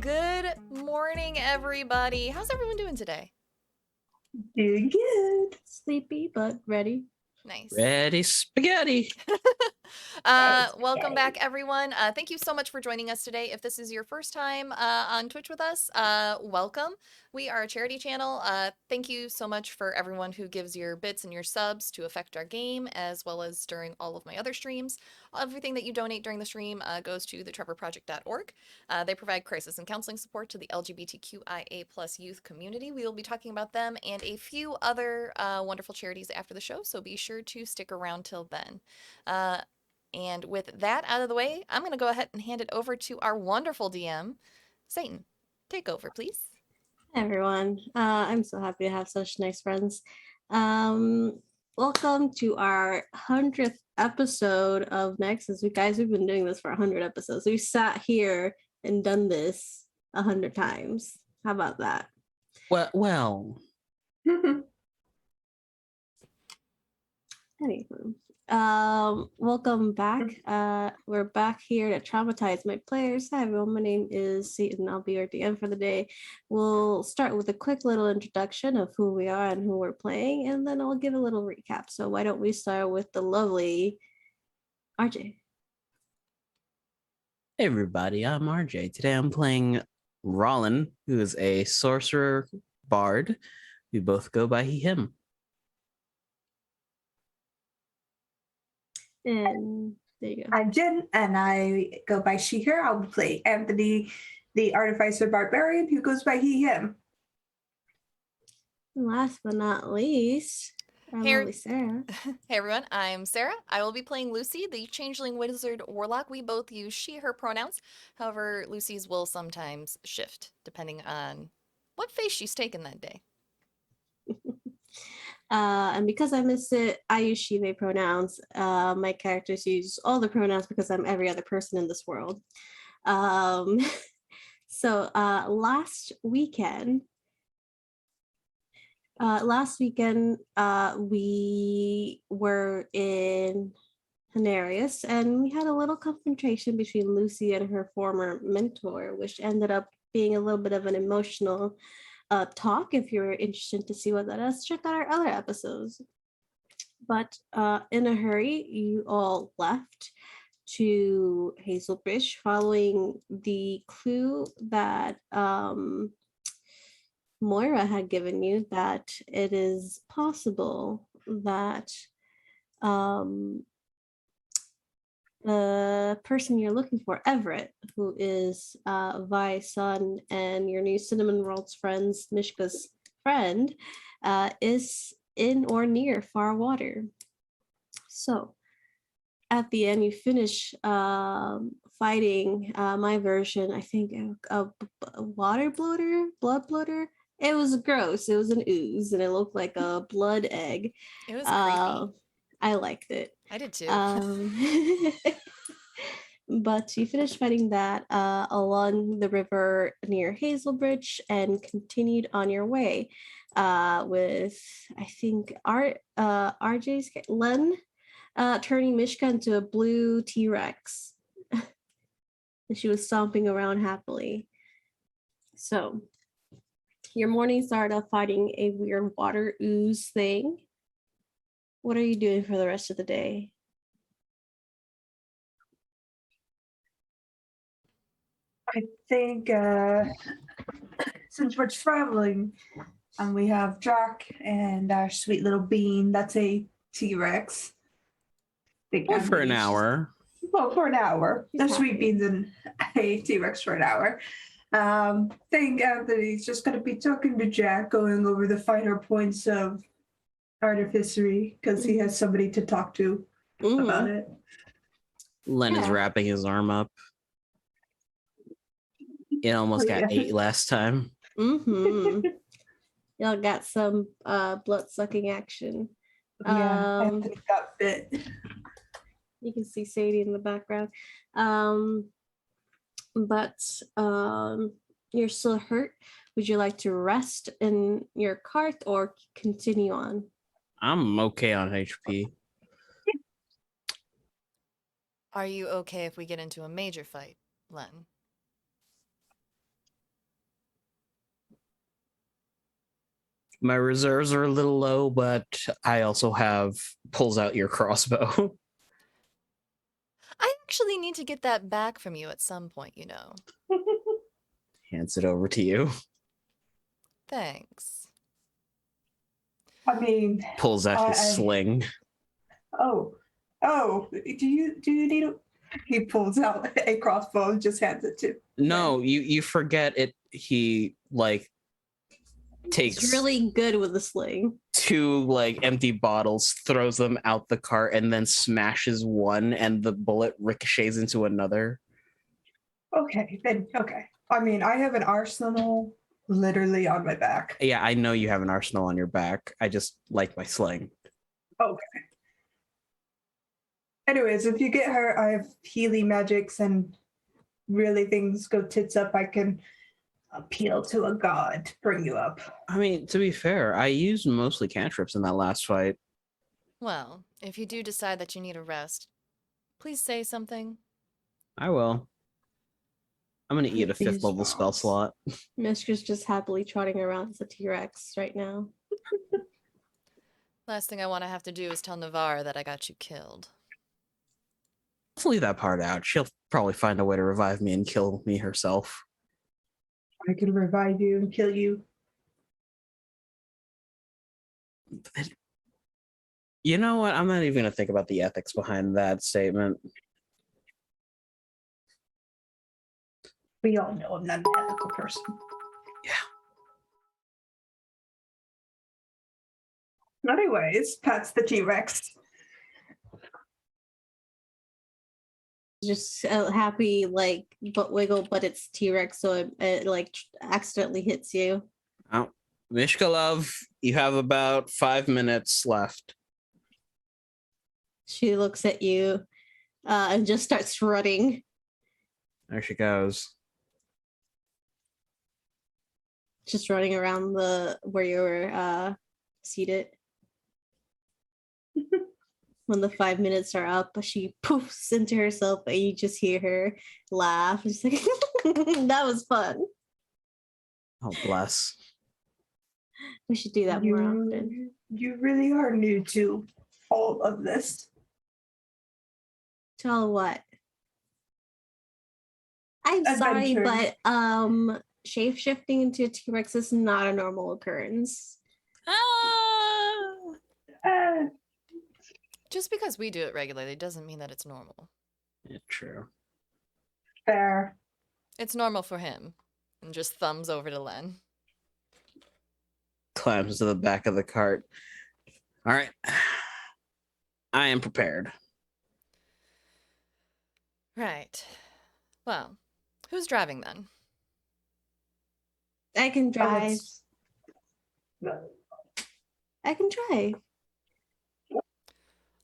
Good morning, everybody. How's everyone doing today? Doing good. Sleepy, but ready. Nice. Ready spaghetti. Welcome back, everyone. Thank you so much for joining us today. If this is your first time on Twitch with us, welcome. We are a charity channel. Thank you so much for everyone who gives your bits and your subs to affect our game, as well as during all of my other streams. Everything that you donate during the stream goes to thetrevorproject.org. They provide crisis and counseling support to the LGBTQIA+ youth community. We will be talking about them and a few other wonderful charities after the show, so be sure to stick around till then. And with that out of the way, I'm going to go ahead and hand it over to our wonderful DM, Satan. Take over, please. Hi, everyone. I'm so happy to have such nice friends. Welcome to our 100th episode of Nexus. We've been doing this for 100 episodes. We've sat here and done this 100 times. How about that? Well. Anywho. Welcome back. We're back here to traumatize my players. Hi everyone, my name is Satan. I'll be your DM for the day. We'll start with a quick little introduction of who we are and who we're playing, and then I'll give a little recap. So why don't we start with the lovely RJ? Hey everybody, I'm RJ. Today I'm playing Rollin, who is a sorcerer bard. We both go by he, him. And there you go. I'm Jen, and I go by she, her. I'll play Anthony, the artificer barbarian, who goes by he, him. And last but not least, our lovely Sarah. Hey everyone, I'm Sarah. I will be playing Lucy, the changeling wizard warlock. We both use she, her pronouns. However, Lucy's will sometimes shift depending on what face she's taken that day. And because I miss it, I use she, they pronouns. My characters use all the pronouns because I'm every other person in this world. So last weekend, we were in Henarius, and we had a little confrontation between Lucy and her former mentor, which ended up being a little bit of an emotional talk. If you're interested to see what that is, check out our other episodes. But in a hurry, you all left to Hazelbridge following the clue that Moira had given you, that it is possible that the person you're looking for, Everett, who is Vi's son and your new Cinnamon Rolls friends, Mishka's friend, is in or near Far Water. So at the end, you finish fighting my version, I think, a water blood bloater. It was gross. It was an ooze, and it looked like a blood egg. It was creepy. I liked it. I did too. But you finished fighting that along the river near Hazelbridge and continued on your way with, I think, RJ's Len turning Mishka into a blue T-Rex. And she was stomping around happily. So your morning started off fighting a weird water ooze thing. What are you doing for the rest of the day? I think since we're traveling and we have Jack and our sweet little bean, that's a T-Rex. Well, for an hour. Well, for an hour. He's The sweet happy. beans and a T-Rex for an hour. Think Anthony's just going to be talking to Jack, going over the finer points of artificery, because he has somebody to talk to about it. Len is wrapping his arm up. It almost got 8 last time. Y'all got some blood-sucking action. Yeah, Anthony got bit. You can see Sadie in the background. but you're still hurt. Would you like to rest in your cart or continue on? I'm okay on HP. Are you okay if we get into a major fight, Len? My reserves are a little low, but I also have pulls out your crossbow. I actually need to get that back from you at some point, you know. Hands it over to you. Thanks. I mean, Pulls out his sling. oh, do you need a? He pulls out a crossbow and just hands it to. No, you forget it. He like takes It's really good with the sling. 2 like empty bottles, throws them out the cart, and then smashes one, and the bullet ricochets into another. Okay, then okay. I mean, I have an arsenal literally on my back. Yeah, I know you have an arsenal on your back. I just like my sling. Okay. Anyways, if you get hurt, I have healing magics, and really things go tits up, I can appeal to a god to bring you up. I mean, to be fair, I used mostly cantrips in that last fight. Well, if you do decide that you need a rest, please say something. I will. I'm gonna eat a 5th These level spell balls. slot. Mistra's just happily trotting around as a T-Rex right now. Last thing I want to have to do is tell Navarre that I got you killed. Let's leave that part out. She'll probably find a way to revive me and kill me herself. I can revive you and kill you. You know what? I'm not even gonna think about the ethics behind that statement. We all know I'm not an ethical person. Yeah. Anyways, pats the T-Rex. Just happy, like, butt wiggle, but it's T-Rex, so it like accidentally hits you. Oh, Mishka love, you have about 5 minutes left. She looks at you and just starts running. There she goes. Just running around the where you were seated. When the 5 minutes are up, she poofs into herself, and you just hear her laugh. She's like, "That was fun. Oh, bless. We should do that more often." You really are new to all of this. Tell what? I'm sorry, Adventure. but shape shifting into a T-Rex is not a normal occurrence. Uh, Just because we do it regularly doesn't mean that it's normal. Yeah, true. fair. It's normal for him. And just thumbs over to Len. Climbs to the back of the cart. All right. I am prepared. Right. Well, who's driving then? I can drive. Let's- I can drive.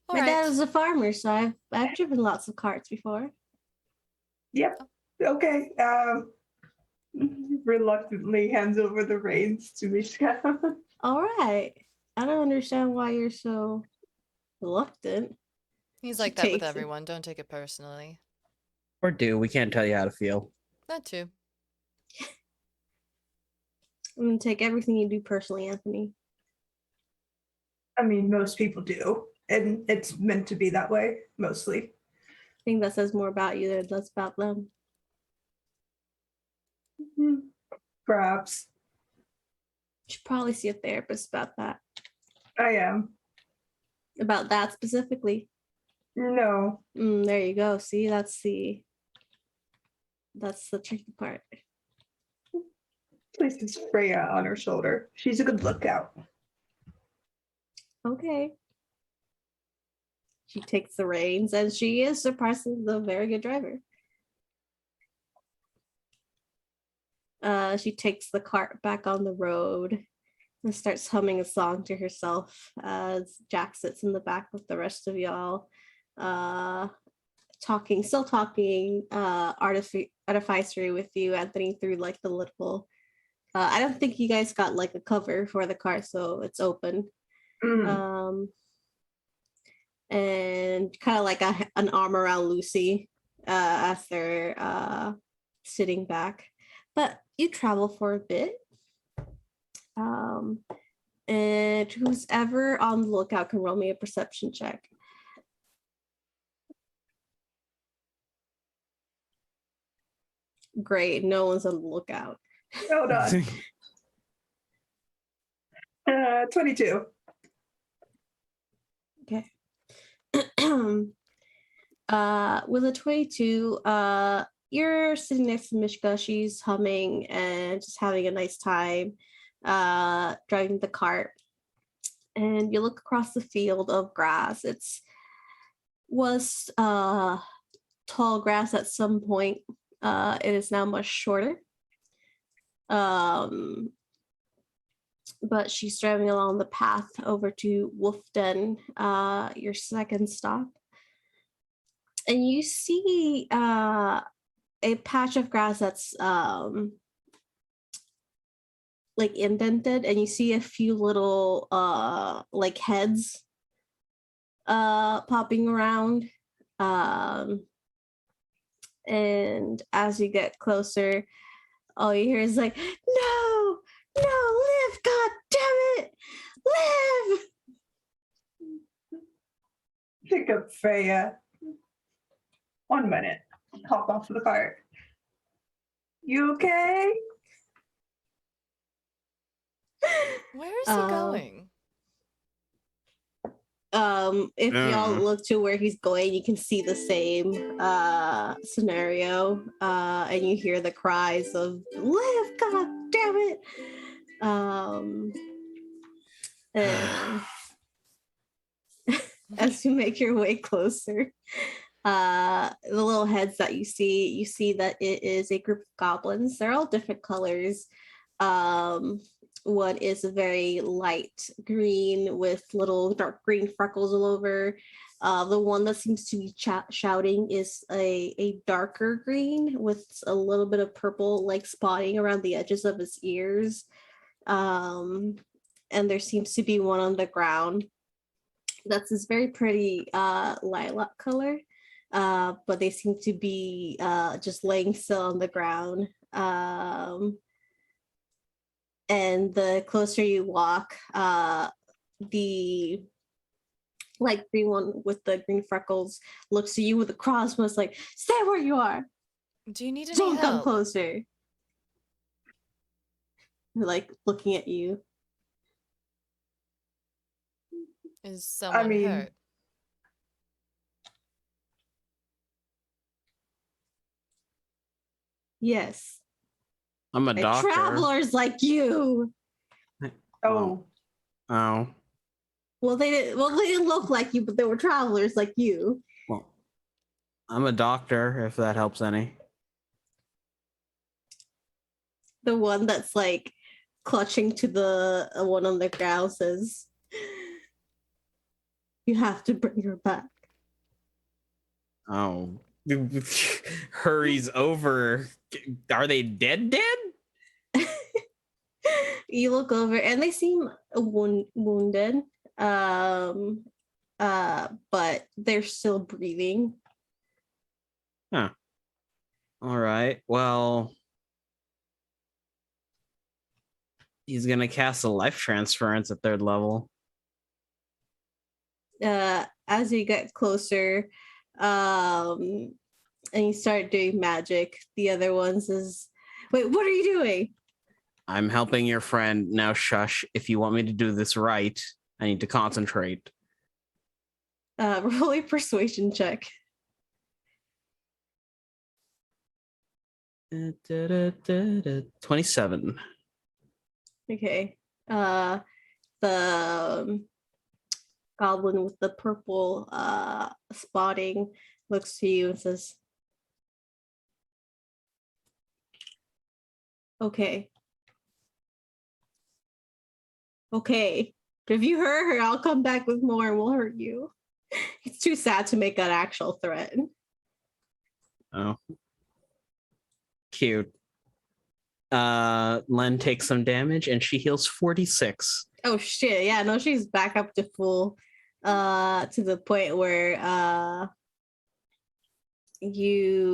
All My dad right. was a farmer, so I've driven lots of carts before. Yep. Okay. Reluctantly hands over the reins to Mishka. All right. I don't understand why you're so reluctant. He's She like that with takes it. everyone. Don't take it personally. Or do. We can't tell you how to feel. That too. I'm gonna take everything you do personally, Anthony. I mean, most people do, and it's meant to be that way, mostly. I think that says more about you than it does about them. Perhaps. Should probably see a therapist about that. I am. About that specifically. No. There you go. See, that's the tricky part. Places Freya on her shoulder. She's a good lookout. Okay. She takes the reins, and she is surprisingly a very good driver. She takes the cart back on the road and starts humming a song to herself as Jack sits in the back with the rest of y'all, still talking artificery with you, Anthony, through like the little. I don't think you guys got like a cover for the car, so it's open. And kind of like an arm around Lucy as they're sitting back. But you travel for a bit. And who's ever on the lookout can roll me a perception check. Great, no one's on the lookout. Hold on. 22. Okay. With a 22, you're sitting next to Mishka. She's humming and just having a nice time, driving the cart. And you look across the field of grass. Was tall grass at some point. It is now much shorter. But she's driving along the path over to Wolf Den, your second stop. And you see a patch of grass that's like indented, and you see a few little like heads popping around. And as you get closer, all you hear is like, no, live, god damn it, live. Pick up Freya. 1 minute. Hop off of the cart. You okay? Where is he going? If y'all look to where he's going, you can see the same scenario, and you hear the cries of "Live, god damn it!" And as you make your way closer, the little heads that you see that it is a group of goblins. They're all different colors. One is a very light green with little dark green freckles all over. The one that seems to be shouting is a darker green with a little bit of purple like spotting around the edges of his ears. And there seems to be one on the ground that's this very pretty lilac color. But they seem to be just laying still on the ground. And the closer you walk, the light green one with the green freckles looks at you with a crossbow. It's like, stay where you are. Do you need any Don't come help? closer. Like looking at you. Is someone hurt? Yes. I'm a And doctor. travelers like you. Oh. Oh. Well, they didn't look like you, but they were travelers like you. Well, I'm a doctor, if that helps any. The one that's like clutching to the one on the ground says, "You have to bring her back." Oh. Hurries over. Are they dead? You look over and they seem wounded, but they're still breathing. Huh. All right. Well, he's gonna cast a life transference at 3rd level. As you get closer, and you start doing magic, the other one says, "Wait, what are you doing?" I'm helping your friend. Now shush. If you want me to do this right, I need to concentrate. Roll a persuasion check. 27. Okay. The goblin with the purple spotting looks to you and says, "Okay. If you hurt her, I'll come back with more and we'll hurt you." It's too sad to make an actual threat. Oh. Cute. Len takes some damage and she heals 46. Oh shit! Yeah, no, she's back up to full, to the point where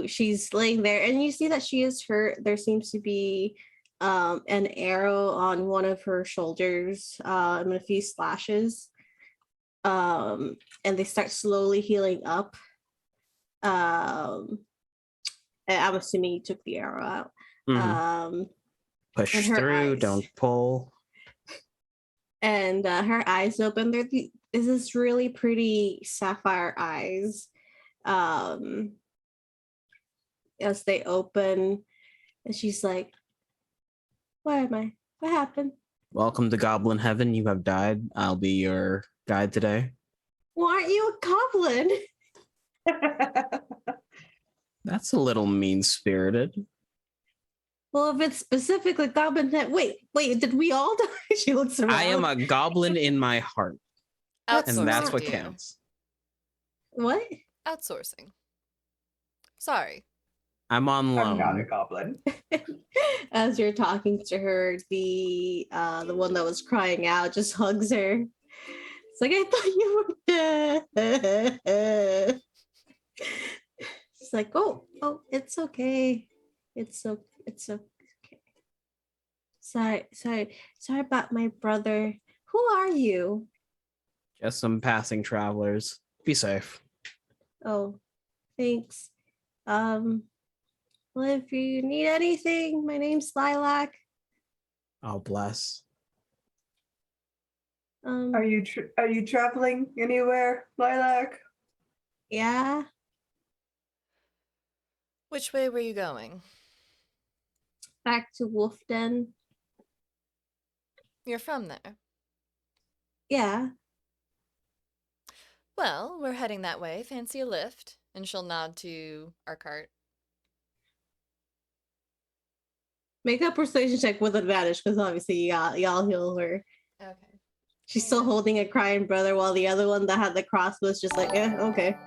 she's laying there, and you see that she is hurt. There seems to be an arrow on one of her shoulders, and a few slashes, and they start slowly healing up. And I'm assuming you took the arrow out. Mhm. Push and her through, eyes- don't pull. And her eyes open. Is this really pretty sapphire eyes. As they open, and she's like, "Where am I? What happened? Welcome to Goblin Heaven. You have died. I'll be your guide today. Why aren't you a goblin?" That's a little mean-spirited. Well, if it's specifically goblin, wait, did we all die? She looks around. I am a goblin in my heart, That's and that's Outsourcing, what dear. counts. What? Outsourcing. Sorry. I'm on I'm not a loan. goblin. As you're talking to her, the one that was crying out just hugs her. It's like, I thought you were dead. She's like, oh, it's okay. It's okay. Sorry about my brother. Who are you? Just some passing travelers. Be safe. Oh, thanks. Well, if you need anything, my name's Lilac. Oh, bless. Are you traveling anywhere, Lilac? Yeah. Which way were you going? Back to Wolf Den. You're from there. Yeah. Well, we're heading that way. Fancy a lift? And she'll nod to our cart. Make a persuasion check with advantage, because obviously y'all heal her. Okay. She's still holding a crying brother, while the other one that had the cross was just like, okay.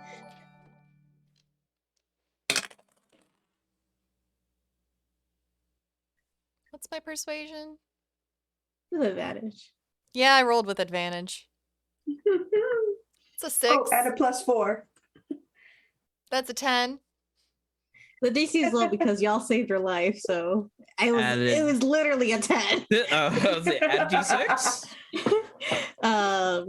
What's my persuasion? With advantage. Yeah, I rolled with advantage. It's a 6. Oh, add a +4. That's a 10. The DC is low because y'all saved her life, so it was literally a 10. Was it add D6? Well,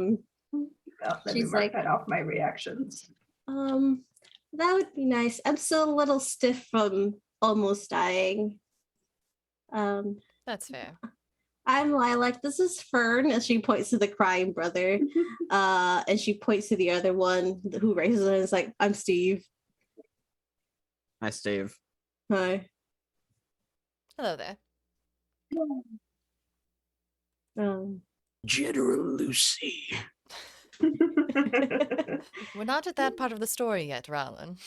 let me She's mark like, that off my reactions. that would be nice. I'm still a little stiff from almost dying. That's fair. I'm Lilac. This is Fern, and she points to the crying brother. And she points to the other one who raises her and is like, I'm Steve. Hi, Steve. Hi. Hello there. General Lucy. We're not at that part of the story yet, Rollin.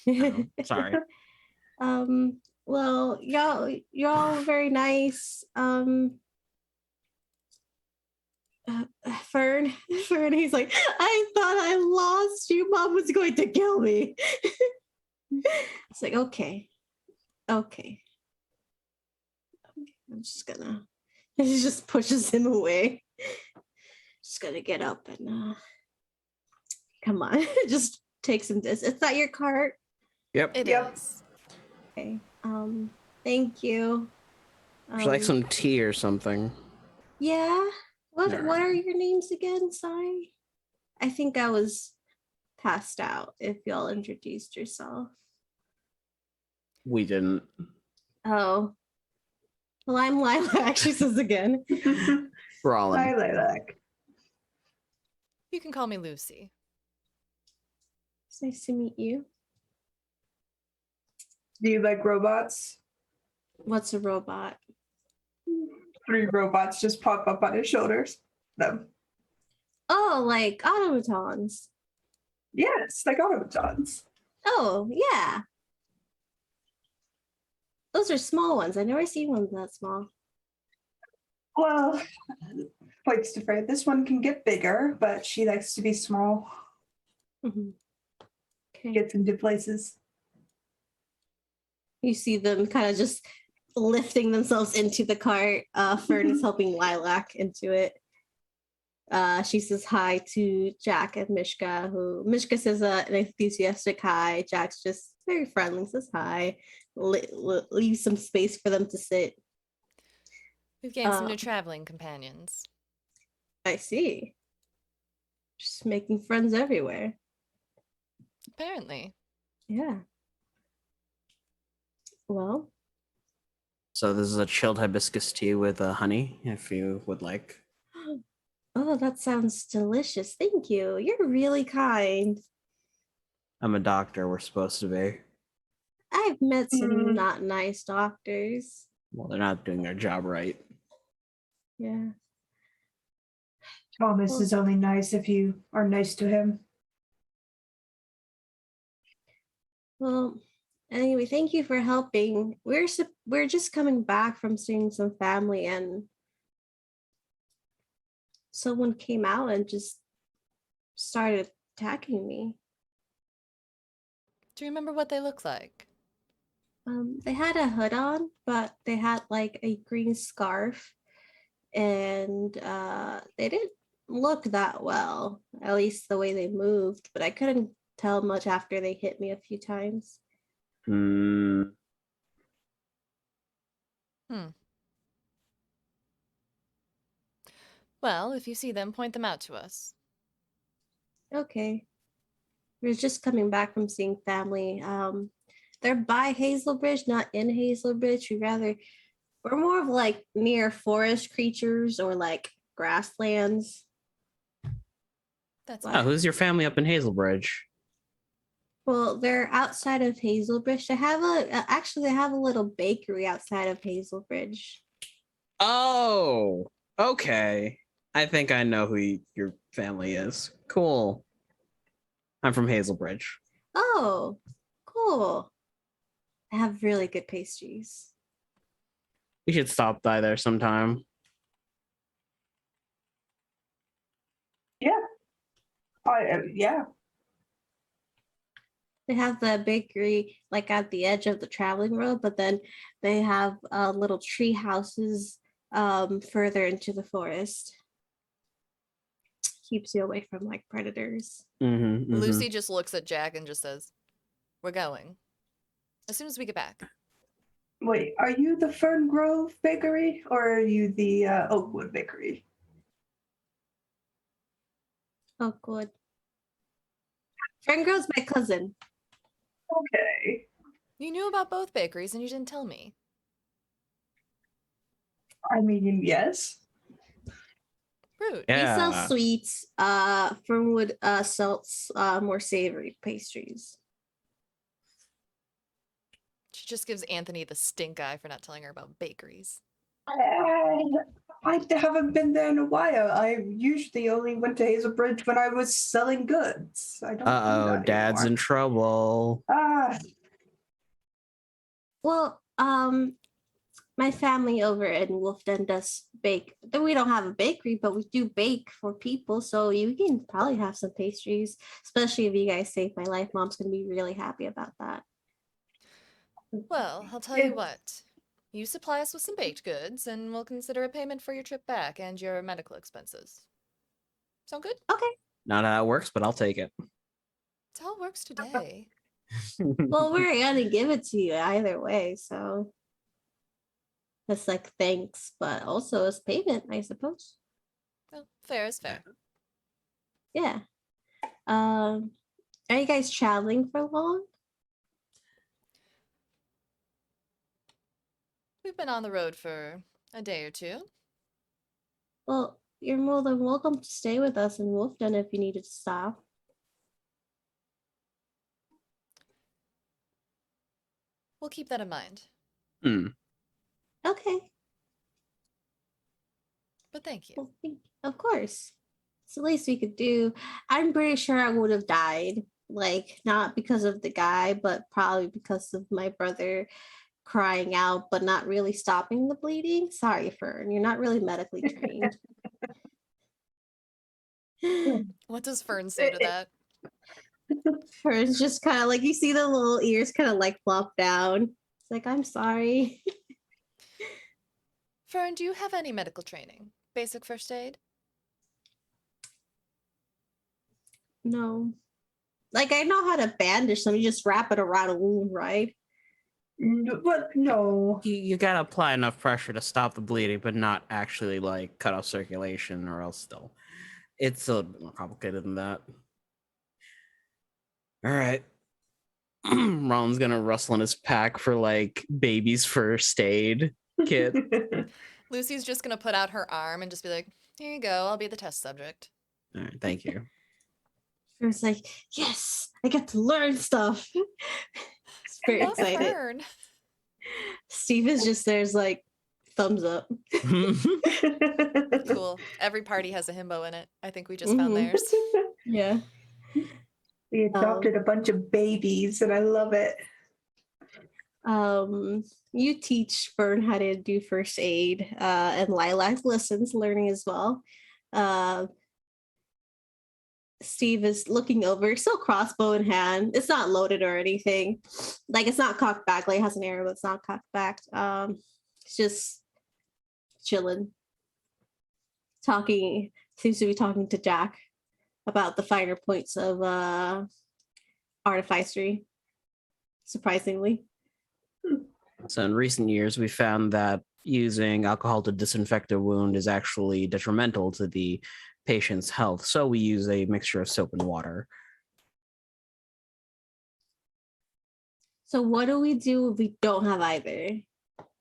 Oh, sorry. Well, you're all very nice. Fern, he's like, I thought I lost you. Mom was going to kill me. It's like, okay. I'm just gonna. He just pushes him away. Just gonna get up and come on. Just take some this. Is that your cart? Yep. It Yep. is. Okay. Thank you. Would you like some tea or something? Yeah. What Alright. are your names again? Sorry. I think I was passed out if y'all introduced yourself. We didn't. Oh. Well, I'm Lilac, she says again. Rollin. Hi, Lilac. You can call me Lucy. It's nice to meet you. Do you like robots? What's a robot? 3 robots just pop up on his shoulders. Them. Oh, like automatons. Yes, like automatons. Oh, yeah. Those are small ones. I've never seen one that small. Well, points to Fred. This one can get bigger, but she likes to be small. Mhm. Okay. Gets into places. You see them kind of just lifting themselves into the cart. Fern is helping Lilac into it. She says hi to Jack and Mishka, who Mishka says an enthusiastic hi. Jack's just very friendly, says hi, leave some space for them to sit. We've gained some new traveling companions. I see. Just making friends everywhere. Apparently. Yeah. Well. So this is a chilled hibiscus tea with honey, if you would like. Oh, that sounds delicious. Thank you. You're really kind. I'm a doctor. We're supposed to be. I've met some not nice doctors. Well, they're not doing their job right. Yeah. Thomas is only nice if you are nice to him. Well, anyway, thank you for helping. We're just coming back from seeing some family, and someone came out and just started attacking me. Do you remember what they look like? They had a hood on, but they had like a green scarf, and they didn't look that well, at least the way they moved, but I couldn't tell much after they hit me a few times. Hmm. Well, if you see them, point them out to us. Okay. We're just coming back from seeing family. They're by Hazelbridge, not in Hazelbridge. We're more of like near forest creatures or like grasslands. That's Oh, fine. who's your family up in Hazelbridge? Well, they're outside of Hazelbridge. They have a little bakery outside of Hazelbridge. Oh, okay. I think I know who your family is. Cool. I'm from Hazelbridge. Oh, cool. They have really good pastries. We should stop by there sometime. Yeah. Yeah. They have the bakery like at the edge of the traveling road, but then they have little tree houses further into the forest. Keeps you away from like predators. Lucy just looks at Jack and just says, "We're going. As soon as we get back." Wait, are you the Fern Grove Bakery or are you the Oakwood Bakery? Oh, good. Ferngrove's my cousin. Okay. You knew about both bakeries and you didn't tell me. I mean, yes. Rude. He sells Yeah. sweets. Fernwood sells more savory pastries. She just gives Anthony the stink eye for not telling her about bakeries. I haven't been there in a while. I usually only went to Hazelbridge when I was selling goods. I don't do that Dad's anymore. in trouble. Well, my family over in Wolfden does bake. We don't have a bakery, but we do bake for people. So you can probably have some pastries, especially if you guys saved my life. Mom's gonna be really happy about that. Well, I'll tell you what. You supply us with some baked goods, and we'll consider a payment for your trip back and your medical expenses. Sound good? Okay. Not how it works, but I'll take it. It's how it works today. Well, we're gonna give it to you either way, so that's like thanks, but also as payment, I suppose. Well, fair is fair. Yeah. Are you guys traveling for long? We've been on the road for a day or two. Well, you're more than welcome to stay with us in Wolfden if you needed to stop. We'll keep that in mind. Okay. But thank you. Well, of course. It's the least we could do. I'm pretty sure I would have died. Like, not because of the guy, but probably because of my brother crying out, but not really stopping the bleeding. Sorry, Fern. You're not really medically trained. What does Fern say to that? Fern's just kind of like, you see the little ears kind of like flop down. It's like, I'm sorry. Fern, do you have any medical training? Basic first aid? No. Like, I know how to bandage them. You just wrap it around a wound, right? But no. You gotta apply enough pressure to stop the bleeding, but not actually like cut off circulation, or else still, it's a little bit more complicated than that. All right. Ron's gonna rustle in his pack for like baby's first aid kit. Lucy's just gonna put out her arm and just be like, here you go, I'll be the test subject. All right, thank you. It's like, yes, I get to learn stuff. It's very Love excited. Fern. Steve is just there's like thumbs up. Cool. Every party has a himbo in it. I think we just found Mhm. theirs. Yeah. We adopted a bunch of babies, and I love it. You teach Fern how to do first aid, and Lilac listens, learning as well. Steve is looking over, still crossbow in hand. It's not loaded or anything. Like, it's not cocked back. Like, it has an arrow, but it's not cocked back. It's just chilling. Seems to be talking to Jack about the finer points of artificery, surprisingly. So in recent years, we found that using alcohol to disinfect a wound is actually detrimental to the patient's health. So we use a mixture of soap and water. So what do we do if we don't have either?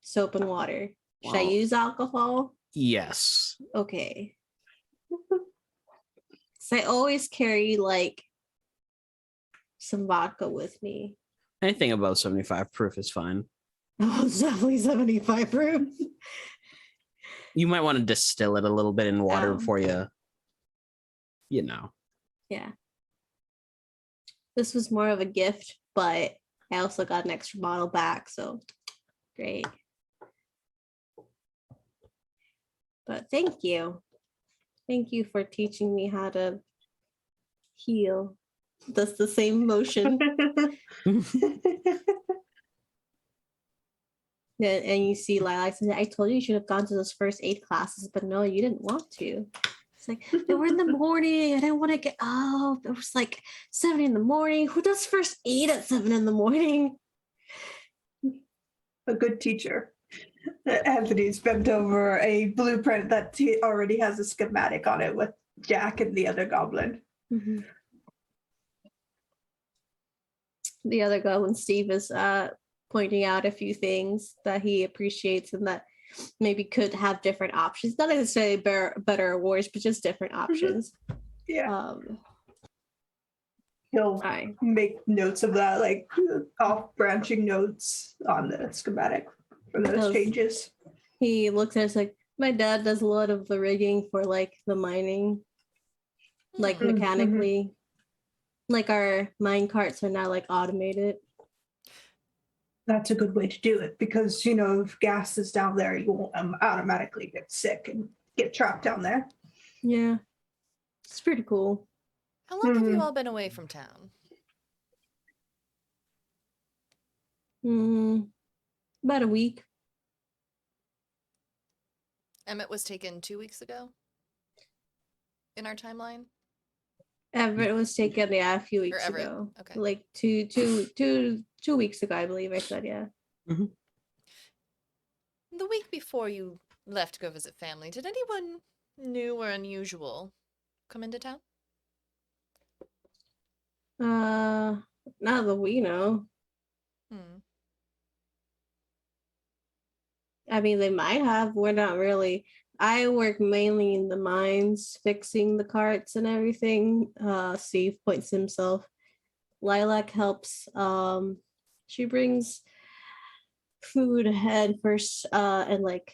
Soap and water. Should I Well, use alcohol? yes. Okay. So I always carry like some vodka with me. Anything above 75 proof is fine. Oh, it's definitely 75 proof. You might want to distill it a little bit in water before you know. Yeah. This was more of a gift, but I also got an extra bottle back, so great. But thank you. Thank you for teaching me how to heal. That's the same motion. And you see Lilac says, I told you should have gone to those first aid classes, but no, you didn't want to. It's like, they were in the morning. I didn't want to get up. It was like 7 in the morning. Who does first aid at 7 in the morning? A good teacher. Anthony's bent over a blueprint that he already has a schematic on it with Jack and the other goblin. Mm-hmm. The other goblin, Steve, is pointing out a few things that he appreciates and that maybe could have different options. Not necessarily better or worse, but just different options. Yeah. He'll Right. make notes of that, like off-branching notes on the schematic for those changes. He looks at us like, my dad does a lot of the rigging for like the mining, like mechanically. Like our mine carts are now like automated. That's a good way to do it because, you know, if gas is down there, you won't automatically get sick and get trapped down there. Yeah. It's pretty cool. How long have you all been away from town? About a week. Emmett was taken 2 weeks ago in our timeline. Everett was taken, a few weeks Everett, ago. okay. Like two weeks ago, I believe I said, yeah. The week before you left to go visit family, did anyone new or unusual come into town? Not that we know. I mean, they might have. We're not really. I work mainly in the mines, fixing the carts and everything. Steve points to himself. Lilac helps. She brings food and first and like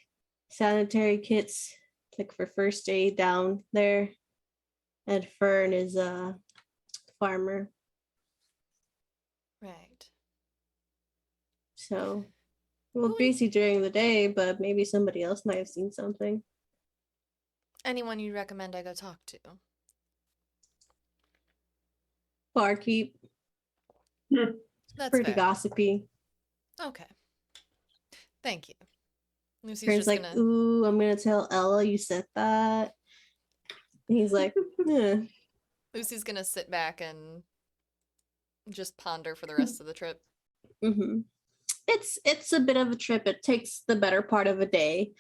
sanitary kits, like for first aid down there. And Fern is a farmer. Right. So we're busy during the day, but maybe somebody else might have seen something. Anyone you recommend I go talk to? Barkeep. That's Pretty fair. gossipy. Okay. Thank you. Lucy's Karen's just like, gonna. ooh, I'm gonna tell Ella you said that. And he's like, yeah. Lucy's gonna sit back and just ponder for the rest of the trip. Mm-hmm. It's a bit of a trip. It takes the better part of a day,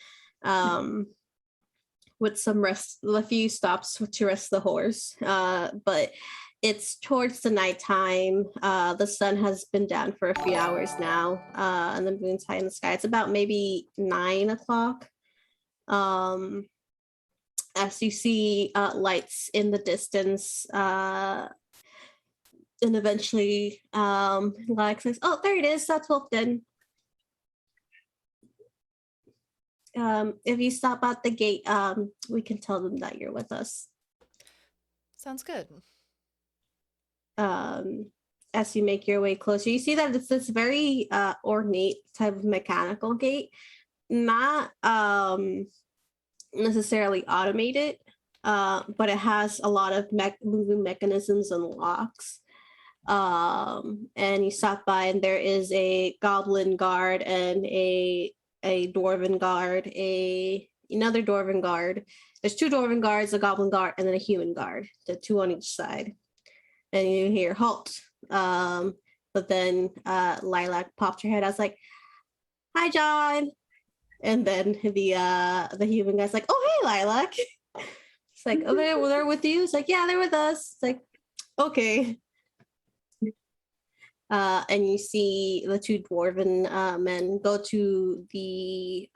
with some rest, a few stops to rest the horse. But it's towards the nighttime. The sun has been down for a few hours now, and the moon's high in the sky. It's about maybe 9 o'clock. Um, as you see lights in the distance, and eventually, like says, "Oh, there it is. That's Wolfden." If you stop at the gate, we can tell them that you're with us. Sounds good. As you make your way closer, you see that it's this very ornate type of mechanical gate, not necessarily automated, but it has a lot of moving mechanisms and locks. And you stop by, and there is a goblin guard and a dwarven guard, another dwarven guard. There's two dwarven guards, a goblin guard, and then a human guard. The two on each side. And you hear halt. But then Lilac popped her head. I was like, "Hi, John." And then the human guy's like, "Oh, hey, Lilac." It's like, "Oh, they're with you?" It's like, "Yeah, they're with us." It's like, "Okay." And you see the two dwarven men go to the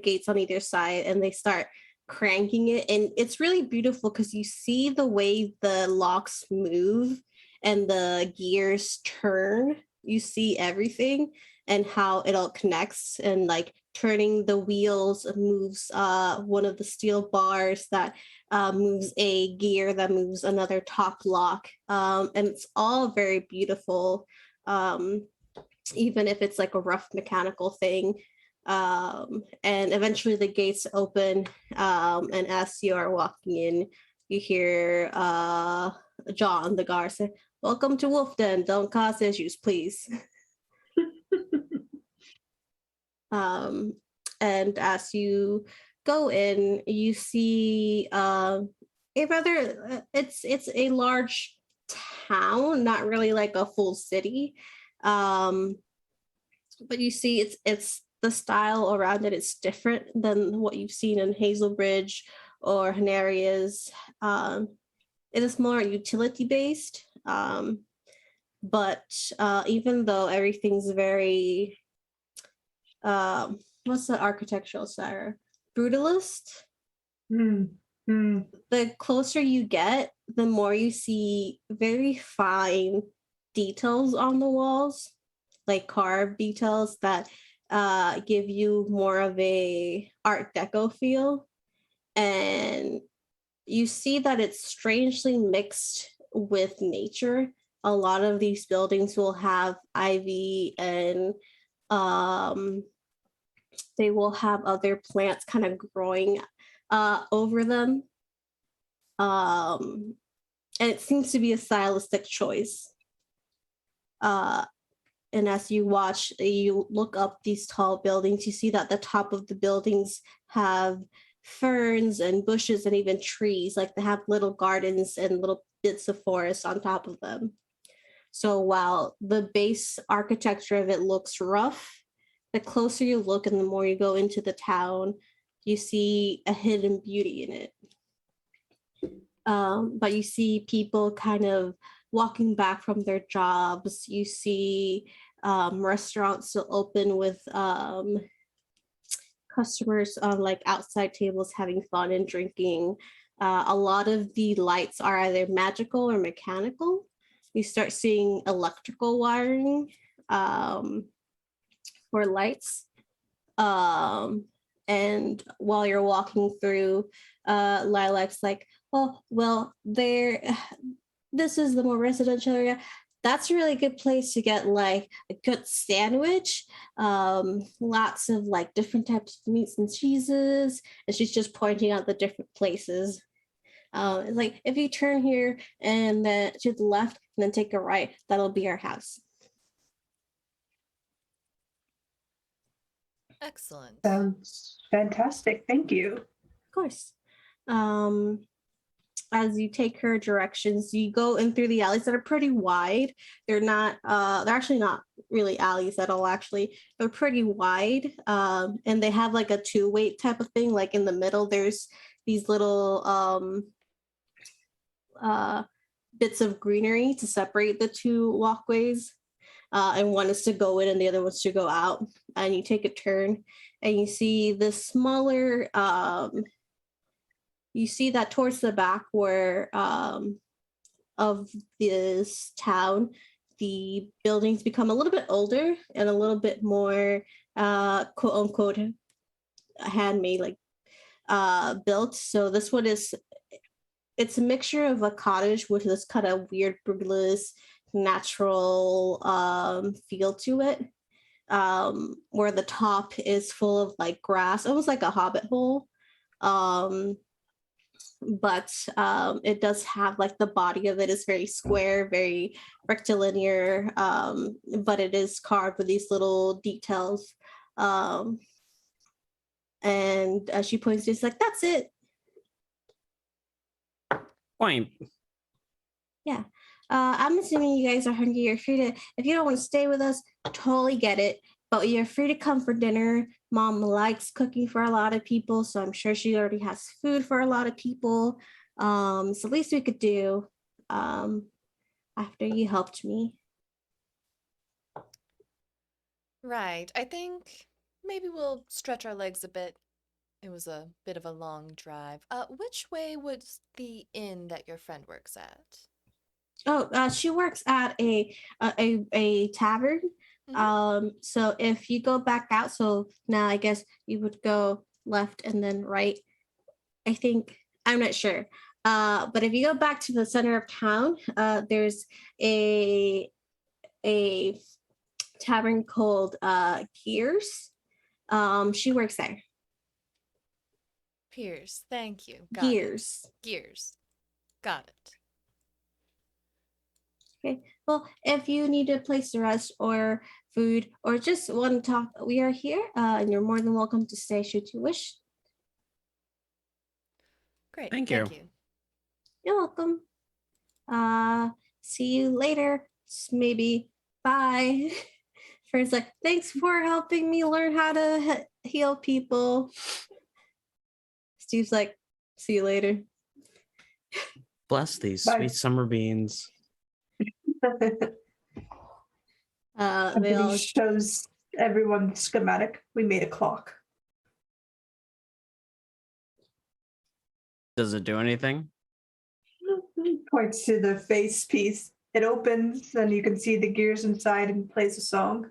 gates on either side, and they start cranking it, and it's really beautiful because you see the way the locks move and the gears turn. You see everything and how it all connects, and like turning the wheels moves one of the steel bars that moves a gear that moves another top lock, and it's all very beautiful, even if it's like a rough mechanical thing. And eventually the gates open, and as you are walking in, you hear John the guard say, "Welcome to Wolfden. Don't cause issues, please." And as you go in, you see a rather it's a large town, not really like a full city, but you see it's the style around it is different than what you've seen in Hazelbridge or Hanaria's. It is more utility based, but even though everything's very what's the architectural style? Brutalist. The closer you get, the more you see very fine details on the walls, like carved details that give you more of a Art Deco feel. And you see that it's strangely mixed with nature. A lot of these buildings will have ivy, and they will have other plants kind of growing over them. And it seems to be a stylistic choice. And as you look up these tall buildings, you see that the top of the buildings have ferns and bushes and even trees. Like they have little gardens and little bits of forest on top of them. So while the base architecture of it looks rough, the closer you look and the more you go into the town, you see a hidden beauty in it. But you see people kind of walking back from their jobs. You see restaurants still open with customers on like outside tables having fun and drinking. A lot of the lights are either magical or mechanical. You start seeing electrical wiring for lights. And while you're walking through, Lilac's like, "Oh, well, this is the more residential area. That's a really good place to get like a good sandwich. Lots of like different types of meats and cheeses." And she's just pointing out the different places. It's like, if you turn here and then to the left and then take a right, that'll be our house. Excellent. Sounds fantastic. Thank you. Of course. Um, as you take her directions, you go in through the alleys that are pretty wide. They're actually not really alleys at all, actually. They're pretty wide. And they have like a two-way type of thing. Like in the middle, there's these little bits of greenery to separate the two walkways. And one is to go in and the other one's to go out. And you take a turn and you see the smaller you see that towards the back where of this town, the buildings become a little bit older and a little bit more quote unquote handmade, like built. So this one it's a mixture of a cottage with this kind of weird brutalist natural feel to it. Where the top is full of like grass, almost like a hobbit hole. But it does have like the body of it is very square, very rectilinear, but it is carved with these little details. And she points to, it's like, that's it. Point. Yeah. I'm assuming you guys are hungry. You're free to, if you don't want to stay with us, totally get it. But you're free to come for dinner. Mom likes cooking for a lot of people, so I'm sure she already has food for a lot of people. It's the least we could do after you helped me. Right. I think maybe we'll stretch our legs a bit. It was a bit of a long drive. Which way was the inn that your friend works at? Oh, she works at a tavern. So if you go back out, so now I guess you would go left and then right. I think I'm not sure. But if you go back to the center of town, there's a tavern called Gears. She works there. Pierce, thank you. Got Gears. it. Gears. Got it. Okay. Well, if you need a place to rest or food or just want to talk, we are here, and you're more than welcome to stay should you wish. Great. Thank Thank you. you. You're welcome. See you later. Maybe. Bye. Friend's like, thanks for helping me learn how to heal people. Steve's like, see you later. Bless these Bye. sweet summer beans. They all shows everyone the schematic. We made a clock. Does it do anything? Points to the face piece. It opens and you can see the gears inside and plays a song.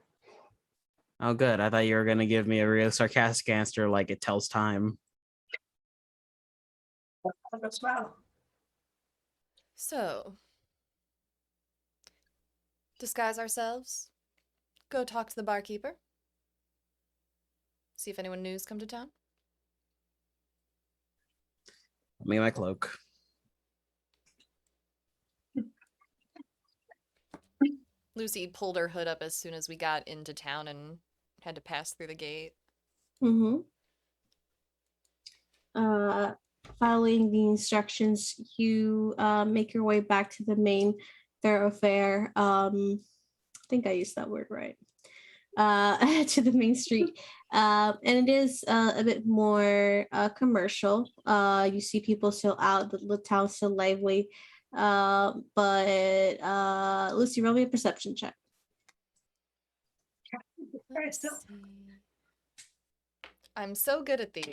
Oh, good. I thought you were going to give me a real sarcastic answer like it tells time. As well. So, disguise ourselves. Go talk to the barkeeper. See if anyone new's come to town. Give me my cloak. Lucy pulled her hood up as soon as we got into town and had to pass through the gate. Following the instructions, you make your way back to the main thoroughfare. I think I used that word right. To the main street. And it is a bit more commercial. You see people still out, the town's still lively. But Lucy, roll me a perception check. Let's see. I'm so good at these.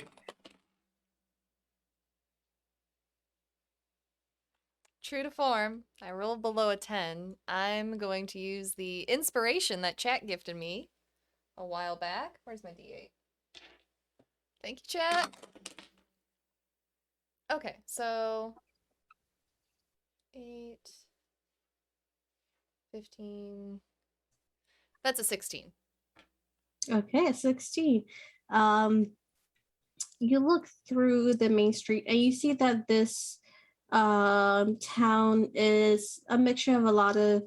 True to form, I rolled below a 10. I'm going to use the inspiration that chat gifted me a while back. Where's my D8? Thank you, chat. Okay, so 8, 15. That's a 16. Okay, 16. You look through the main street and you see that this town is a mixture of a lot of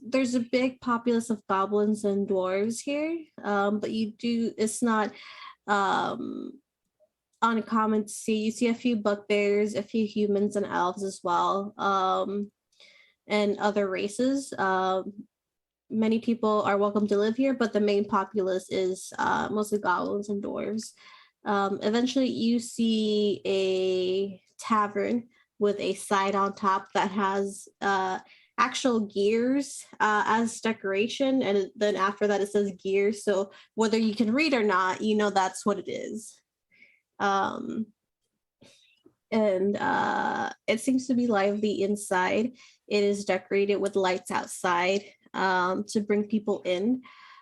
there's a big populace of goblins and dwarves here, but it's not um uncommon to see. You see a few bugbears, a few humans and elves as well, and other races. Many people are welcome to live here, but the main populace is mostly goblins and dwarves. Eventually, you see a tavern with a sign on top that has actual gears as decoration, and then after that, it says gears. So whether you can read or not, you know that's what it is. Um, and it seems to be lively inside. It is decorated with lights outside to bring people in.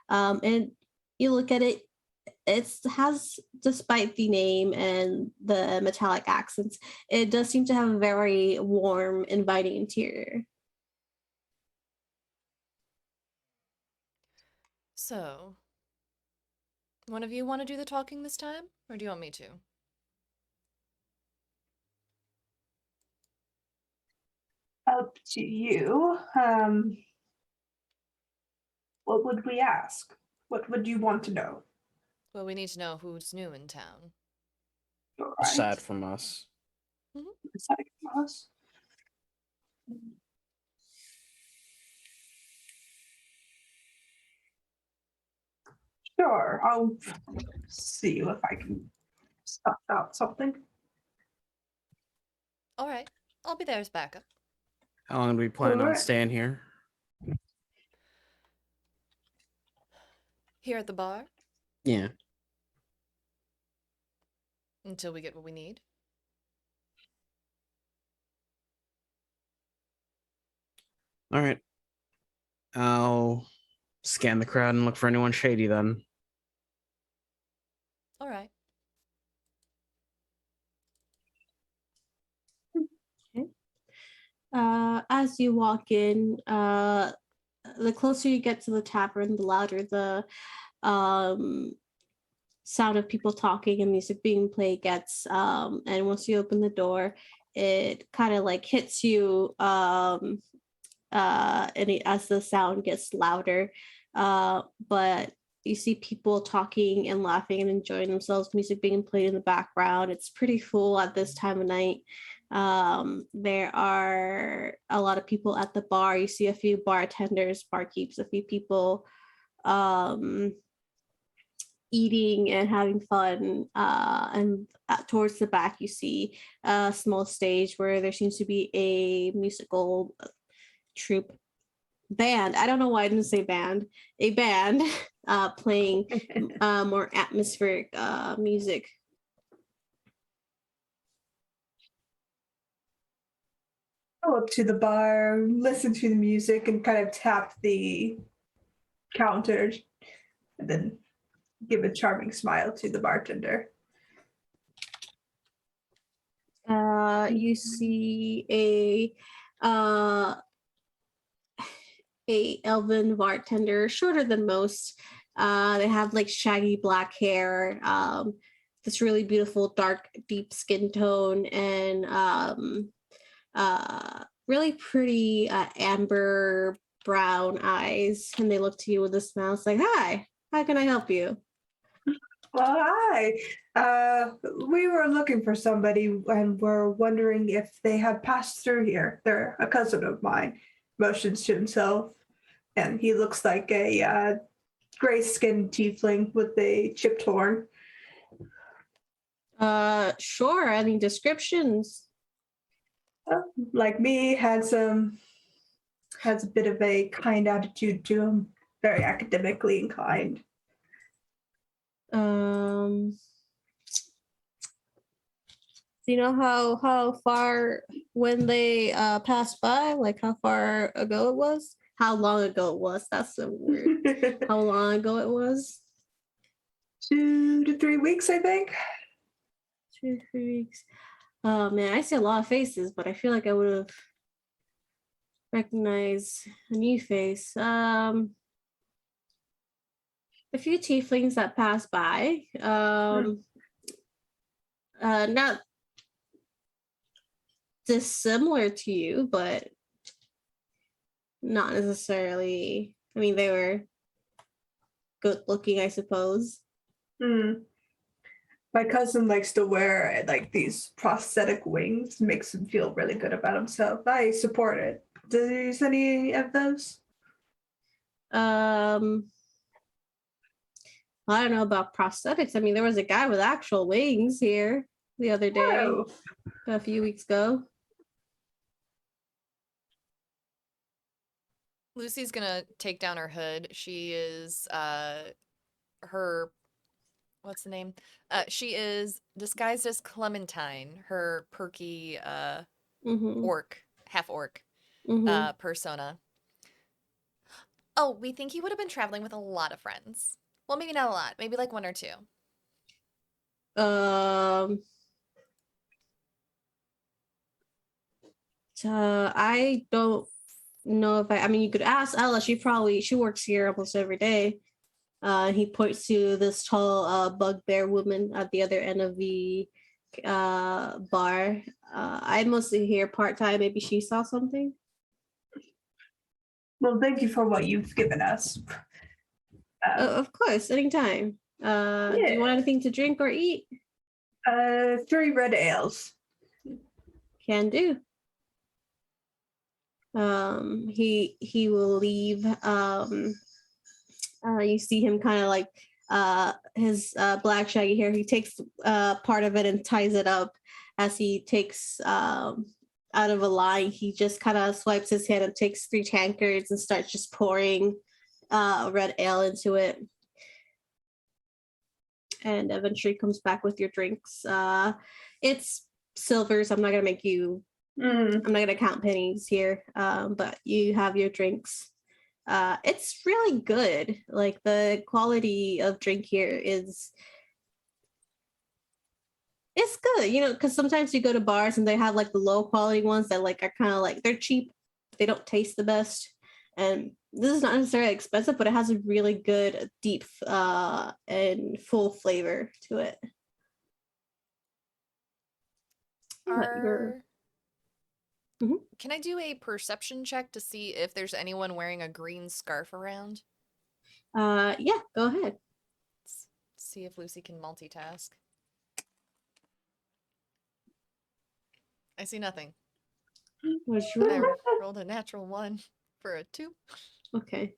And you look at it, it has, despite the name and the metallic accents, it does seem to have a very warm, inviting interior. So, one of you want to do the talking this time, or do you want me to? Up to you. What would we ask? What would you want to know? Well, we need to know who's new in town. All Aside right. from us. Aside from us. Sure, I'll see if I can stuff out something. All right, I'll be there as backup. How long do we plan on Alright. staying here? Here at the bar Yeah. until we get what we need. All right. I'll scan the crowd and look for anyone shady then. All right. As you walk in, the closer you get to the tavern, the louder the um, sound of people talking and music being played gets. And once you open the door, it kind of like hits you as the sound gets louder. But you see people talking and laughing and enjoying themselves, music being played in the background. It's pretty full at this time of night. There are a lot of people at the bar. You see a few bartenders, barkeeps, a few people eating and having fun. And towards the back, you see a small stage where there seems to be a musical troupe band. I don't know why I didn't say band. A band playing more atmospheric music. Go up to the bar, listen to the music, and kind of tap the counter, and then give a charming smile to the bartender. You see a elven bartender, shorter than most. They have like shaggy black hair, this really beautiful dark deep skin tone, and really pretty amber brown eyes. And they look to you with a smile. It's like, "Hi, how can I help you?" Well, hi. We were looking for somebody and were wondering if they had passed through here. They're a cousin of mine, motions to himself, and he looks like a gray-skinned tiefling with a chipped horn. Sure. Any descriptions? Like me, handsome, has a bit of a kind attitude to him, very academically inclined. Do you know how far when they passed by, like how far ago it was? How long ago it was? That's the word. How long ago it was? 2 to 3 weeks, I think. 2 3 weeks. Oh man, I see a lot of faces, but I feel like I would have recognized a new face. A few tieflings that passed by. Not dissimilar to you, but not necessarily. I mean, they were good looking, I suppose. Hmm. My cousin likes to wear like these prosthetic wings, makes him feel really good about himself. I support it. Do you use any of those? Um, I don't know about prosthetics. I mean, there was a guy with actual wings here the other day, Oh, a few weeks ago. Lucy's gonna take down her hood. She is her what's the name? She is disguised as Clementine, her perky Mm-hmm. orc, half orc Mm-hmm. persona. Oh, we think he would have been traveling with a lot of friends. Well, maybe not a lot, maybe like one or two. Um, I don't know if I mean, you could ask Ella. She works here almost every day. He points to this tall bugbear woman at the other end of the bar. I mostly here part time. Maybe she saw something. well, thank you for what you've given us. Of course, anytime. Do you Yeah. want anything to drink or eat? 3 red ales. Can do. He will leave. You see him kind of like his black shaggy hair. He takes part of it and ties it up as he takes out of a line. He just kind of swipes his hand and takes 3 tankards and starts just pouring red ale into it. And eventually comes back with your drinks. It's silvers. I'm not gonna make you. Mm. I'm not gonna count pennies here. But you have your drinks. It's really good. Like the quality of drink here is it's good, because sometimes you go to bars and they have like the low quality ones that like are kind of like they're cheap, they don't taste the best. And this is not necessarily expensive, but it has a really good, deep, and full flavor to it. But you're Are Mhm. Can I do a perception check to see if there's anyone wearing a green scarf around? Yeah, go ahead. Let's see if Lucy can multitask. I see nothing. What's But I your rolled a natural 1 for a 2. Okay.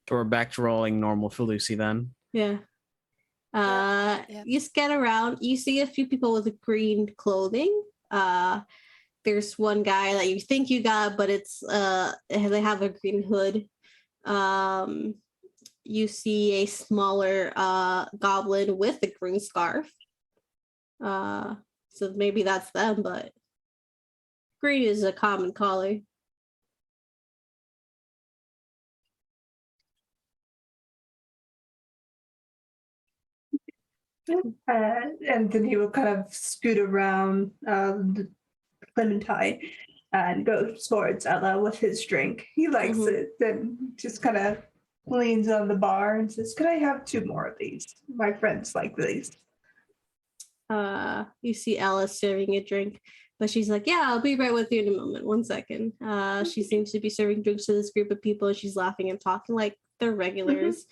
So we're back to rolling normal for Lucy then. Yeah. Yep. You scan around, you see a few people with green clothing. There's one guy that you think you got, but it's they have a green hood. Um, you see a smaller goblin with a green scarf. So maybe that's them, but green is a common color. And then he will kind of scoot around the Clementine and go towards Ella with his drink. He likes Mhm. it, then just kind of leans on the bar and says, "Could I have 2 more of these? My friends like these." You see Alice serving a drink, but she's like, "Yeah, I'll be right with you in a moment. 1 second." She seems to be serving drinks to this group of people. She's laughing and talking like they're regulars.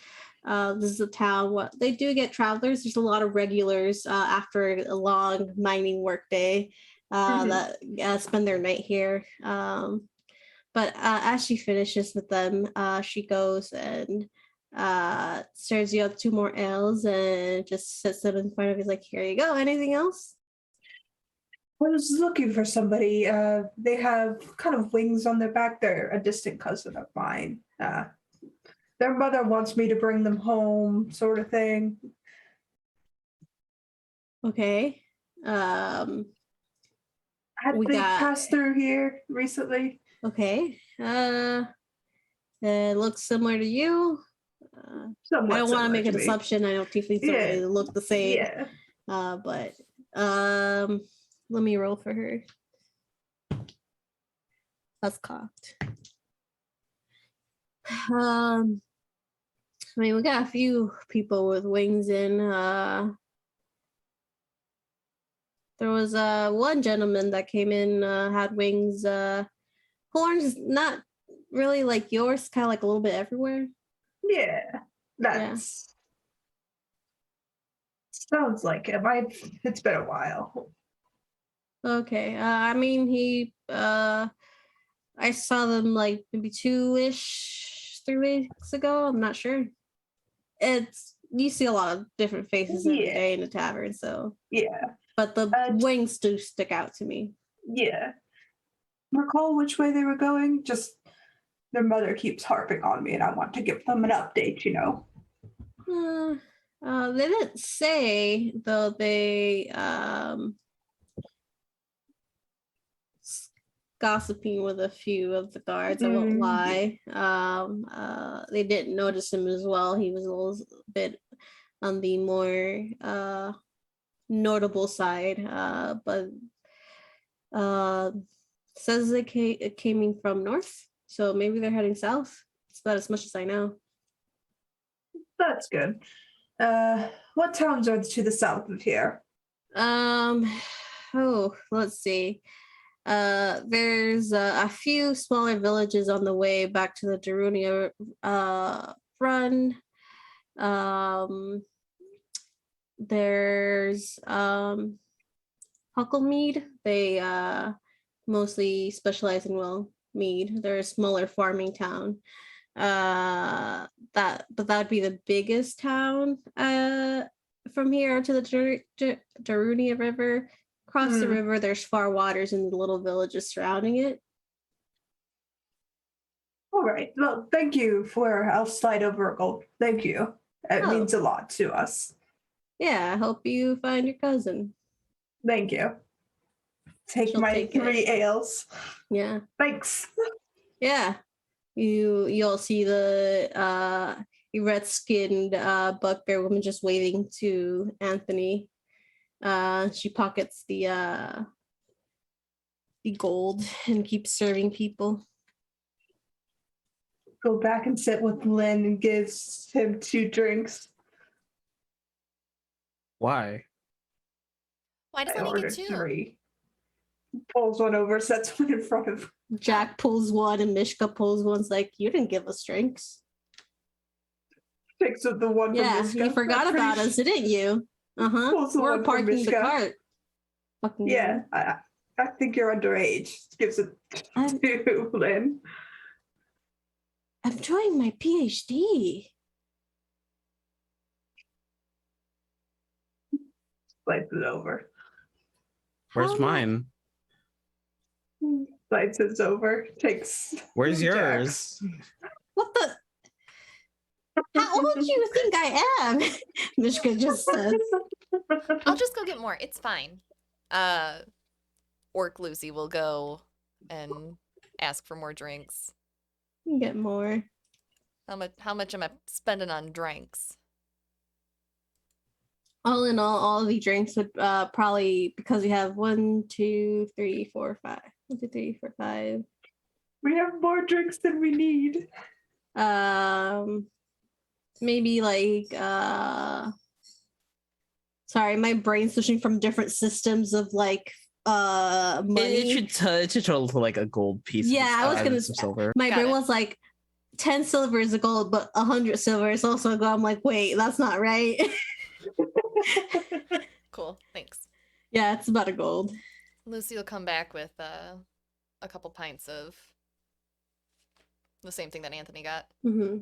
This is a town. What they do get travelers. There's a lot of regulars after a long mining work day that spend their night here. But as she finishes with them, she goes and serves you up 2 more ales and just sets them in front of you. Like, here you go. Anything else? I was looking for somebody. They have kind of wings on their back. They're a distant cousin of mine. Their mother wants me to bring them home, sort of thing. Okay. Um, Had we they got passed through here recently? okay. It looks similar to you. I Somewhat don't want to similar make to an me. assumption. I know tieflings don't Yeah, really look the same. yeah. But let me roll for her. That's cocked. I mean, we got a few people with wings in. There was one gentleman that came in, had wings, horns, not really like yours, kind of like a little bit everywhere. Yeah, that's sounds like it. It's been a while. Okay. I mean, I saw them like maybe 3 weeks ago. I'm not sure. You see a lot of different faces every Yeah, day in the tavern, so. yeah, But the uh, wings do stick out to me. yeah. Recall which way they were going? Just their mother keeps harping on me, and I want to give them an update. They didn't say, though. They gossiping with a few of the guards. I won't lie. They didn't notice him as well. He was a little bit on the more notable side, but says they came from north, so maybe they're heading south. It's about as much as I know. That's good. What towns are to the south of here? Let's see. There's a few smaller villages on the way back to the Darunia run. There's Hucklemead. They mostly specialize in mead. They're a smaller farming town. That would be the biggest town from here to the Darunia River. Across the river, there's far waters and the little villages surrounding it. All right. Well, thank you for I'll slide over a gold. Thank you. It means a lot to us. Yeah, I hope you find your cousin. Thank you. Take She'll my take 3 it. ales. Yeah. Thanks. Yeah. You'll see the red-skinned bugbear woman just waving to Anthony. She pockets the gold and keeps serving people. Go back and sit with Lynn and gives him 2 drinks. Why? Why does I Lenny get ordered 2? 3. Pulls one over, sets one in front of. Jack pulls one and Mishka pulls one. It's like, you didn't give us drinks. Takes the one Yeah, from Mishka. you forgot about us, didn't you? Pulls the We're one from parking the Mishka. cart. Fucking Yeah, I think you're underage. Gives it to Lynn. I'm doing my PhD. Slides it over. Where's mine? Slides it over. Takes. Where's Jack's. yours? What the? How old do you think I am? Mishka just says. I'll just go get more. It's fine. Orc Lucy will go and ask for more drinks. Get more. How much am I spending on drinks? All in all the drinks would probably, because we have 1, 2, 3, 4, 5. 1, 2, 3, 4, 5. We have more drinks than we need. Maybe like sorry, my brain's switching from different systems of like money. It should total to like a gold piece. Yeah, I was gonna say silver. My Got brain it. was like 10 silver is a gold, but 100 silver is also a gold. I'm like, wait, that's not right. Cool, thanks. Yeah, it's about a gold. Lucy will come back with a couple pints of the same thing that Anthony got. Mm-hmm.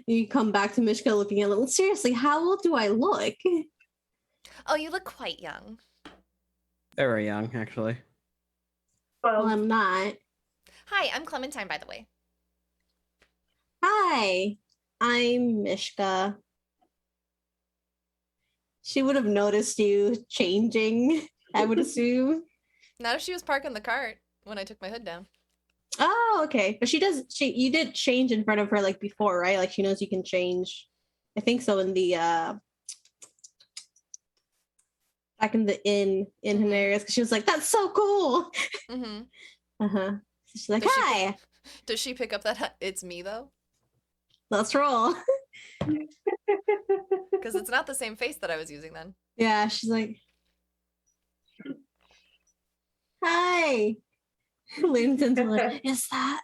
You come back to Mishka looking at it. Seriously, how old do I look? Oh, you look quite young. Very young, actually. Well, Well, I'm not. Hi, I'm Clementine, by the way. Hi, I'm Mishka. She would have noticed you changing, I would assume. Not if she was parking the cart when I took my hood down. Oh, okay. But you did change in front of her like before, right? Like she knows you can change. I think so in the back in the inn in Henarius, because she was like, that's so cool. Mm-hmm. Uh-huh. So she's like, Does she hi, Does she pick up that it's me, though? let's roll. Because it's not the same face that I was using then. Yeah, she's like, Hi. Leans into it. Is that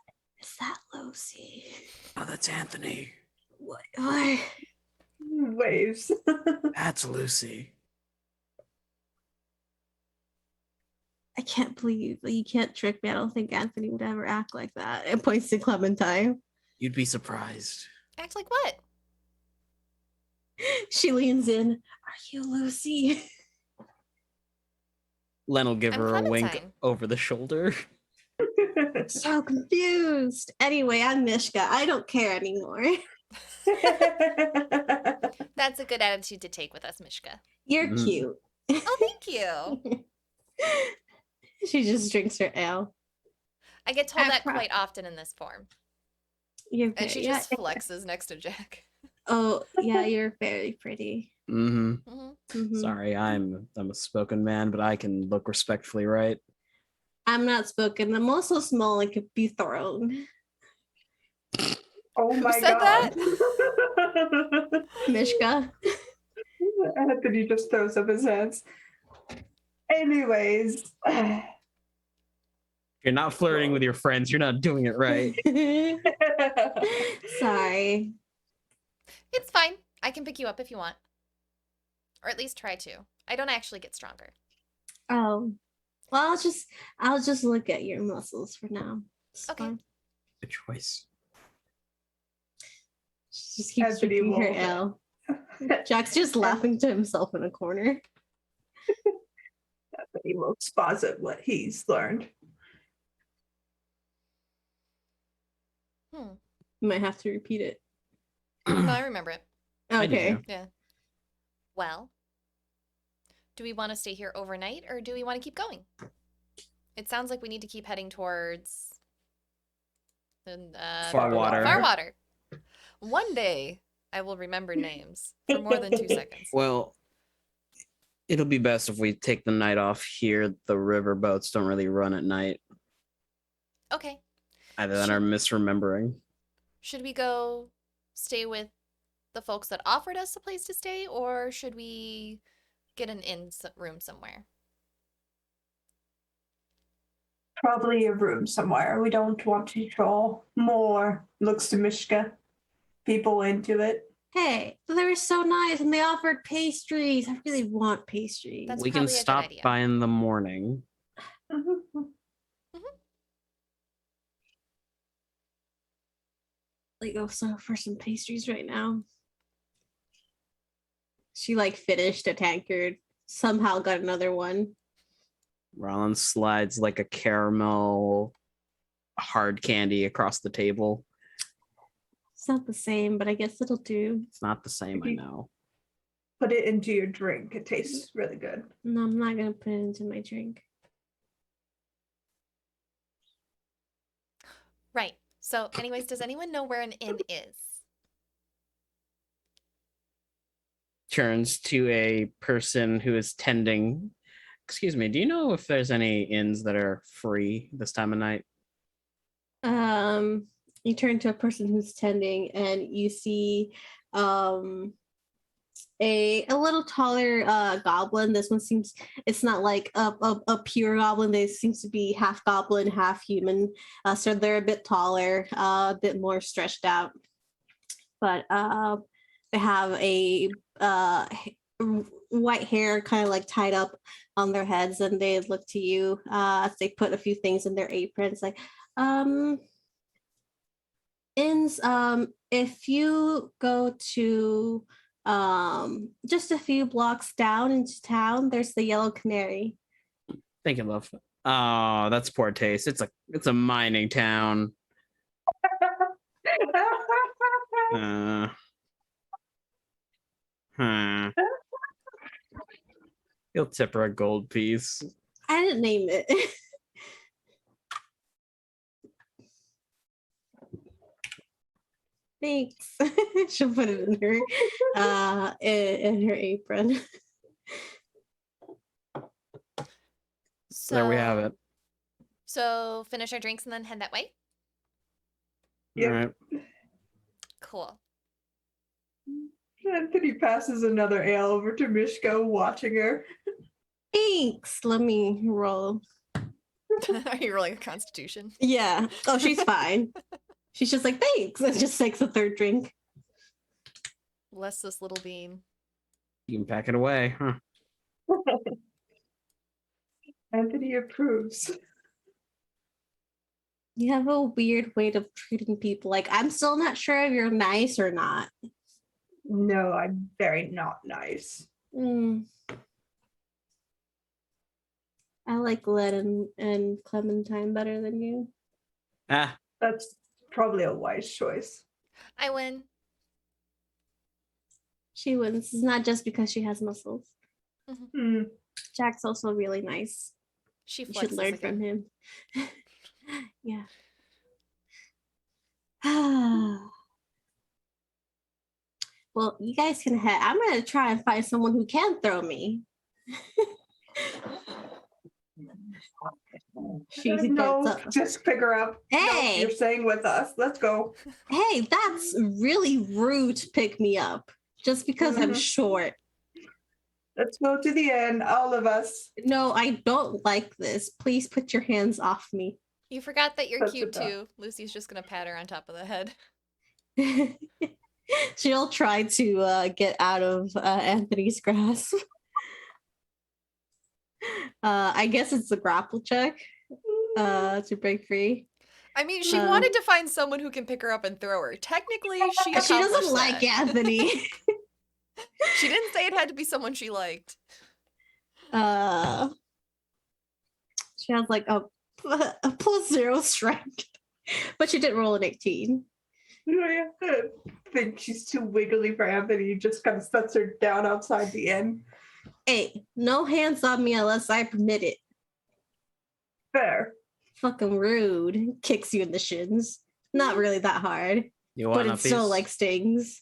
Lucy? Oh, that's Anthony. What? Waves. That's Lucy. I can't believe you can't trick me. I don't think Anthony would ever act like that. It points to Clementine. You'd be surprised. Act like what? She leans in. Are you Lucy? Len will give I'm her a wink Clementine. over the shoulder. So confused. Anyway, I'm Mishka. I don't care anymore. That's a good attitude to take with us, Mishka. You're Mhm. cute. Oh, thank you. She just drinks her ale. I get told I that pro- quite often in this form. You're And she very, just flexes next to Jack. Oh, yeah, you're very pretty. Mm-hmm. Mhm. Sorry, I'm a spoken man, but I can look respectfully, right? I'm not spoken. I'm also small and could be thrown. Oh Who my said god. Mishka. Anthony just throws up his hands. Anyways. You're not flirting with your friends. You're not doing it right. Sorry. It's fine. I can pick you up if you want. Or at least try to. I don't actually get stronger. Oh. Well, I'll just look at your muscles for now. It's Okay. fine. Good choice. She just keeps Anthony drinking her will- ale. Jack's just laughing to himself in a corner. Anthony will exposit what he's learned. Hmm. You might have to repeat it. No, I remember it. I do Okay. too. Yeah. Well, do we want to stay here overnight or do we want to keep going? It sounds like we need to keep heading towards Farwater. Farwater. One day I will remember names for more than 2 seconds. Well, it'll be best if we take the night off here. The river boats don't really run at night. Okay. Either that or misremembering. Should we go stay with the folks that offered us a place to stay, or should we get an inn room somewhere? Probably a room somewhere. We don't want to draw more, looks to Mishka, people into it. Hey, they were so nice and they offered pastries. I really want pastries. That's We can probably a good stop idea. by in the morning. Like, go so for some pastries right now. She like finished a tankard, somehow got another one. Rollin slides like a caramel hard candy across the table. It's not the same, but I guess it'll do. It's not the same, I know. Put it into your drink. It tastes really good. No, I'm not gonna put it into my drink. Right. So, anyways, does anyone know where an inn is? Turns to a person who is tending. Excuse me, do you know if there's any inns that are free this time of night? You turn to a person who's tending and you see a little taller goblin. This one seems, it's not like a pure goblin. They seems to be half goblin, half human. So they're a bit taller, a bit more stretched out. But they have a white hair kind of like tied up on their heads, and they look to you as they put a few things in their aprons, like inns, if you go to just a few blocks down into town, there's the Yellow Canary. Thank you, love. Oh, that's poor taste. It's a mining town. You'll tip her a gold piece. I didn't name it. Thanks. She'll put it in her apron. So, There we have it. So, finish our drinks and then head that way? Yep. All right. Cool. Anthony passes another ale over to Mishka, watching her. Thanks. Let me roll. Are you rolling a constitution? Yeah. Oh, she's fine. She's just like, thanks. And just takes the third drink. Bless this little bean. You can pack it away. Huh. Anthony approves. You have a weird way of treating people. Like, I'm still not sure if you're nice or not. No, I'm very not nice. Mm. I like Len and Clementine better than you. Ah, That's probably a wise choice. I win. She wins. It's not just because she has muscles. Hmm. Jack's also really nice. She You should flexes learn again. from him. Yeah. Well, you guys can head. I'm gonna try and find someone who can throw me. She gets No, up. just pick her up. No, Hey! you're staying with us. Let's go. Hey, that's really rude to pick me up just because I'm Mhm. short. Let's go to the end, all of us. No, I don't like this. Please put your hands off me. You forgot that you're That's cute enough. too. Lucy's just gonna pat her on top of the head. She'll try to get out of Anthony's grasp. I guess it's a grapple check to break free. I mean, she wanted to find someone who can pick her up and throw her. Technically, she She doesn't accomplished like that. Anthony. She didn't say it had to be someone she liked. She has like a +0 strength, but she did roll an 18. I think she's too wiggly for Anthony. He just kind of sets her down outside the inn. Hey, no hands on me unless I permit it. Fair. Fucking rude. Kicks you in the shins. Not really that hard, you but want a it still piece? like stings.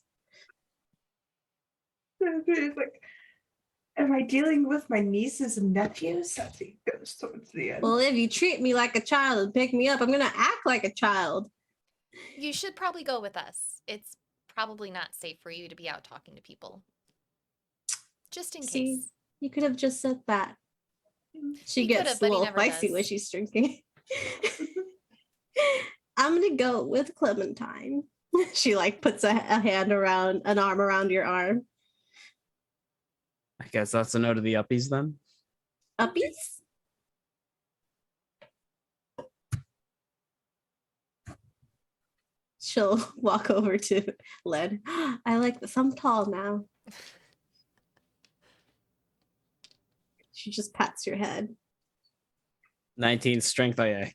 It's like, am I dealing with my nieces and nephews? I think goes towards the end. Well, if you treat me like a child and pick me up, I'm gonna act like a child. You should probably go with us. It's probably not safe for you to be out talking to people. Just in See, case. you could have just said that. She He gets could've, a but he little never feisty does. when she's drinking. I'm gonna go with Clementine. She like puts a hand around an arm around your arm. I guess that's a no to the uppies then. Uppies? She'll walk over to Len. I like this. I'm tall now. She just pats your head. 19 strength, yeah.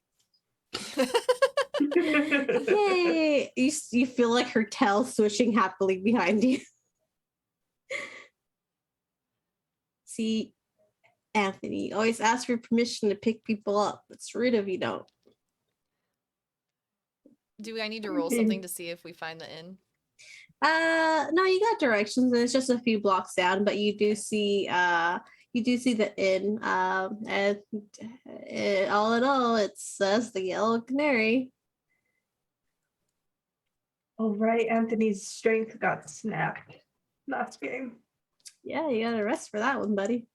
Yay! You feel like her tail swishing happily behind you. See, Anthony, you always ask for permission to pick people up. It's rude if you don't. Do I need to roll something to see if we find the inn? No, you got directions, and it's just a few blocks down, but you do see the inn. And all in all, it says the Yellow Canary. Oh, right. Anthony's strength got snapped last game. Yeah, you got a rest for that one, buddy.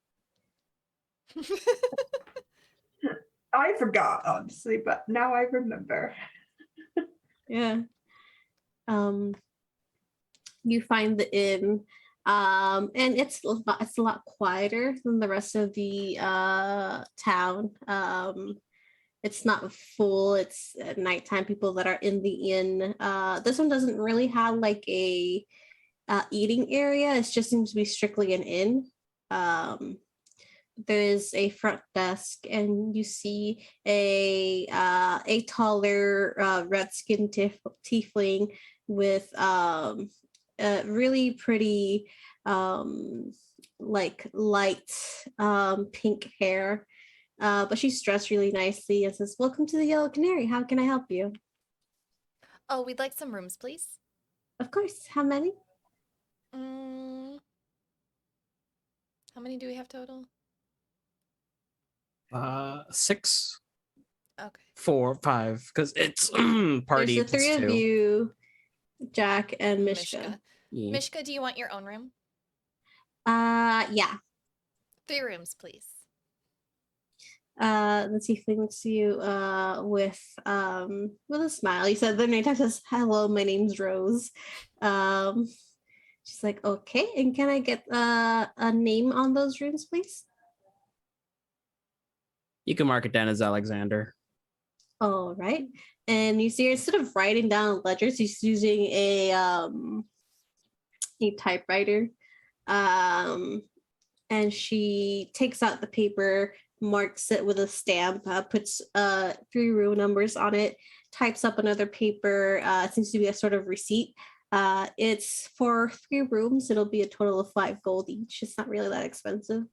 I forgot, honestly, but now I remember. Yeah. You find the inn, and it's a lot quieter than the rest of the town. It's not full. It's at nighttime. People that are in the inn. This one doesn't really have like a eating area. It just seems to be strictly an inn. There is a front desk, and you see a taller red-skinned tiefling with really pretty like light pink hair. But she's dressed really nicely and says, "Welcome to the Yellow Canary. How can I help you?" Oh, we'd like some rooms, please. Of course. How many? How many do we have total? 6, Okay. 4, 5, because it's party. There's the three of you, Jack and Mishka. Yeah. Mishka, do you want your own room? Yeah. 3 rooms, please. The tiefling looks to you with a smile. He said the nighttime says, "Hello, my name's Rose." Um, she's like, "Okay, and can I get a name on those runes, please?" You can mark it down as Alexander. All right. And you see her, instead of writing down ledgers, she's using a typewriter. And she takes out the paper, marks it with a stamp, puts 3 room numbers on it, types up another paper. It seems to be a sort of receipt. It's for 3 rooms. It'll be a total of 5 gold each. It's not really that expensive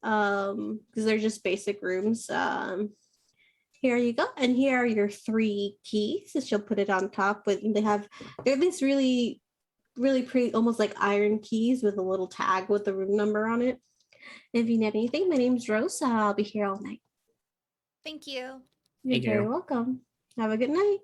because they're just basic rooms. Here you go, and here are your 3 keys. So she'll put it on top, but they're these really pretty, almost like iron keys with a little tag with the room number on it. If you need anything, my name's Rose. I'll be here all night. Thank you. You're Thank very you. welcome. Have a good night.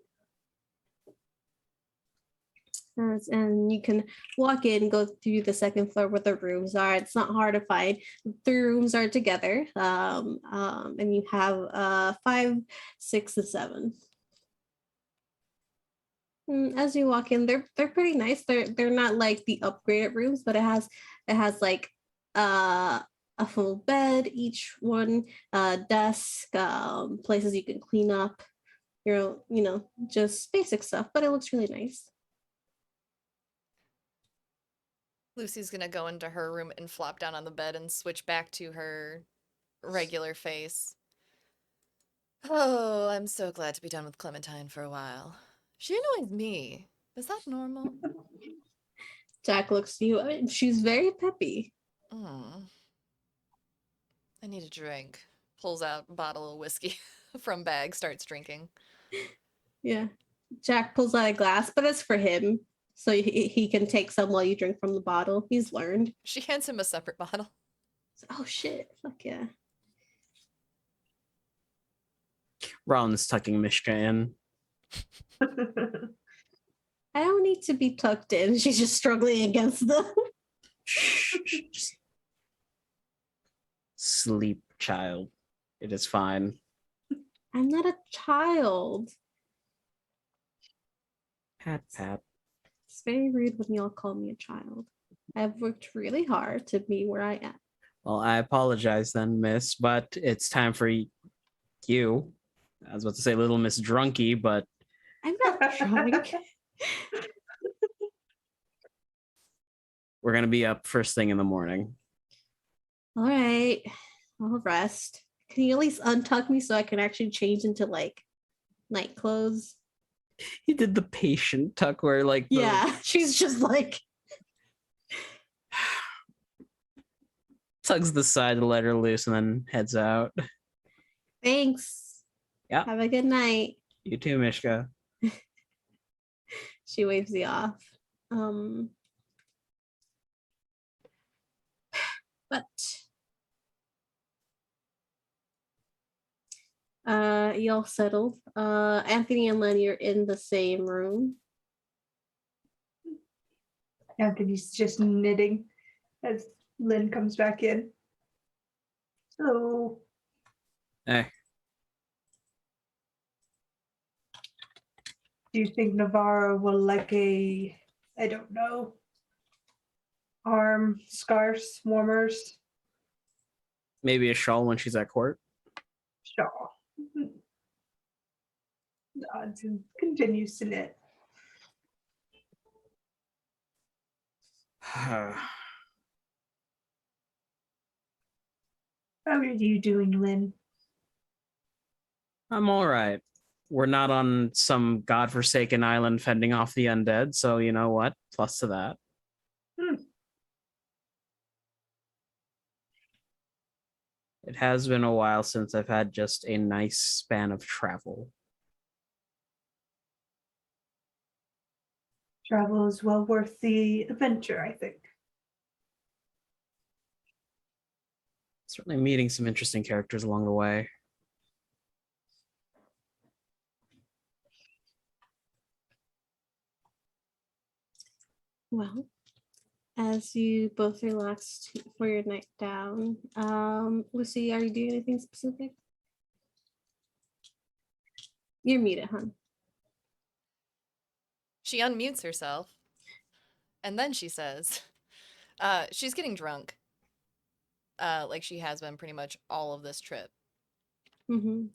And you can walk in, go through the second floor where the rooms are. It's not hard to find. 3 rooms are together, and you have 5, 6, and 7. As you walk in, they're pretty nice. They're not like the upgraded rooms, but it has like a full bed, each one, desk, places you can clean up, just basic stuff. But it looks really nice. Lucy's gonna go into her room and flop down on the bed and switch back to her regular face. Oh, I'm so glad to be done with Clementine for a while. She annoys me. Is that normal? Jack looks to you. She's very peppy. Mm. I need a drink. Pulls out a bottle of whiskey from bag, starts drinking. Yeah. Jack pulls out a glass, but it's for him. So he can take some while you drink from the bottle. He's learned. She hands him a separate bottle. Oh shit. Fuck yeah. Ron's tucking Mishka in. I don't need to be tucked in. She's just struggling against them. Just sleep, child. It is fine. I'm not a child. Pat, pat. It's very rude when y'all call me a child. I've worked really hard to be where I am. Well, I apologize then, miss, but it's time for you. I was about to say Little Miss Drunky, but I'm not drunk. we're going to be up first thing in the morning. All right. I'll rest. Can you at least untuck me so I can actually change into like night clothes? He did the patient tuck where like Yeah, she's just like tugs the side to let her loose and then heads out. thanks. Yeah. Have a good night. You too, Mishka. She waves you off. But y'all settled. Anthony and Len, you're in the same room. Anthony's just knitting as Lynn comes back in. So, Hey, do you think Navarro will like I don't know, arm scarves, warmers? maybe a shawl when she's at court. Sure. Nods and continues to knit. How are you doing, Lynn? I'm all right. We're not on some godforsaken island fending off the undead, so you know what? Plus to that. It has been a while since I've had just a nice span of travel. Travel is well worth the adventure, I think. Certainly meeting some interesting characters along the way. Well, as you both relax for your night down, Lucy, are you doing anything specific? You're muted, hon. She unmutes herself, and then she says, she's getting drunk, like she has been pretty much all of this trip. Mm-hmm.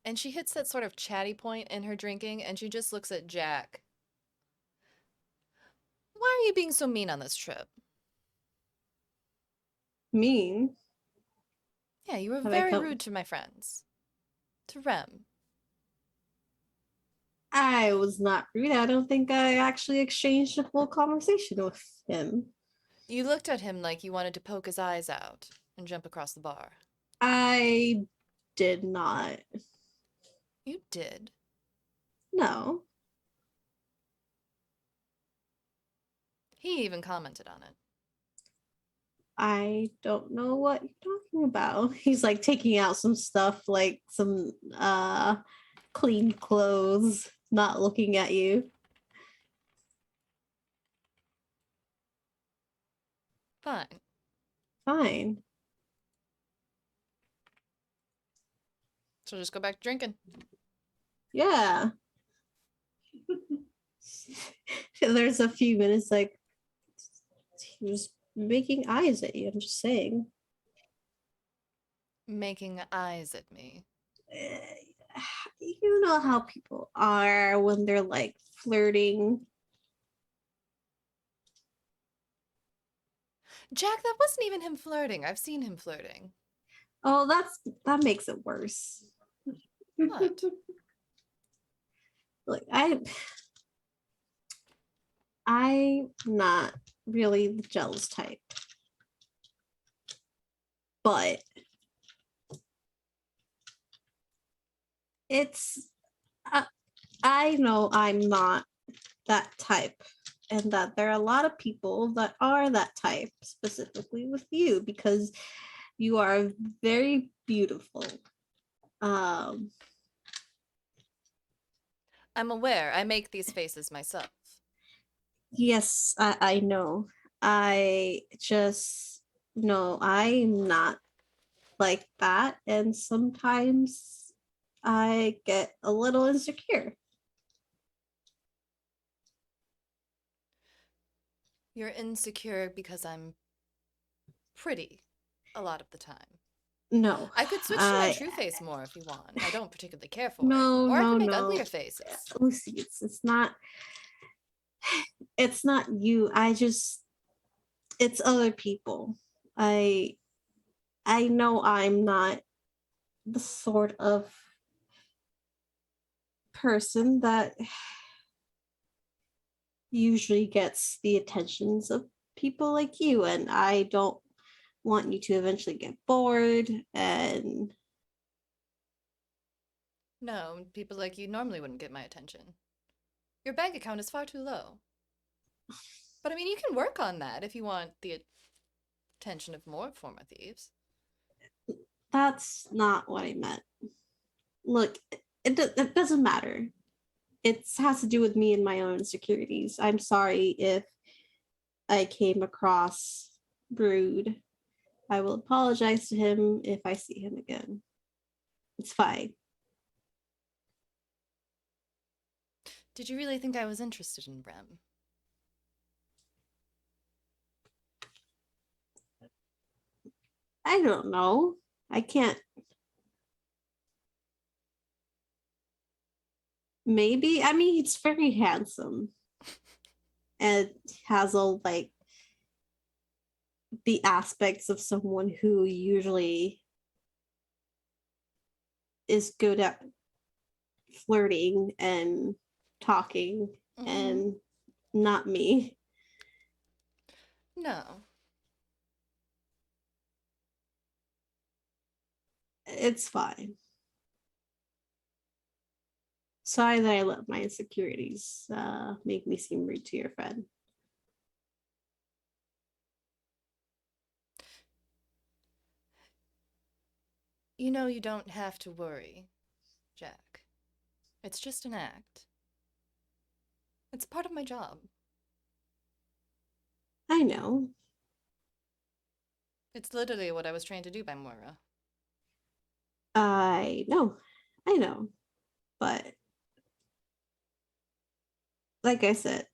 And she hits that sort of chatty point in her drinking, and she just looks at Jack. Why are you being so mean on this trip? Mean. Yeah, you were Have I very come? rude to my friends. To Rem. I was not rude. I don't think I actually exchanged a full conversation with him. You looked at him like you wanted to poke his eyes out and jump across the bar. I did not. You did. No. He even commented on it. I don't know what you're talking about. He's like taking out some stuff, like some clean clothes, not looking at you. Fine. Fine. So just go back to drinking. Yeah. There's a few minutes like he was making eyes at you. I'm just saying. Making eyes at me. You know how people are when they're like flirting. Jack, that wasn't even him flirting. I've seen him flirting. Oh, that makes it worse. What? Like I'm not really the jealous type. But it's I know I'm not that type, and that there are a lot of people that are that type, specifically with you, because you are very beautiful. I'm aware. I make these faces myself. Yes, I know. I just know I'm not like that, and sometimes I get a little insecure. You're insecure because I'm pretty a lot of the time. No, I could switch to my true face more if you want. I don't particularly care for it. no, Or I no, could make no. uglier faces. Lucy, it's not you. It's other people. I know I'm not the sort of person that usually gets the attentions of people like you, and I don't want you to eventually get bored. And No, people like you normally wouldn't get my attention. Your bank account is far too low. But I mean, you can work on that if you want the attention of more former thieves. that's not what I meant. Look, it doesn't matter. It has to do with me and my own insecurities. I'm sorry if I came across rude. I will apologize to him if I see him again. It's fine. Did you really think I was interested in Rem? I don't know. I can't. Maybe. I mean, he's very handsome and has all like the aspects of someone who usually is good at flirting and talking, and not me. No. It's fine. Sorry that I let my insecurities make me seem rude to your friend. You know, you don't have to worry, Jack. It's just an act. It's part of my job. I know. It's literally what I was trained to do by Moira. I know. I know, but like I said,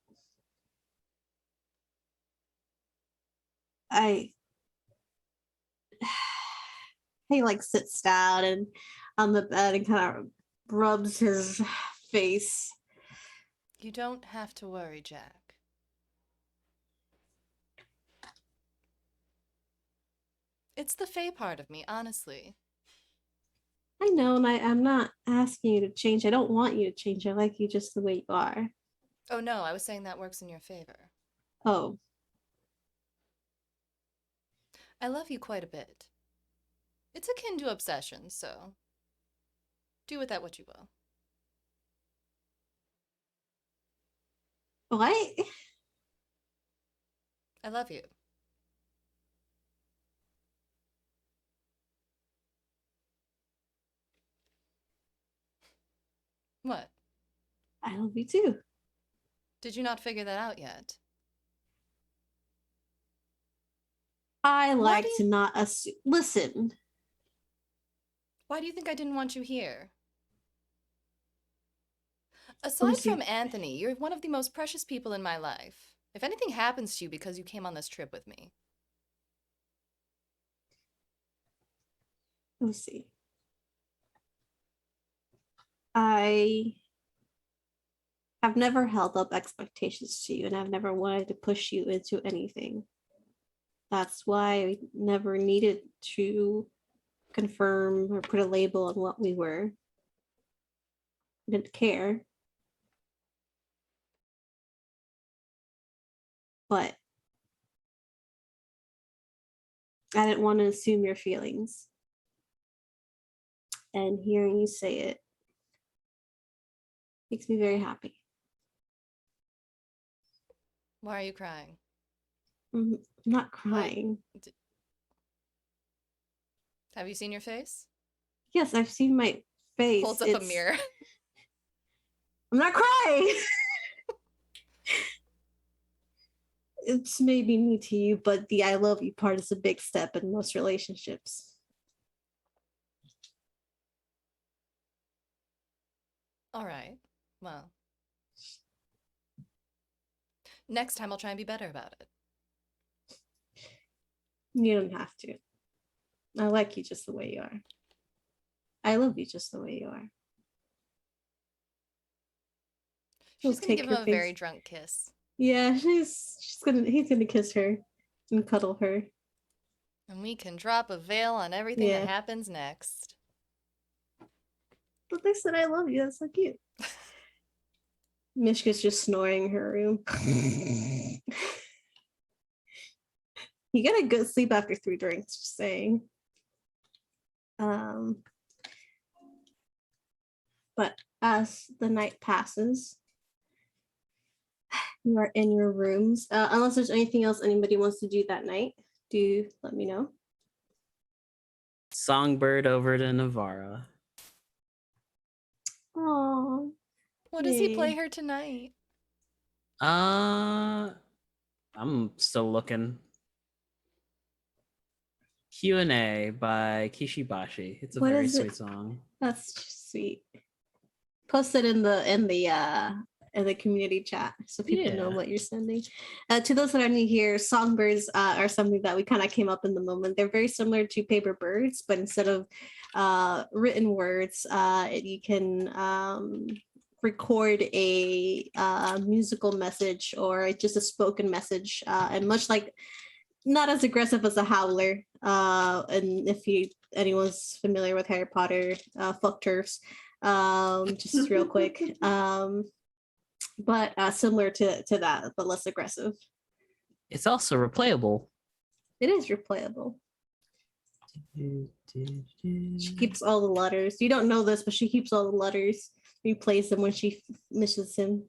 I he like sits down and on the bed and kind of rubs his face. You don't have to worry, Jack. It's the Fae part of me, honestly. I know, and I'm not asking you to change. I don't want you to change. I like you just the way you are. Oh no, I was saying that works in your favor. Oh, I love you quite a bit. It's akin to obsession, so do with that what you will. what? I love you. What? I love you too. Did you not figure that out yet? I Why do like you to not assume. Listen, why do you think I didn't want you here? Aside Lucy. from Anthony, you're one of the most precious people in my life. If anything happens to you because you came on this trip with me, Lucy. I have never held up expectations to you, and I've never wanted to push you into anything. That's why I never needed to confirm or put a label on what we were. I didn't care. But I didn't want to assume your feelings. And hearing you say it makes me very happy. why are you crying? I'm not What? crying. Have you seen your face? Yes, I've seen my face. Holds up a mirror. I'm not crying. It's maybe new to you, but the I love you part is a big step in most relationships. All right. Well, next time I'll try and be better about it. You don't have to. I like you just the way you are. I love you just the way you are. She's gonna give him a very drunk kiss. Yeah, he's gonna kiss her and cuddle her. And we can drop a veil on everything that happens next. But they said I love you. That's so cute. Mishka's just snoring in her room. You get a good sleep after 3 drinks, just saying. But as the night passes, you are in your rooms. Unless there's anything else anybody wants to do that night, do let me know. Songbird over to Navarra. Oh, What does he play her tonight? I'm still looking. Q&A by Kishibashi. It's a What very is it? sweet song. That's sweet. Post it in the community chat so people know what you're sending. To those that are new here, songbirds are something that we kind of came up in the moment. They're very similar to paper birds, but instead of written words, you can record a musical message or just a spoken message, and much like not as aggressive as a howler. And if anyone's familiar with Harry Potter, fuck turfs. Just real quick. But similar to that, but less aggressive. It's also replayable. It is replayable. She keeps all the letters. You don't know this, but she keeps all the letters. Replays them when she misses him.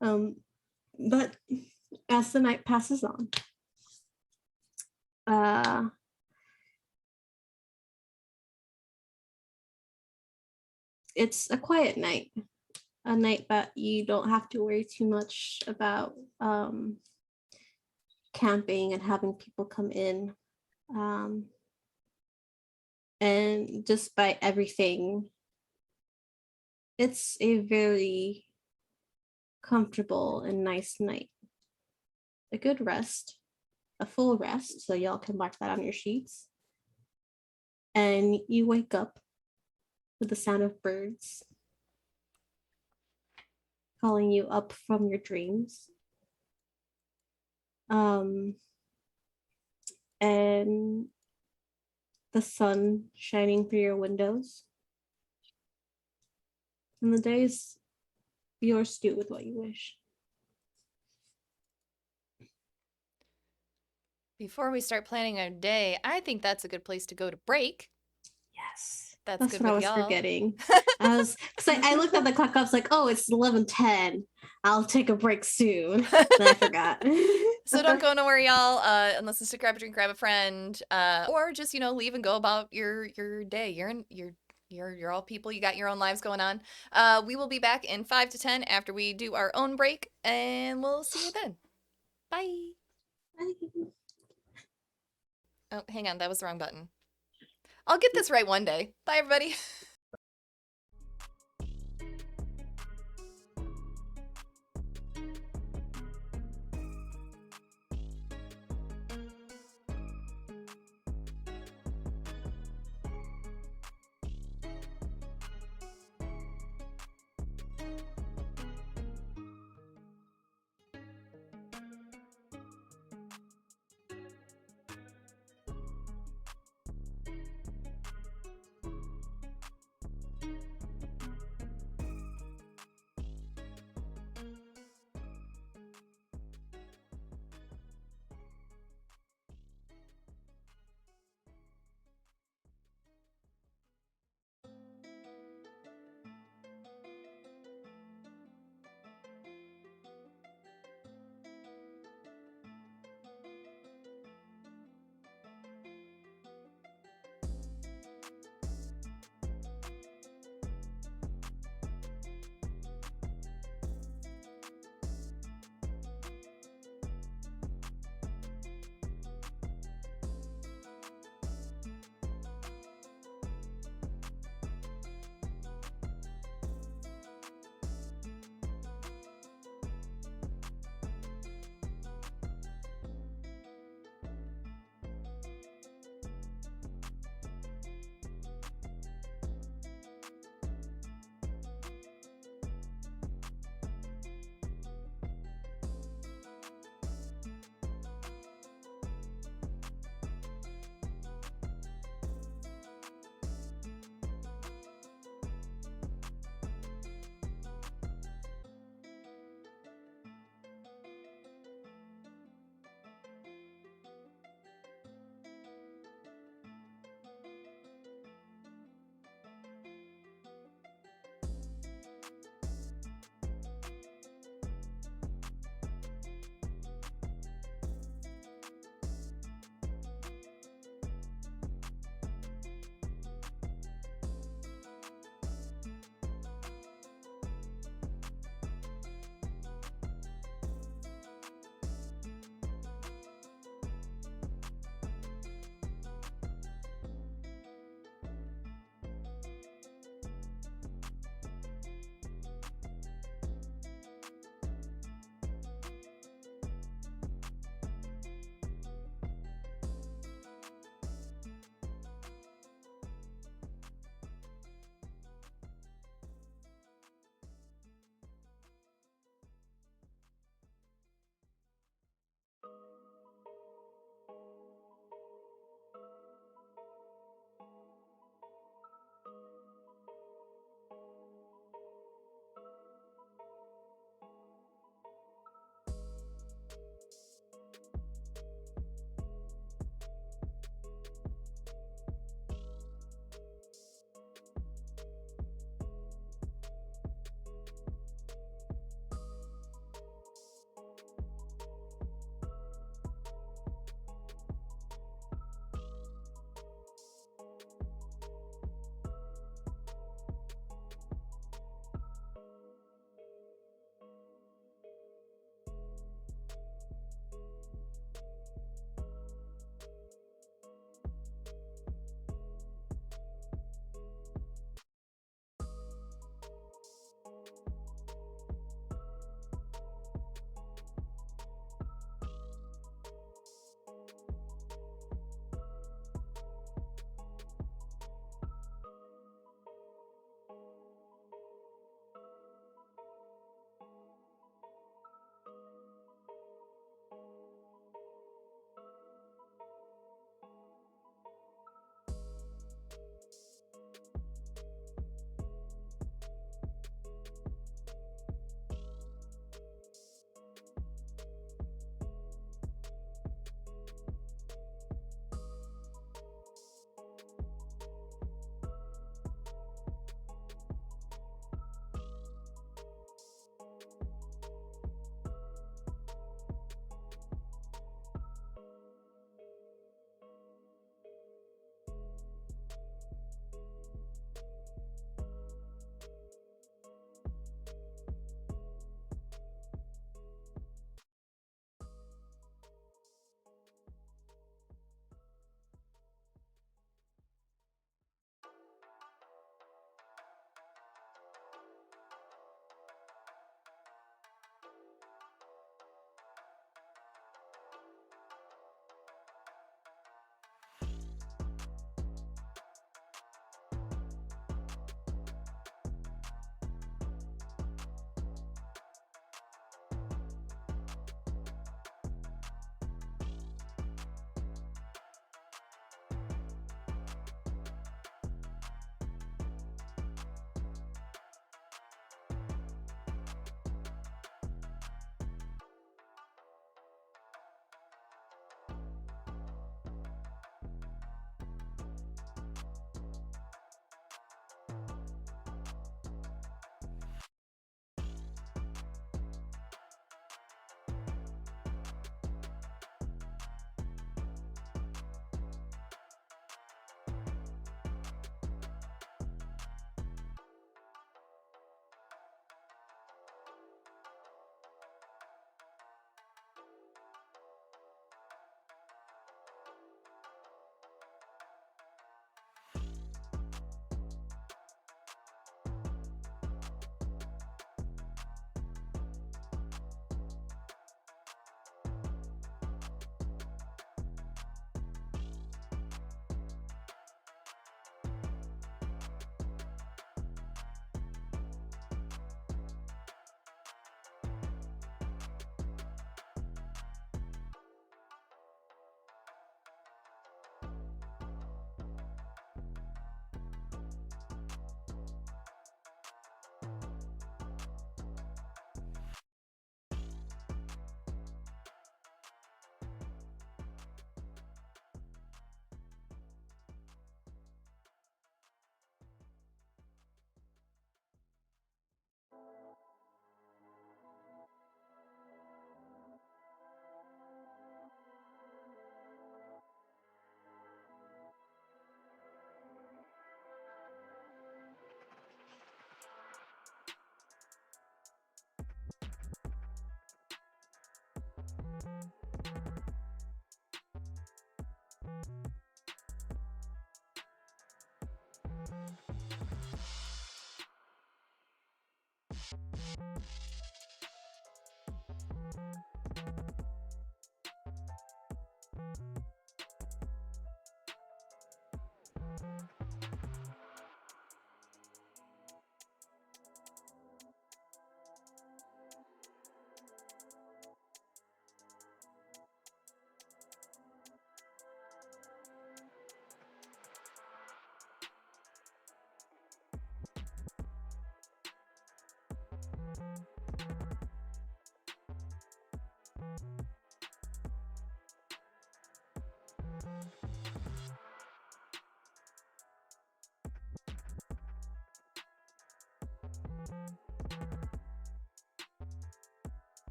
But as the night passes on, it's a quiet night, a night that you don't have to worry too much about camping and having people come in. And just by everything, it's a very comfortable and nice night. A good rest, a full rest, so y'all can mark that on your sheets. And you wake up with the sound of birds calling you up from your dreams. And the sun shining through your windows. And the day is yours to do with what you wish. Before we start planning our day, I think that's a good place to go to break. Yes. That's good what I with was y'all. forgetting. Because I looked at the clock, I was like, oh, it's 11:10. I'll take a break soon. Then I forgot. So don't go nowhere, y'all, unless it's to grab a drink, grab a friend, or just, leave and go about your day. You're all people. You got your own lives going on. We will be back in 5 to 10 after we do our own break, and we'll see you then. Bye. Oh, hang on. That was the wrong button. I'll get this right one day. Bye, everybody.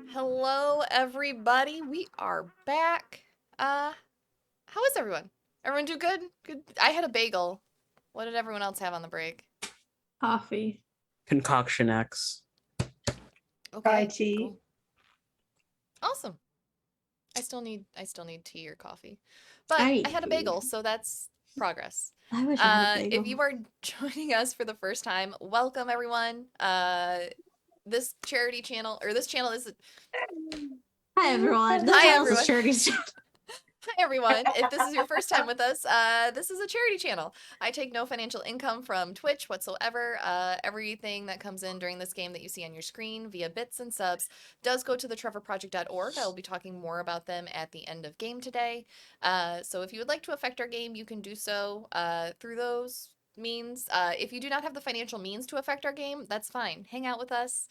Hello, everybody. We are back. How is everyone? Everyone do good? Good. I had a bagel. What did everyone else have on the break? Coffee. Concoction X. Okay. IT. Cool. Awesome. I still need tea or coffee. But I I had a bagel, so that's progress. I wish I had a bagel. If you are joining us for the first time, welcome everyone. This charity channel, or this channel is Hi everyone. This Hi, channel's everyone. a charity channel. Hi everyone. If this is your first time with us, this is a charity channel. I take no financial income from Twitch whatsoever. Everything that comes in during this game that you see on your screen via bits and subs does go to the trevorproject.org. I will be talking more about them at the end of game today. So if you would like to affect our game, you can do so through those means. If you do not have the financial means to affect our game, that's fine. Hang out with us.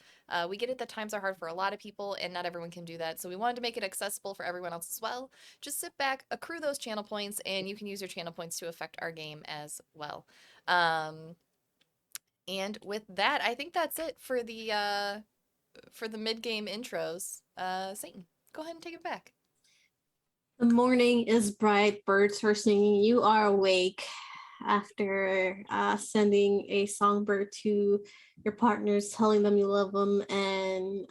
We get it that times are hard for a lot of people and not everyone can do that. So we wanted to make it accessible for everyone else as well. Just sit back, accrue those channel points, and you can use your channel points to affect our game as well. And with that, I think that's it for the mid-game intros. Satan, go ahead and take it back. The morning is bright, birds are singing. You are awake after sending a songbird to your partners, telling them you love them, and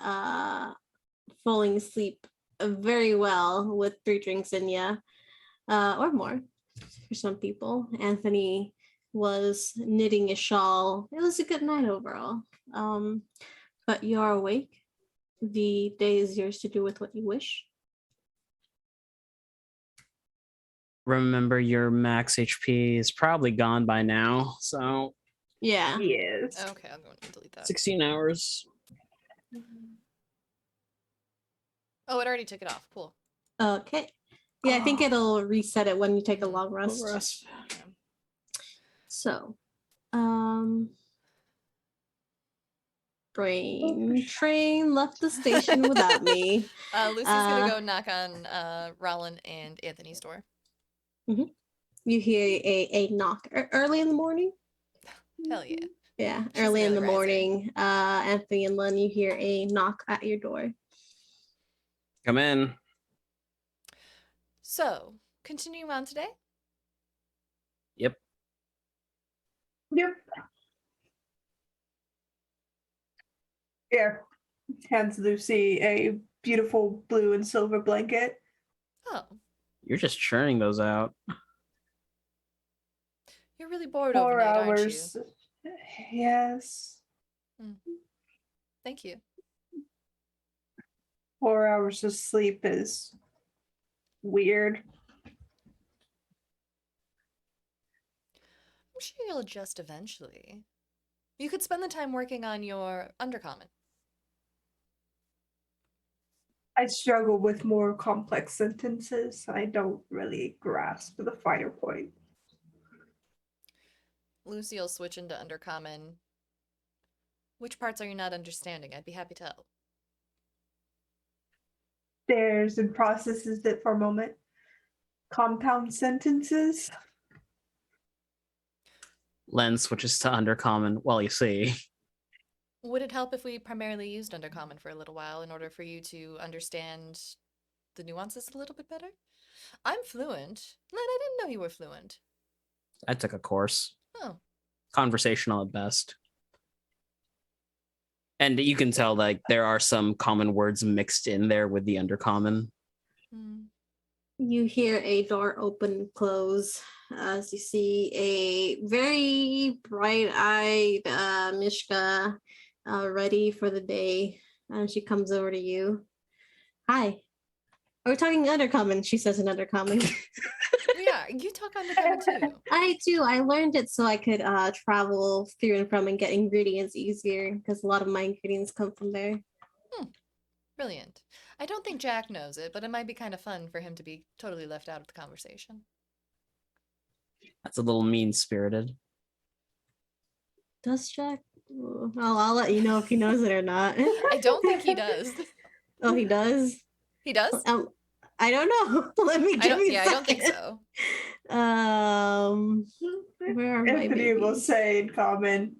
falling asleep very well with 3 drinks in you, or more for some people. Anthony was knitting a shawl. It was a good night overall. But you are awake. The day is yours to do with what you wish. Remember, your max HP is probably gone by now. So Yeah. Yes. Okay, I'm going to delete that. 16 hours. Oh, it already took it off. Cool. Okay. Yeah, I think it'll reset it when you take a long rest. Okay. So, brain train left the station without me. Lucy's gonna go knock on Rollin and Anthony's door. You hear a knock early in the morning. Hell yeah. Yeah, She's early an in the early riser. morning. Anthony and Len, you hear a knock at your door. Come in. So, continuing on today. Yep. Yep. Yeah. Hands Lucy a beautiful blue and silver blanket. Oh, You're just churning those out. you're really bored 4 overnight, hours. Yes. aren't you? Thank you. 4 hours of sleep is weird. I'm sure you'll adjust eventually. You could spend the time working on your undercommon. I struggle with more complex sentences. I don't really grasp the finer point. Lucy will switch into undercommon. Which parts are you not understanding? I'd be happy to help. There's and processes it for a moment. Compound sentences. Len switches to undercommon. Well, you see. Would it help if we primarily used undercommon for a little while in order for you to understand the nuances a little bit better? I'm fluent. Len, I didn't know you were fluent. I took a course. Oh. Conversational at best. And you can tell like there are some common words mixed in there with the undercommon. You hear a door open and close as you see a very bright-eyed Mishka ready for the day. And she comes over to you. Hi. Are we talking undercommon? She says in undercommon. Yeah, you talk undercommon too. I do. I learned it so I could travel through and from and get ingredients easier because a lot of my ingredients come from there. Brilliant. I don't think Jack knows it, but it might be kind of fun for him to be totally left out of the conversation. That's a little mean-spirited. Does Jack? I'll let you know if he knows it or not. I don't think he does. Oh, he does? He does? I don't know. Let me give me a I don't think second. so. Where are my Anthony will babies? say in common,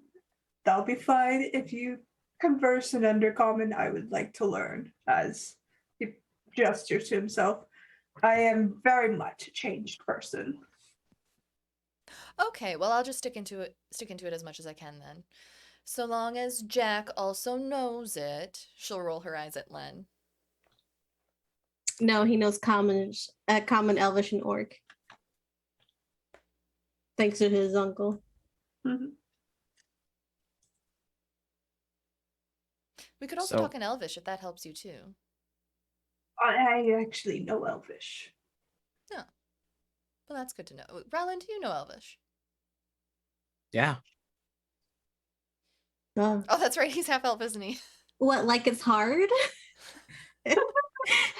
that'll be fine if you converse in Undercommon, I would like to learn, as he gestures to himself. I am very much a changed person. Okay, well, I'll just stick into it as much as I can then. So long as Jack also knows it. She'll roll her eyes at Len. No, he knows common Elvish and Orc. Thanks to his uncle. Mhm. We could also So- talk in Elvish if that helps you too. I actually know Elvish. Well, that's good to know. Rylan, do you know Elvish? Yeah. Oh, Oh, that's right. He's half elf, isn't he? what, like it's hard?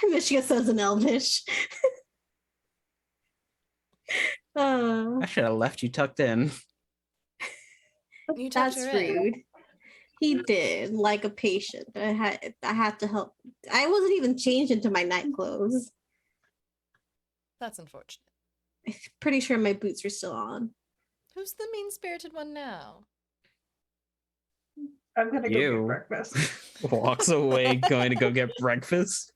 Michigan says in Elvish. I should have left you tucked in. You tucked That's her in. rude. He did, like a patient. I had to help. I wasn't even changed into my night clothes. That's unfortunate. I'm pretty sure my boots were still on. Who's the mean-spirited one now? I'm gonna go get You. breakfast. Walks away, going to go get breakfast.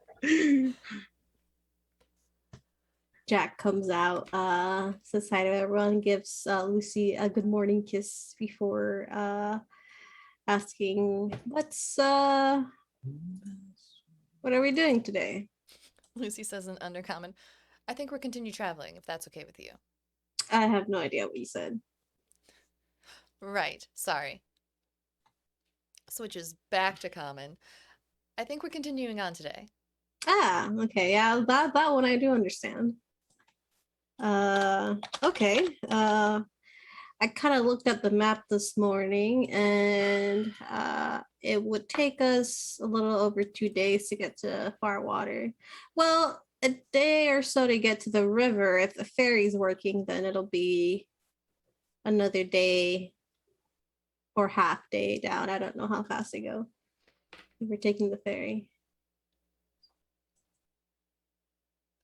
Jack comes out, says hi to everyone, gives Lucy a good morning kiss before asking, what are we doing today? Lucy says in Undercommon, I think we'll continue traveling, if that's okay with you. I have no idea what you said. Right, sorry. Switches back to Common. I think we're continuing on today. Ah, okay, yeah, that one I do understand. Okay. I kind of looked at the map this morning, and it would take us a little over 2 days to get to far water. Well, a day or so to get to the river. If the ferry's working, then it'll be another day or half day down. I don't know how fast they go. If we're taking the ferry.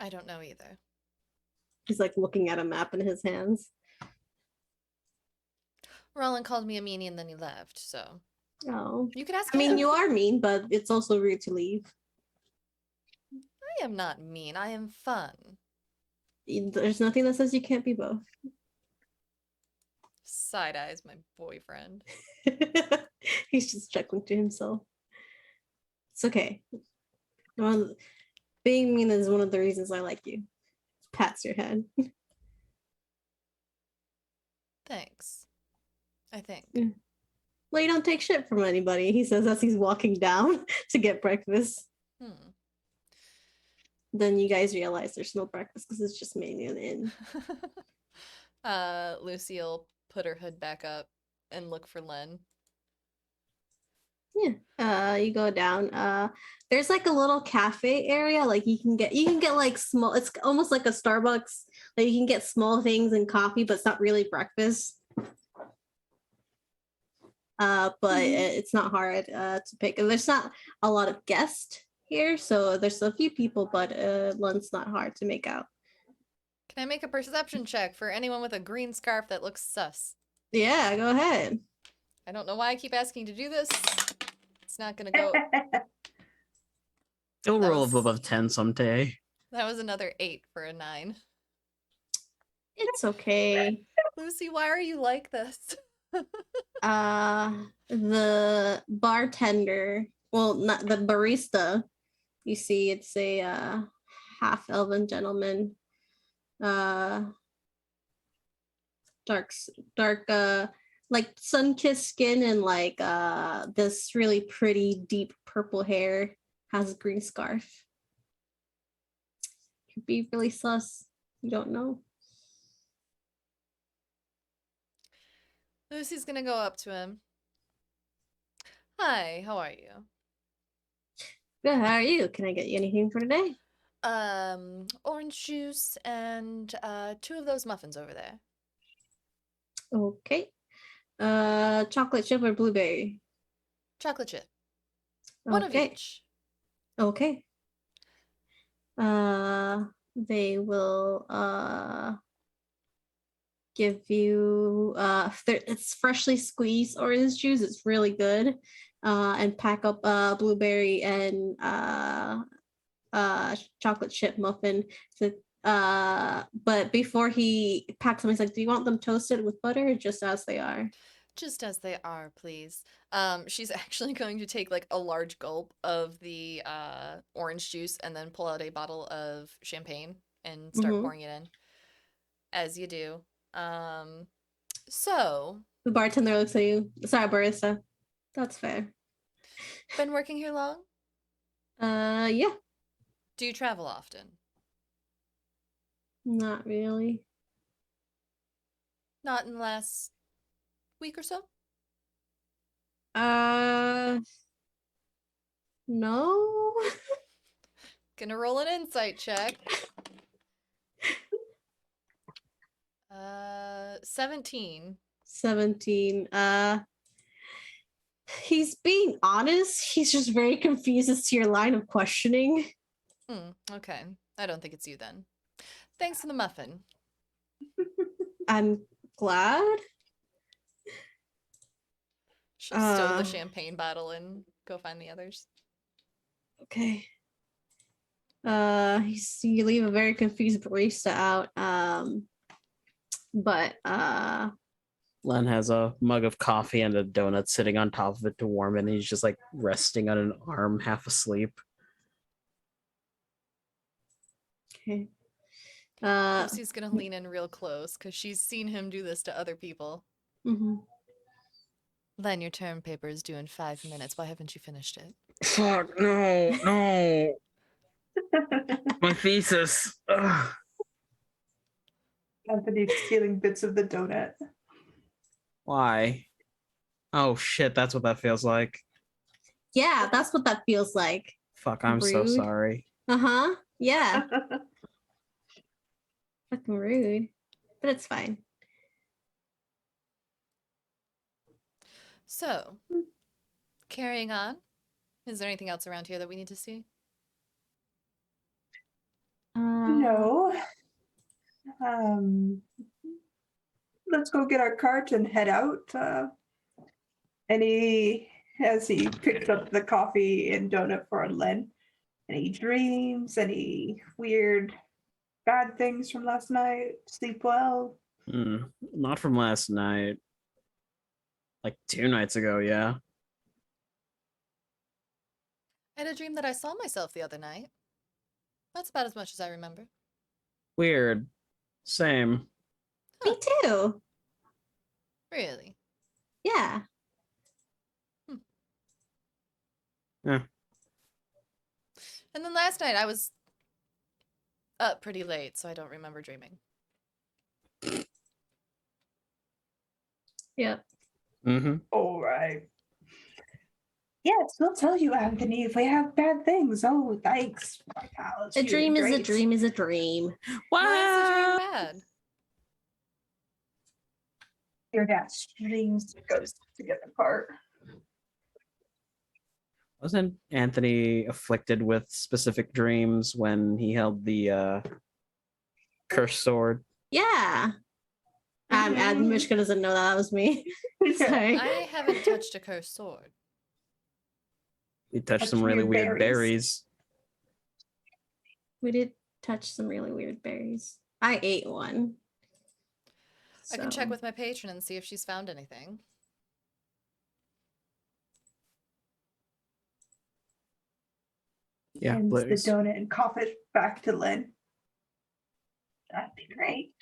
I don't know either. He's like looking at a map in his hands. Roland called me a meanie and then he left, so Oh, you could ask I mean, him. you are mean, but it's also rude to leave. I am not mean. I am fun. There's nothing that says you can't be both. Side eyes, my boyfriend. He's just chuckling to himself. It's okay. Well, being mean is one of the reasons I like you. Pats your head. Thanks. I think. Yeah. Well, you don't take shit from anybody, he says as he's walking down to get breakfast. Hmm. Then you guys realize there's no breakfast because it's just menu in. Lucille put her hood back up and look for Len. Yeah. You go down. There's like a little cafe area. Like you can get like small, it's almost like a Starbucks. Like you can get small things and coffee, but it's not really breakfast. But it's not hard to pick. And there's not a lot of guests here, so there's a few people, but lunch's not hard to make out. Can I make a perception check for anyone with a green scarf that looks sus? Yeah, go ahead. I don't know why I keep asking to do this. It's not gonna go. He'll That roll was- above 10 someday. That was another 8 for a 9. It's okay. Lucy, why are you like this? The bartender, well, not the barista, you see it's a half elven gentleman, dark like sun-kissed skin and like this really pretty deep purple hair, has a green scarf. Could be really sus, you don't know. Lucy's gonna go up to him. Hi, how are you? Good, how are you? Can I get you anything for today? Orange juice and 2 of those muffins over there. Okay. Chocolate chip or blueberry? Chocolate chip. One of Okay. each. Okay. They will give you it's freshly squeezed orange juice. It's really good. and pack up a blueberry and chocolate chip muffin. To, but before he packs them, he's like, "Do you want them toasted with butter or just as they are?" Just as they are, please. She's actually going to take like a large gulp of the orange juice and then pull out a bottle of champagne and start Mm-hmm. pouring it in, as you do. So, The bartender looks at you. Sorry, barista. That's fair. been working here long? Yeah, Do you travel often? not really. Not in the last week or so? Uh, no. Gonna roll an insight check. 17. 17. He's being honest. He's just very confused as to your line of questioning. Okay. I don't think it's you then. Thanks for the muffin. I'm glad. She'll stow the champagne bottle and go find the others. Okay. You leave a very confused barista out. But Len has a mug of coffee and a donut sitting on top of it to warm it, and he's just like resting on an arm, half asleep. okay. Lucy's gonna lean in real close because she's seen him do this to other people. Mhm. Len, your term paper is due in 5 minutes. Why haven't you finished it? Fuck, no. My thesis. Ugh. Anthony's stealing bits of the donut. Why? Oh shit, that's what that feels like. Yeah, that's what that feels like. Fuck, I'm so Rude. sorry. Uh-huh. Yeah. Fucking rude. But it's fine. So, carrying on. Is there anything else around here that we need to see? No. Let's go get our cart and head out. As he picks up the coffee and donut for Len, any dreams, any weird bad things from last night? Sleep well? Not from last night. Like 2 nights ago, yeah. I had a dream that I saw myself the other night. That's about as much as I remember. Weird. Same. Me too. Really? Yeah. Yeah. And then last night I was up pretty late, so I don't remember dreaming. Yep. Mm-hmm. All right. Yes, we'll tell you, Anthony, if we have bad things. Oh, thanks. My pal. A dream is a dream is a dream. Why is the dream bad? Your dad's dreams goes to get apart. Wasn't Anthony afflicted with specific dreams when he held the cursed sword? Yeah. Mishka doesn't know that was me. Sorry. I haven't touched a cursed sword. He touched Touched some really weird weird berries. berries. We did touch some really weird berries. I ate one. I can check So. with my patron and see if she's found anything. Yeah, Hands the please. donut and cough it back to Len. That'd be great.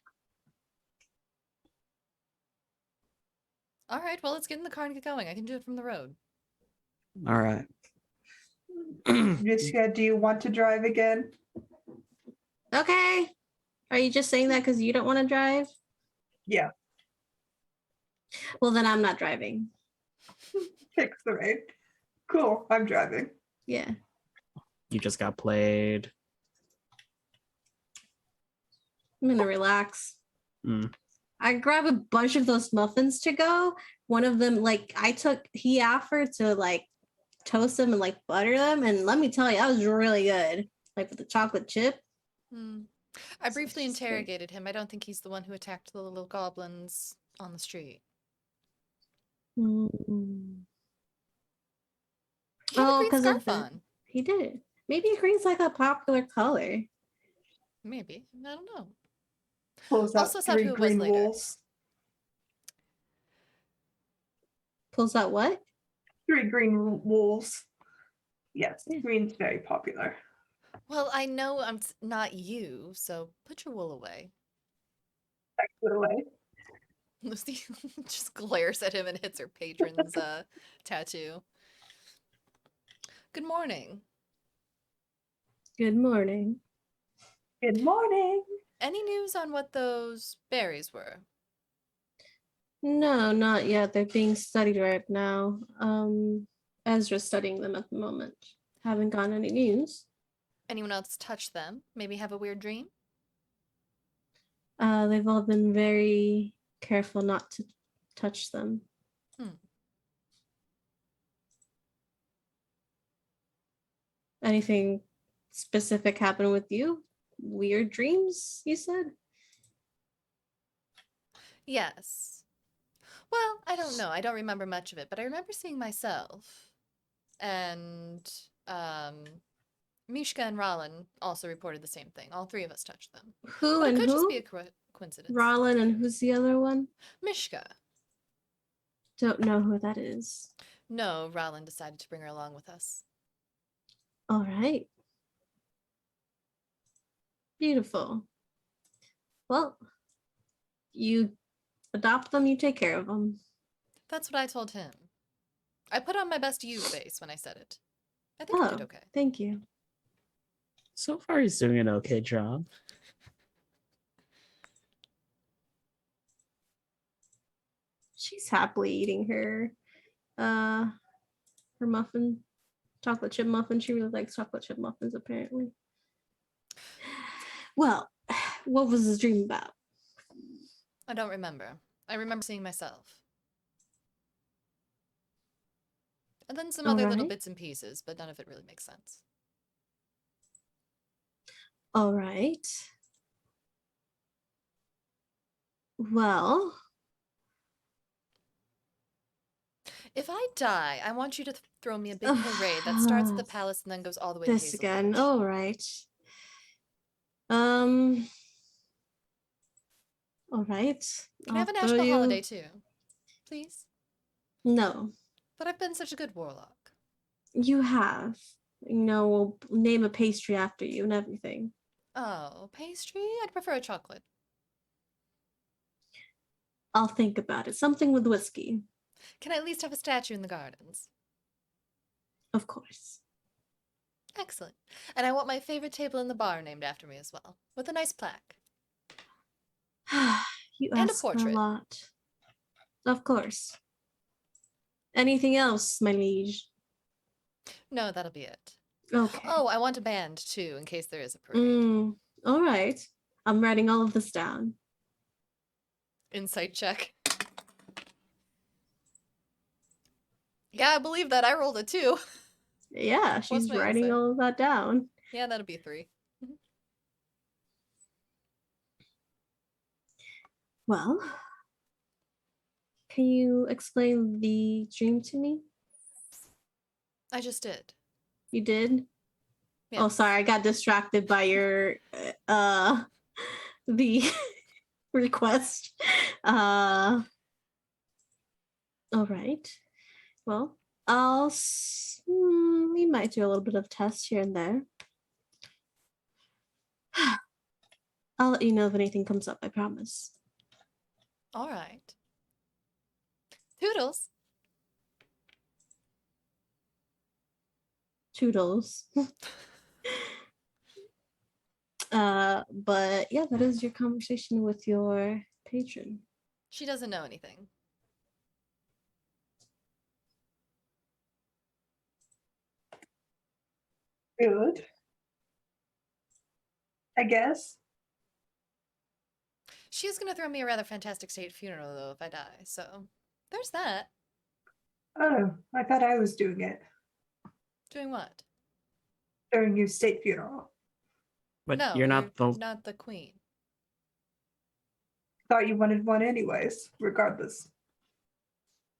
All right, well, let's get in the car and get going. I can do it from the road. All right. Jessica, do you want to drive again? Okay. Are you just saying that because you don't want to drive? Yeah, Well, then I'm not driving. fix the rain. Cool, I'm driving. Yeah. You just got played. I'm gonna relax. Mm. I grab a bunch of those muffins to go. One of them, he offered to like toast them and like butter them. And let me tell you, that was really good. Like with the chocolate chip. I briefly It's good. interrogated him. I don't think he's the one who attacked the little goblins on the street. Mm. He had a green because of scarf the on. he did. Maybe green's like a popular color. Maybe. I don't know. Pulls I'll out suss out 3 who it was green later. wolves. Pulls out what? 3 green wolves. Yes, Yeah. green's very popular. Well, I know I'm not you, so put your wool away. I put away. Lucy just glares at him and hits her patron's tattoo. Good morning. Good morning. Good morning. Any news on what those berries were? No, not yet. They're being studied right now. Ezra's studying them at the moment. Haven't gotten any news. Anyone else touch them? Maybe have a weird dream? They've all been very careful not to touch them. Hmm. Anything specific happen with you? Weird dreams, you said? Yes. Well, I don't know. I don't remember much of it, but I remember seeing myself. And Mishka and Rollin also reported the same thing. All 3 of us touched them. Who But it and could just be who? a coincidence. Rollin and who's the other one? Mishka. Don't know who that is. No, Rollin decided to bring her along with us. All right. Beautiful. Well, you adopt them, you take care of them. That's what I told him. I put on my best you face when I said it. I think I did okay. Thank you. So far, he's doing an okay job. She's happily eating her muffin, chocolate chip muffin. She really likes chocolate chip muffins, apparently. Well, what was this dream about? I don't remember. I remember seeing myself. And then some other little Alright. bits and pieces, but none of it really makes sense. All right. Well, If I die, I want you to throw me a big parade that starts at the palace and then goes all the way to this again. Hazelbridge. All right. Um. All right. Can I have a I'll throw national you- holiday too? Please? No, But I've been such a good warlock. you have. You know, we'll name a pastry after you and everything. Oh, pastry? I'd prefer a chocolate. I'll think about it. Something with whiskey, Can I at least have a statue in the gardens? of course. Excellent. And I want my favorite table in the bar named after me as well, with a nice plaque. You And a ask for a portrait. lot. Of course. Anything else, my liege? No, that'll be it. Okay. Oh, I want a band too, in case there is a parade. All right. I'm writing all of this down. Insight check. Yeah, I believe that. I rolled a 2. Yeah, she's my writing insight? all of that down. Yeah, that'll be 3. Well, can you explain the dream to me? I just did. You did? Yes. Oh, sorry, I got distracted by your the request. All right. Well, we might do a little bit of test here and there. I'll let you know if anything comes up, I promise. All right. Toodles. Toodles. But yeah, that is your conversation with your patron. She doesn't know anything. Good. I guess. She's gonna throw me a rather fantastic state funeral, though, if I die, so there's that. Oh, I thought I was doing it Doing what? during your state funeral. But No, you're not the. not the queen. Thought you wanted one anyways, regardless.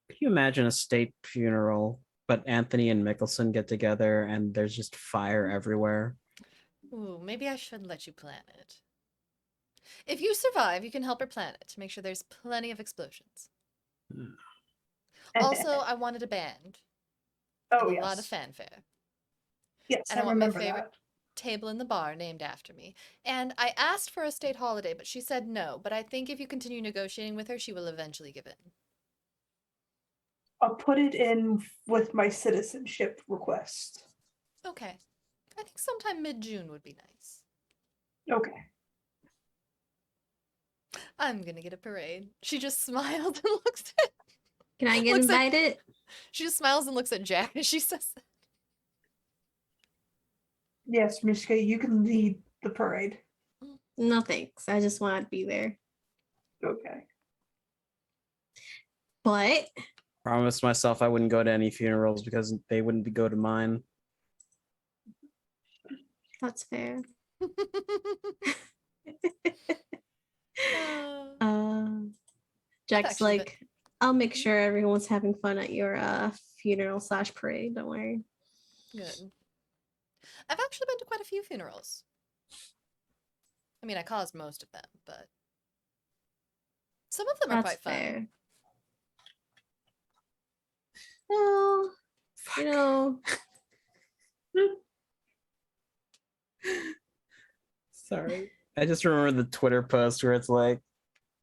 Can you imagine a state funeral but Anthony and Mickelson get together and there's just fire everywhere. Ooh, maybe I should let you plan it. If you survive, you can help her plan it to make sure there's plenty of explosions. Also, I wanted a band Oh, and a lot of yes. fanfare. Yes, And I I want my remember favorite that. table in the bar named after me. And I asked for a state holiday, but she said no. But I think if you continue negotiating with her, she will eventually give in. I'll put it in with my citizenship request. Okay. I think sometime mid-June would be nice. Okay. I'm gonna get a parade. She just smiled and looks at Can I get looks at invited? she just smiles and looks at Jack and she says that. Yes, Mishka, you can lead the parade. No thanks. I just want to be there. Okay. But Promised myself I wouldn't go to any funerals because they wouldn't go to mine. that's fair. Uh, Jack's actually like, I'll make sure everyone's having fun at your funeral / parade. Don't worry. good. I've actually been to quite a few funerals. I mean, I caused most of them, but some of them are That's quite fun. fair. Well, you know, Sorry. I just remember the Twitter post where it's like,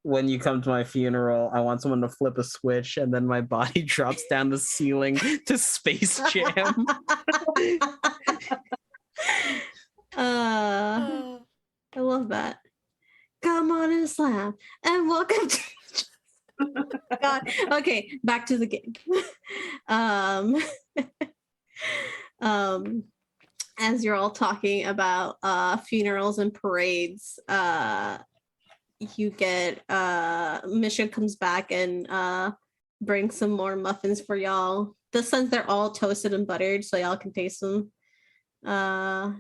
when you come to my funeral, I want someone to flip a switch and then my body drops down the ceiling to Space Jam. I love that. Come on and slam and welcome to God. Okay, back to the game. As you're all talking about funerals and parades, you get Misha comes back and brings some more muffins for y'all. Since they're all toasted and buttered, so y'all can taste them.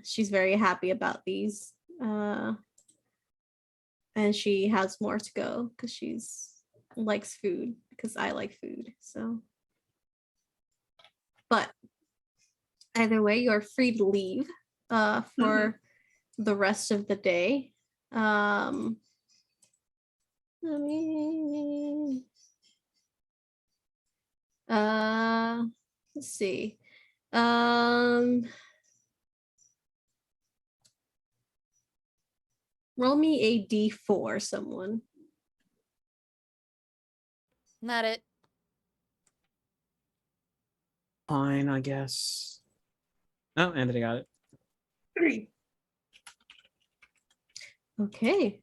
She's very happy about these. And she has more to go because she's likes food because I like food. So, but either way, you're free to leave for the rest of the day. Let me let's see. Roll me a d4, someone. Not it. Fine, I guess. Oh, Anthony got it. 3. Okay.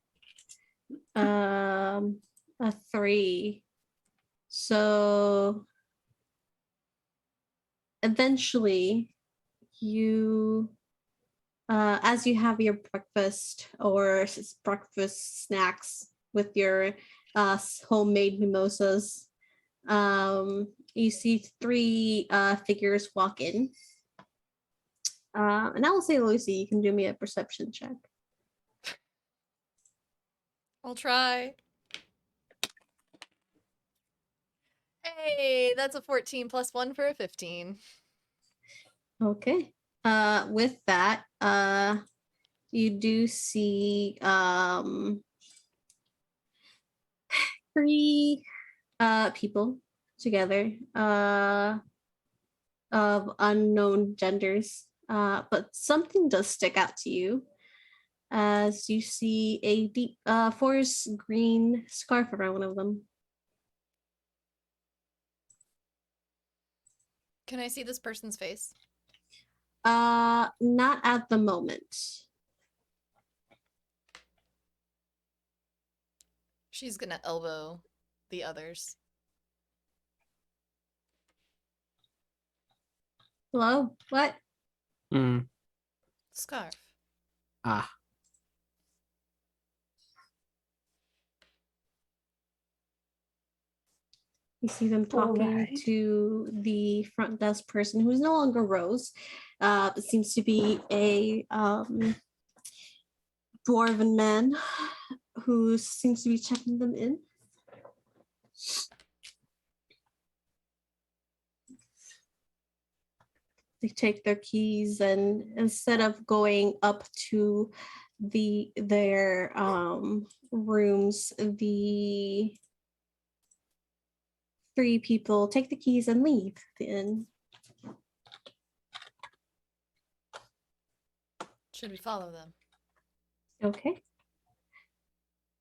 A 3. So eventually you as you have your breakfast or breakfast snacks with your homemade mimosas, you see 3 figures walk in. And I will say, Lucy, you can do me a perception check. I'll try. Hey, that's a 14 plus 1 for a 15. Okay. With that, you do see 3 people together of unknown genders. But something does stick out to you as you see a deep forest green scarf around one of them. Can I see this person's face? Not at the moment. She's gonna elbow the others. Hello? What? Scarf. Ah. You see them talking Alright. to the front desk person who is no longer Rose, but seems to be a dwarven man who seems to be checking them in. they take their keys, and instead of going up to their rooms, the three people take the keys and leave the inn. Should we follow them? Okay.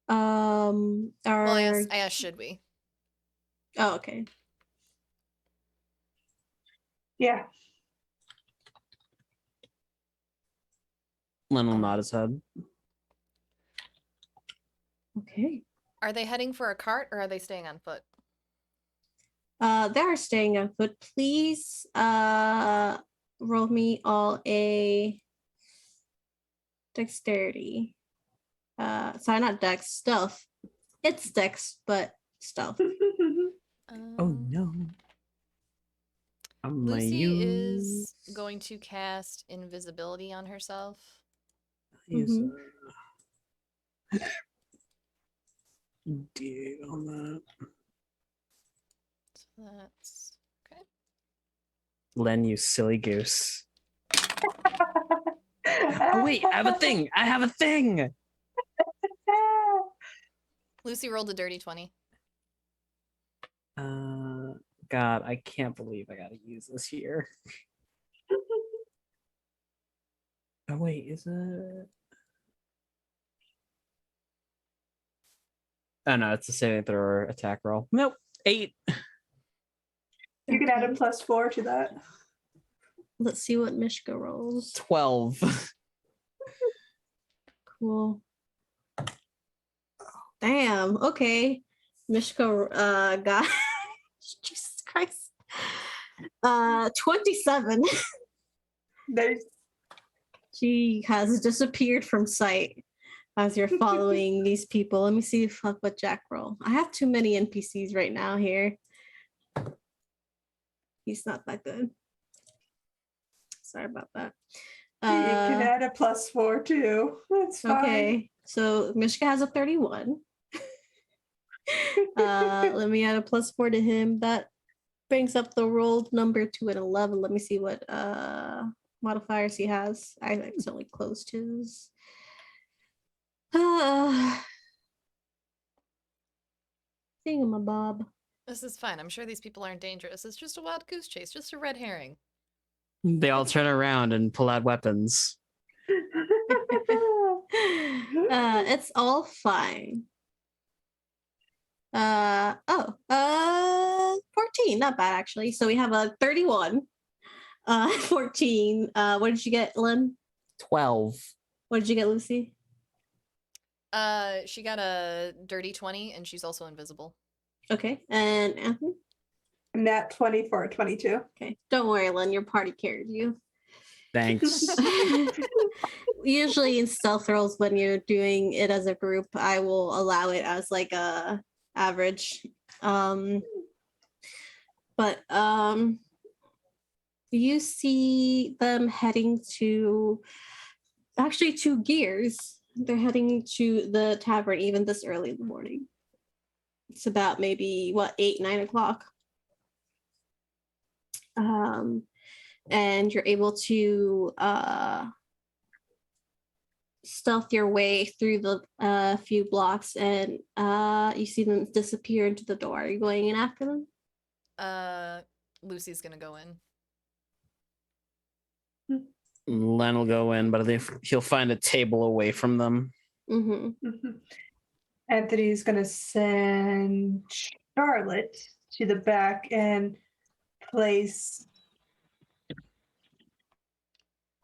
Well, I Are asked, should we? oh, okay. Yeah. Len will nod his head. Okay. Are they heading for a cart or are they staying on foot? They're staying on foot. Please roll me all a dexterity. Sorry, not dex, stealth. It's dex, but stealth. Oh no. Lucy is going to cast invisibility on herself. Mhm. D on that. So that's okay. Len, you silly goose. Oh wait, I have a thing. I have a thing. Lucy rolled a dirty 20. God, I can't believe I gotta use this here. Oh wait, is it? Oh no, it's a saving throw or attack roll. Nope. 8. You can add a Okay. +4 to that. Let's see what Mishka rolls. 12. Cool. Damn. Okay. Mishka got Jesus Christ. 27. There's She has disappeared from sight as you're following these people. Let me see what Jack roll. I have too many NPCs right now here. He's not that good. Sorry about that. you can add a +4 too. That's fine. Okay. So Mishka has a 31. Let me add a +4 to him. That brings up the rolled number to an 11. Let me see what modifiers he has. I accidentally closed his. Thingamabob. This is fine. I'm sure these people aren't dangerous. It's just a wild goose chase, just a red herring. They all turn around and pull out weapons. It's all fine. 14, not bad actually. So we have a 31, 14. What did you get, Lynn? 12. What did you get, Lucy? She got a dirty 20 and she's also invisible. Okay, and Anthony? Nat 20 for a 22. Okay, don't worry, Lynn, your party carried you. Thanks. Usually in stealth rolls, when you're doing it as a group, I will allow it as like a average. But you see them heading to actually 2 gears. They're heading to the tavern even this early in the morning. It's about maybe 8, 9 o'clock. And you're able to stealth your way through the few blocks, and you see them disappear into the door. Are you going in after them? Lucy's gonna go in. Len will go in, but he'll find a table away from them. Mm-hmm. Anthony's gonna send Charlotte to the back and place.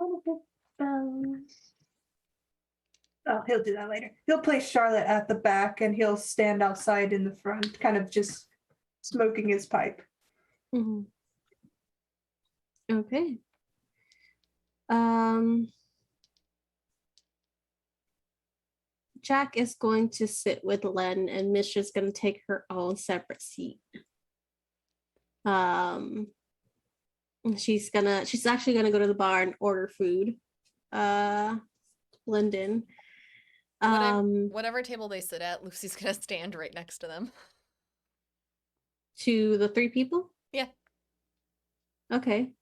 Oh, he'll do that later. He'll place Charlotte at the back and he'll stand outside in the front, kind of just smoking his pipe. Mm-hmm. Okay. Jack is going to sit with Len, and Mishra's going to take her own separate seat. She's actually gonna go to the bar and order food. Lyndon. Whatever table they sit at, Lucy's gonna stand right next to them. To the 3 people? Yeah. Okay.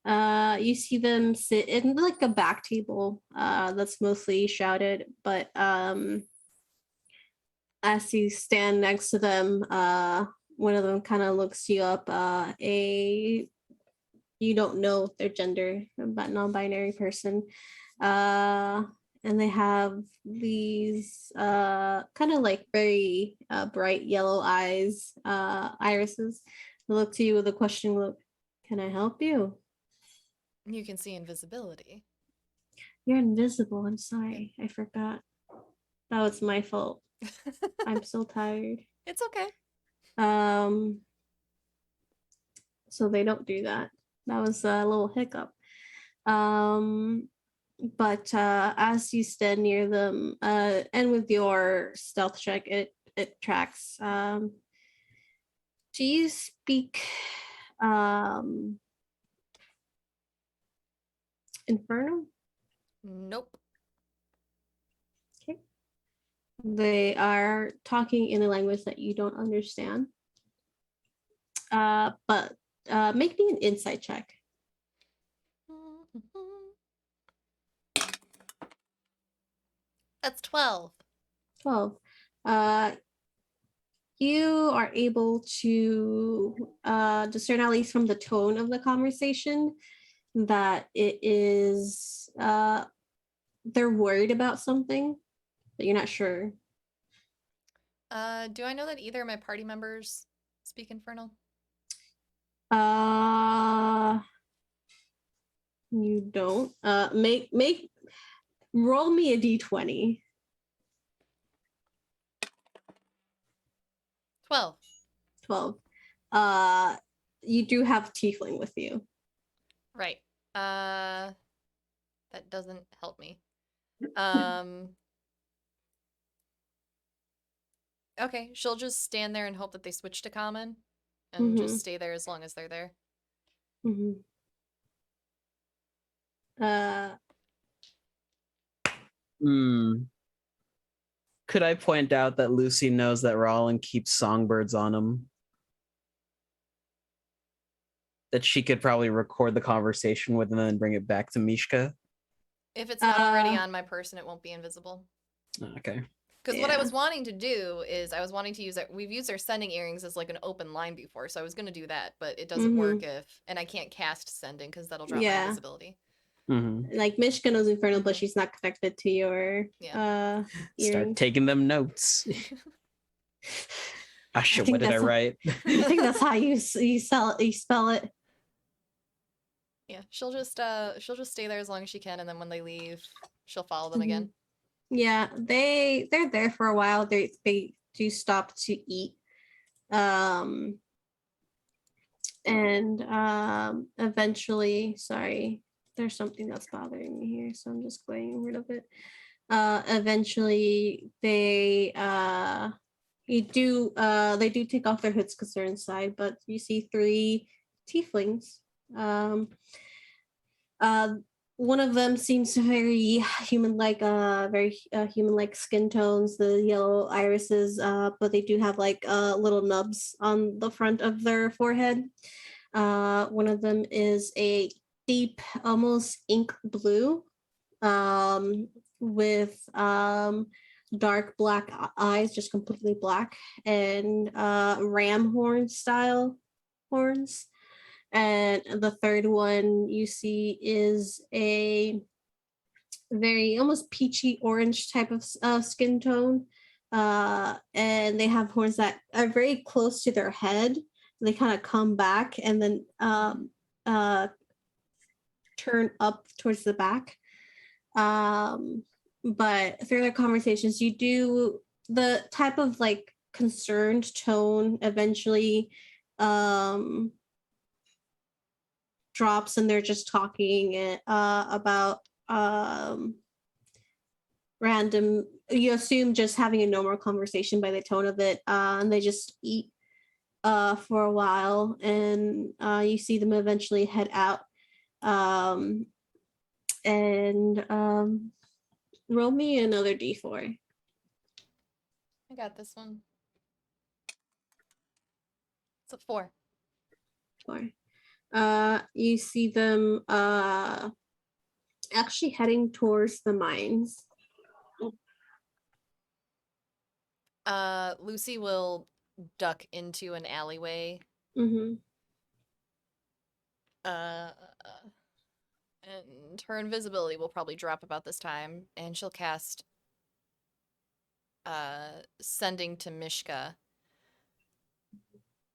You see them sit in like a back table that's mostly shrouded, but as you stand next to them, one of them kind of looks you up. You don't know their gender, but non-binary person. And they have these kind of like very bright yellow eyes, irises. They look to you with a question look. Can I help you? You can see invisibility. You're invisible. I'm sorry. I forgot. That was my fault. I'm so tired. It's okay. So they don't do that. That was a little hiccup. But as you stand near them, and with your stealth check, it tracks. Do you speak Infernal? Nope. Okay. They are talking in a language that you don't understand. But make me an insight check. That's 12. 12. You are able to discern, at least from the tone of the conversation, that it is they're worried about something, but you're not sure. Do I know that either of my party members speak Infernal? You don't. Make roll me a d20. 12. 12. You do have tiefling with you. Right. That doesn't help me. Okay, she'll just stand there and hope that they switch to common and just stay there as long as they're there. Mm-hmm. Could I point out that Lucy knows that Rollin keeps songbirds on him? That she could probably record the conversation with and then bring it back to Mishka? If it's not already on my person, it won't be invisible. Okay. Because what I was wanting to do is I was wanting to use it. We've used our sending earrings as like an open line before, so I was going to do that, but it doesn't work and I can't cast sending because that'll drop my invisibility. Like Mishka knows Infernal, but she's not connected to your Start earrings. taking them notes. What did I write? I think that's how you spell it. Yeah, she'll just stay there as long as she can, and then when they leave, she'll follow them again. Yeah, they're there for a while. They do stop to eat, and eventually, sorry, there's something that's bothering me here, so I'm just getting rid of it. Eventually, they do take off their hoods because they're inside, but you see 3 tieflings. One of them seems very human-like, very human-like skin tones, the yellow irises, but they do have like little nubs on the front of their forehead. One of them is a deep, almost ink blue, with dark black eyes, just completely black, and ram horn style horns. And the third one you see is a very almost peachy orange type of skin tone. And they have horns that are very close to their head. They kind of come back and then turn up towards the back. But through their conversations, you do the type of like concerned tone eventually drops, and they're just talking about random, you assume just having a normal conversation by the tone of it, and they just eat for a while, and you see them eventually head out, and roll me another d4. I got this one. It's a 4. 4. You see them actually heading towards the mines. Lucy will duck into an alleyway. Mm-hmm. Uh, and her invisibility will probably drop about this time, and she'll cast sending to Mishka.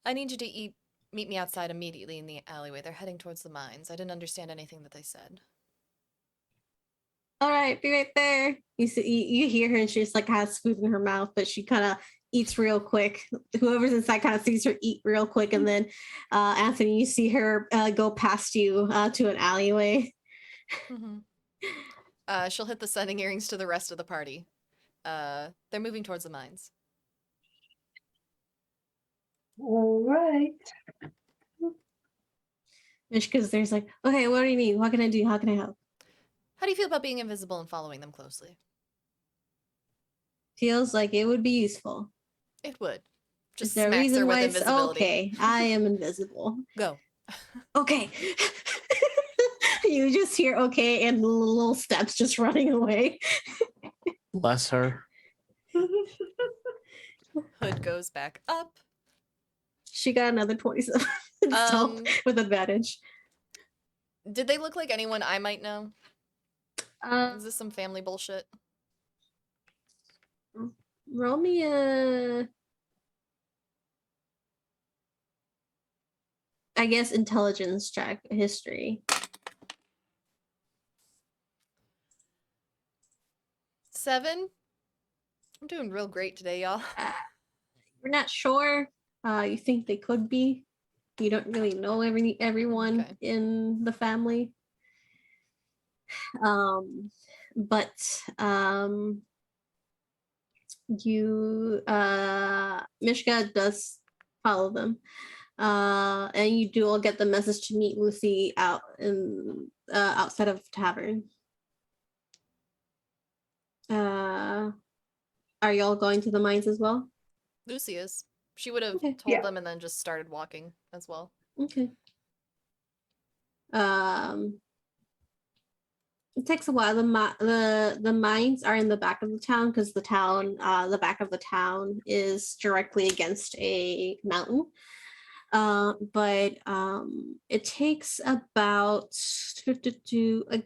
I need you to meet me outside immediately in the alleyway. They're heading towards the mines. I didn't understand anything that they said. All right, be right there. You see, you hear her, and she just like has food in her mouth, but she kind of eats real quick. Whoever's inside kind of sees her eat real quick, and then Anthony, you see her go past you to an alleyway. She'll hit the sending earrings to the rest of the party. They're moving towards the mines. All right. Because there's like, okay, what do you need? What can I do? How can I help? How do you feel about being invisible and following them closely? Feels like it would be useful. It would. Just Is there a smacks her reason with why it's invisibility. okay? I am invisible. Go. Okay. You just hear okay and little steps just running away. Bless her. Hood goes back up. She got another 27 stealth with advantage. Did they look like anyone I might know? Is this some family bullshit? Roll me a, I guess, intelligence check, history. 7? I'm doing real great today, y'all. You're not sure. You think they could be. You don't really know everyone Okay. in the family. But you Mishka does follow them. And you do all get the message to meet Lucy out in outside of the tavern. Are y'all going to the mines as well? Lucy is. She would have Okay. told them and then just started walking as well. Okay. It takes a while. The mines are in the back of the town because the back of the town is directly against a mountain. But it takes about a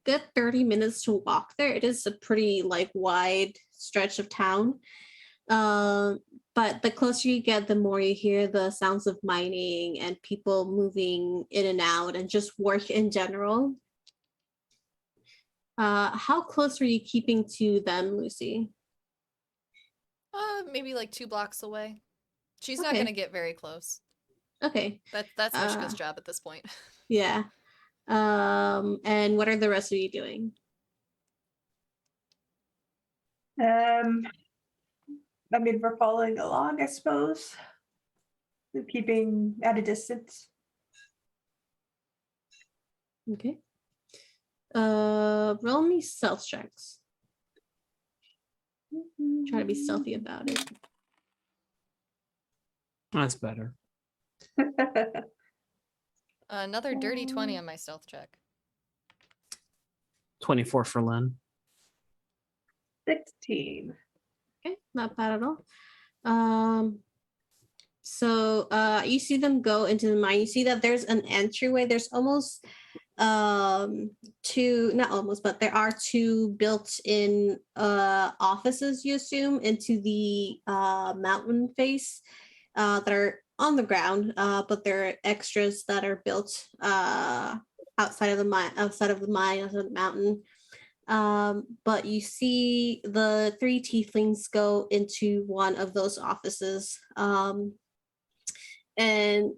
good 30 minutes to walk there. It is a pretty like wide stretch of town. But the closer you get, the more you hear the sounds of mining and people moving in and out and just work in general. How close are you keeping to them, Lucy? Maybe like 2 blocks away. She's not Okay. gonna get very close. Okay. That's Mishka's job at this point. Yeah. And what are the rest of you doing? I mean, we're following along, I suppose. We're keeping at a distance. Okay. Roll me stealth checks. Try to be stealthy about it. That's better. Another dirty 20 on my stealth check. 24 for Len. 16. Okay, not bad at all. So you see them go into the mine. You see that there's an entryway. There's almost two, not almost, but there are two built-in offices, you assume, into the mountain face that are on the ground, but there are extras that are built outside of the mine, outside of the mountain. But you see the 3 tieflings go into one of those offices. And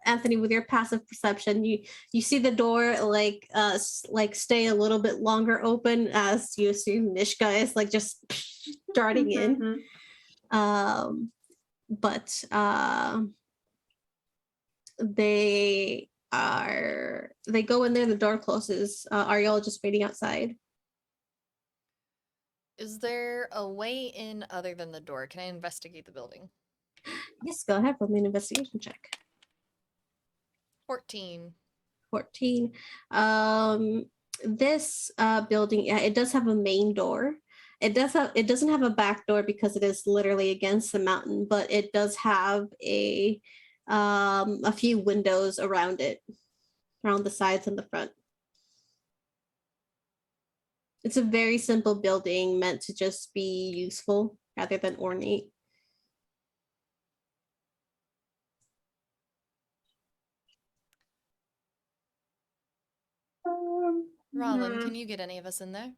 Anthony, with your passive perception, you see the door like stay a little bit longer open as you assume Mishka is like just darting in. But they go in there, the door closes. Are y'all just waiting outside? Is there a way in other than the door? Can I investigate the building? Yes, go ahead, roll me an investigation check. 14. 14. This building, yeah, it does have a main door. It doesn't have a back door because it is literally against the mountain, but it does have a few windows around it, around the sides and the front. It's a very simple building meant to just be useful rather than ornate. Rollin, can you get any of us in there?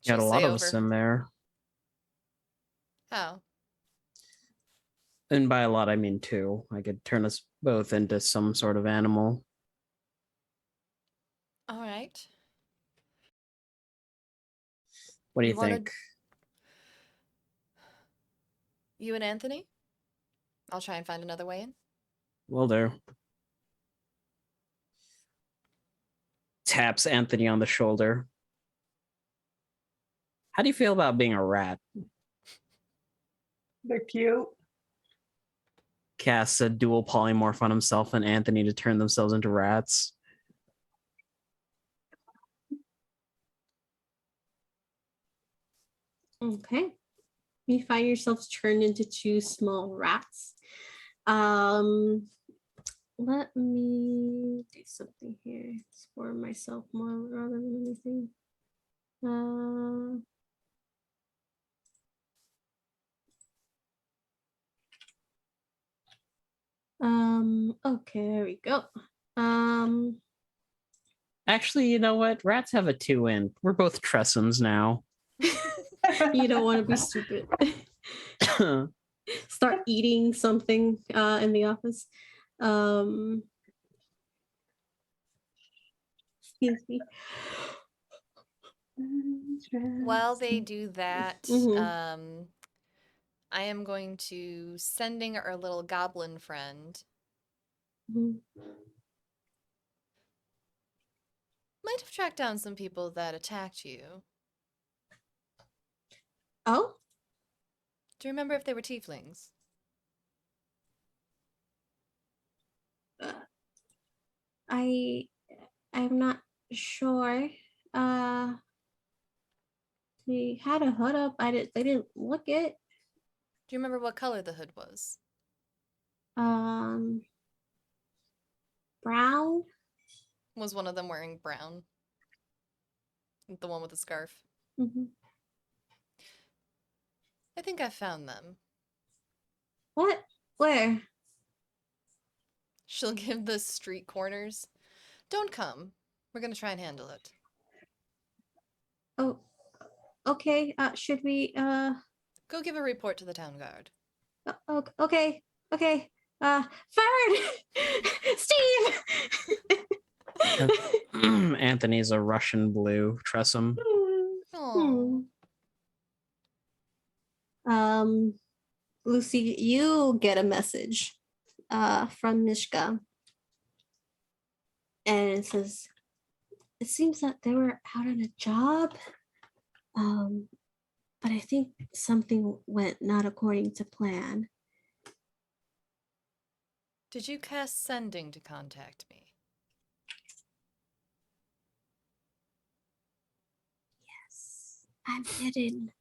Got a She'll lot say of us in there. How? And by a lot, I mean 2. I could turn us both into some sort of animal. All right. What do you You wanna- think? You and Anthony? I'll try and find another way in. Will do. Taps Anthony on the shoulder. How do you feel about being a rat? They're cute. Casts a dual polymorph on himself and Anthony to turn themselves into rats. Okay. You find yourselves turned into 2 small rats. Let me do something here. Explore myself more rather than anything. Okay, there we go. Actually, you know what? Rats have a 2 in. We're both Tressums now. You don't want to be stupid. Start eating something in the office. Excuse me. While they do that, Mhm. I am going to sending our little goblin friend. Mhm. Might have tracked down some people that attacked you. Oh, Do you remember if they were tieflings? I'm not sure. They had a hood up. They didn't look it. Do you remember what color the hood was? Um, brown. Was one of them wearing brown? The one with the scarf? Mhm. I think I found them. What? Where? She'll give the street corners. Don't come. We're gonna try and handle it. Oh, okay. Should we? Go give a report to the town guard. Okay. Okay. Fern! Steve! Anthony's a Russian blue Tressum. Oh. Lucy, you get a message from Mishka. And it says, it seems that they were out on a job. But I think something went not according to plan. Did you cast sending to contact me? Yes, I'm hidden.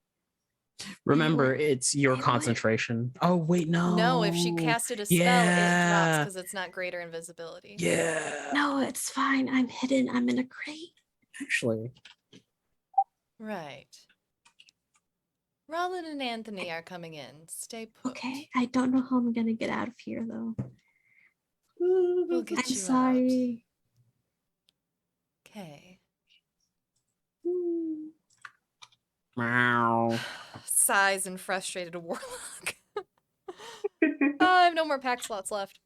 Remember, it's your I would- concentration. Oh, wait, no. No, if she casted a spell, it drops because it's not greater invisibility. Yeah. No, it's fine. I'm hidden. I'm in a crate. Actually. Right. Rollin and Anthony are coming in. Stay put. Okay, I don't know how I'm gonna get out of here though. We'll get I'm you sorry. Okay. Meow. Sighs and frustrated warlock. I have no more pack slots left.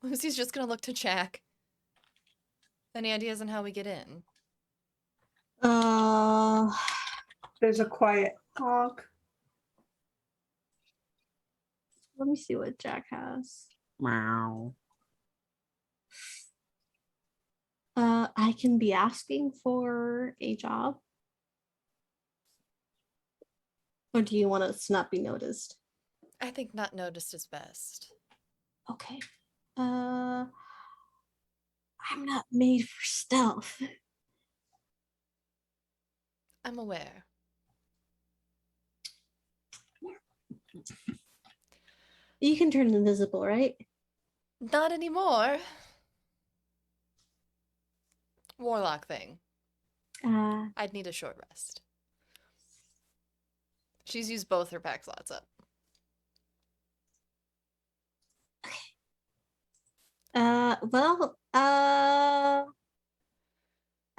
Lucy's just gonna look to Jack. Any ideas on how we get in? There's a quiet honk. Let me see what Jack has. Meow. I can be asking for a job. Or do you want us to not be noticed? I think not noticed is best. Okay. I'm not made for stealth. I'm aware. You can turn invisible, right? Not anymore. Warlock thing. I'd need a short rest. She's used both her pack slots up.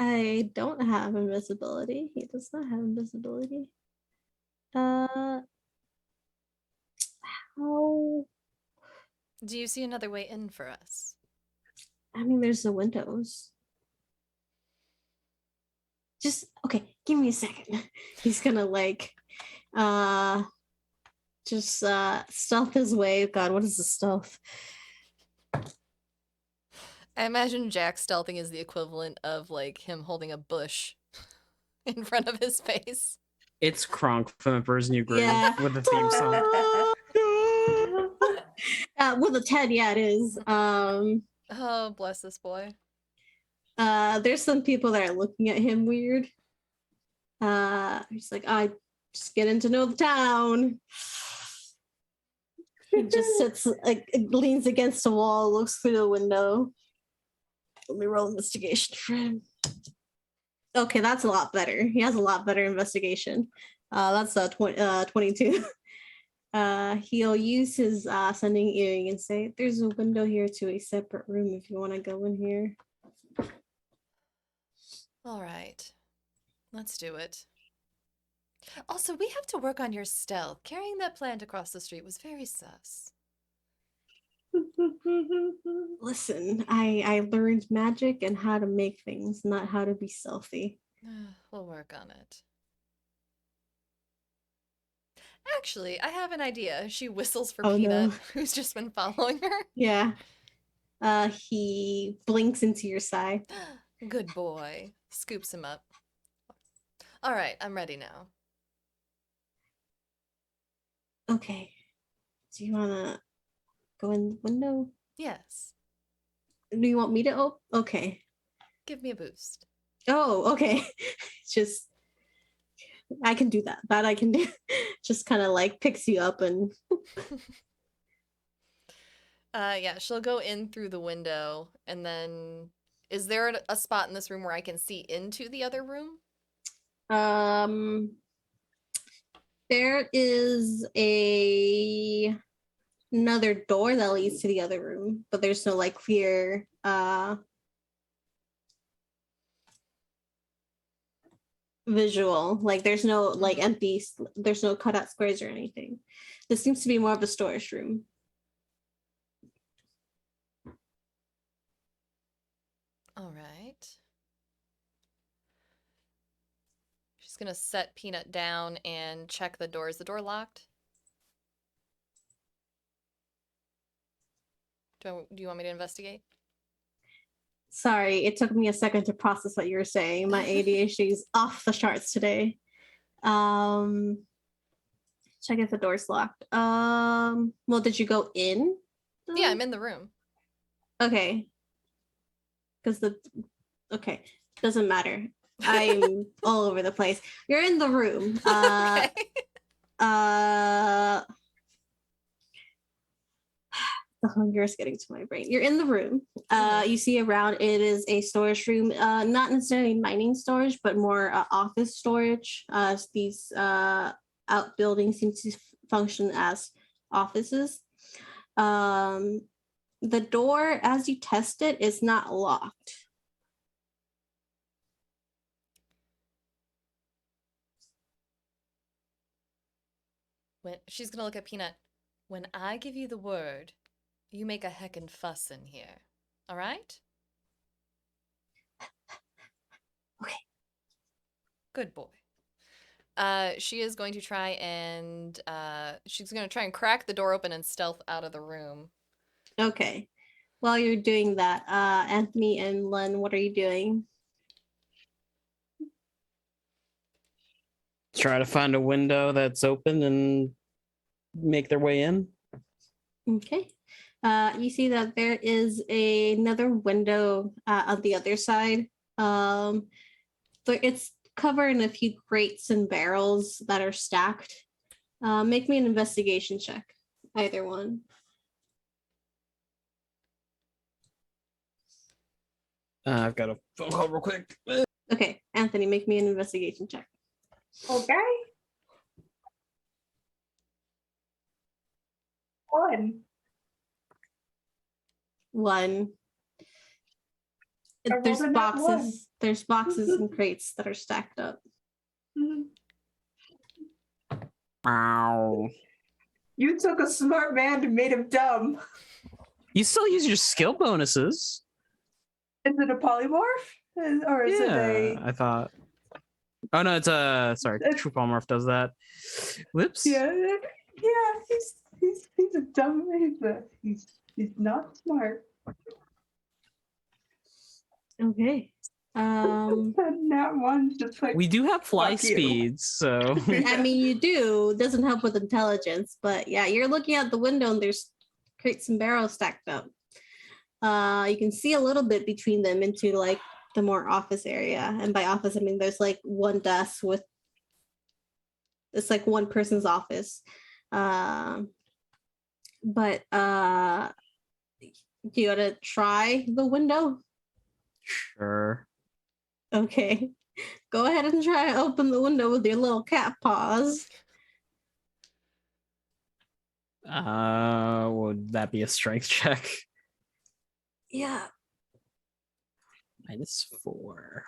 I don't have invisibility. He does not have invisibility. How? Do you see another way in for us? I mean, there's the windows. Just okay. Give me a second. He's gonna like, just stealth his way. God, what is the stealth? I imagine Jack stealthing is the equivalent of like him holding a bush in front of his face. It's Kronk from Emperor's New Groove Yeah. with the theme song. With a 10, yeah, it is. Oh, bless this boy. There's some people that are looking at him weird. He's like, I just getting to know the town. He just sits, like, leans against a wall, looks through the window. Let me roll investigation for him. Okay, that's a lot better. He has a lot better investigation. That's 22. He'll use his sending earring and say, there's a window here to a separate room if you want to go in here. All right. Let's do it. Also, we have to work on your stealth. Carrying that plant across the street was very sus. Listen, I learned magic and how to make things, not how to be stealthy. We'll work on it. Actually, I have an idea. She whistles for Oh, Peanut, no. who's just been following her. Yeah. He blinks into your side. Good boy. Scoops him up. All right, I'm ready now. Okay. Do you want to go in the window? Yes. Do you want me to open? Okay. Give me a boost. Oh, okay. Just, I can do that. That I can do. Just kind of like picks you up and. Yeah, she'll go in through the window, and then is there a spot in this room where I can see into the other room? There is another door that leads to the other room, but there's no like clear visual. Like there's no like empty. There's no cutout squares or anything. This seems to be more of a storage room. All right. She's gonna set Peanut down and check the door. Is the door locked? Do you want me to investigate? Sorry, it took me a second to process what you were saying. My ADHD is off the charts today. Check if the door's locked. Well, did you go in? Yeah, I'm in the room. Okay. Okay, doesn't matter. I'm all over the place. You're in the room. Okay. The hunger is getting to my brain. You're in the room. You see around it is a storage room, not necessarily mining storage, but more office storage. These outbuildings seem to function as offices. The door, as you test it, is not locked. She's gonna look at Peanut. When I give you the word, you make a heckin' fuss in here. All right? Okay. Good boy. She is going to try and she's gonna try and crack the door open and stealth out of the room. Okay. While you're doing that, Anthony and Len, what are you doing? Try to find a window that's open and make their way in. Okay. You see that there is another window on the other side. It's covered in a few crates and barrels that are stacked. Make me an investigation check, either one. I've got a phone call real quick. Okay, Anthony, make me an investigation check. Okay. 1. One. I rolled There's a nat boxes. There's boxes and crates that are stacked up. Mhm. Ow. You took a smart man and made him dumb. You still use your skill bonuses. Is it a polymorph? Or is it a... I thought. Oh no, it's sorry, True Polymorph does that. Whoops. Yeah, he's a dumb man. He's not smart. Okay. Nat 1 just like... We do have fly Fuck you. speeds, so I mean, you do. It doesn't help with intelligence, but yeah, you're looking out the window and there's crates and barrels stacked up. You can see a little bit between them into like the more office area. And by office, I mean there's like one desk with it's like one person's office. But do you want to try the window? sure. Okay. Go ahead and try to open the window with your little cat paws. Would that be a strength check? Yeah. -4.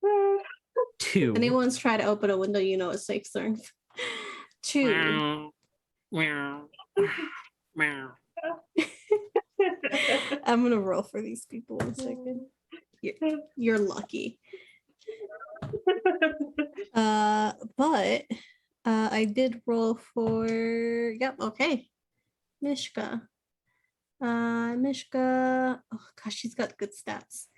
Uh, 2. Anyone's tried to open a window, you know it's safe strength. 2. Meow. Meow. Meow. I'm gonna roll for these people in a second. You're lucky. But I did roll for okay. Mishka. Mishka. Oh gosh, she's got good stats.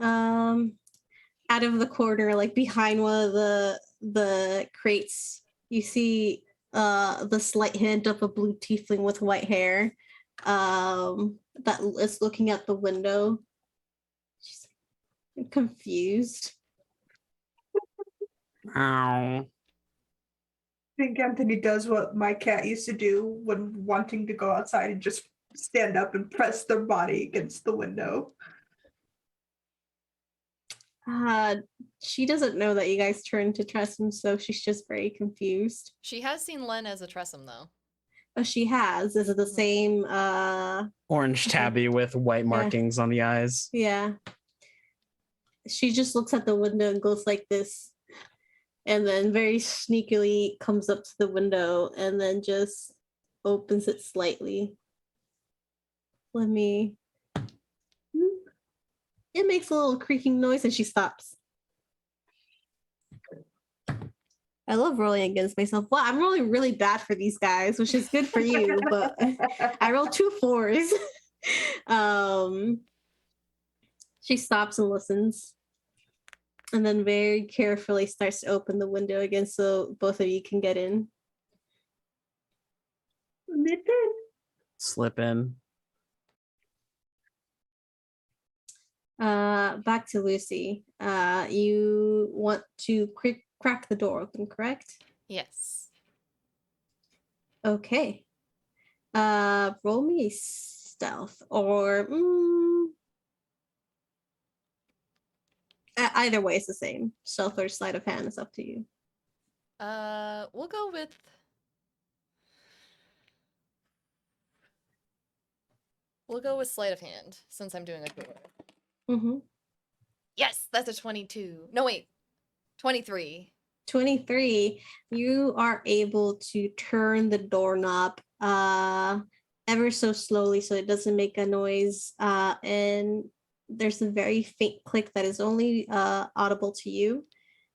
Out of the corner, like behind one of the crates, you see the slight hint of a blue tiefling with white hair. That is looking at the window. She's confused. Ow. I think Anthony does what my cat used to do when wanting to go outside and just stand up and press their body against the window. She doesn't know that you guys turned to Tressum, so she's just very confused. She has seen Len as a Tressum, though. Oh, she has. Is it the same? Orange tabby with white markings on the eyes. Yeah. She just looks at the window and goes like this, and then very sneakily comes up to the window and then just opens it slightly. Let me. It makes a little creaking noise and she stops. I love rolling against myself. Well, I'm rolling really bad for these guys, which is good for you, but I rolled 2 4s. She stops and listens, and then very carefully starts to open the window again so both of you can get in. Slip in. Back to Lucy. You want to crack the door open, correct? Yes. Okay. Roll me stealth or either way is the same. Stealth or sleight of hand is up to you. We'll go with... We'll go with sleight of hand, since I'm doing a door. Mm-hmm. Yes, that's a 22. No, wait. 23. 23. You are able to turn the doorknob ever so slowly so it doesn't make a noise. And there's a very faint click that is only audible to you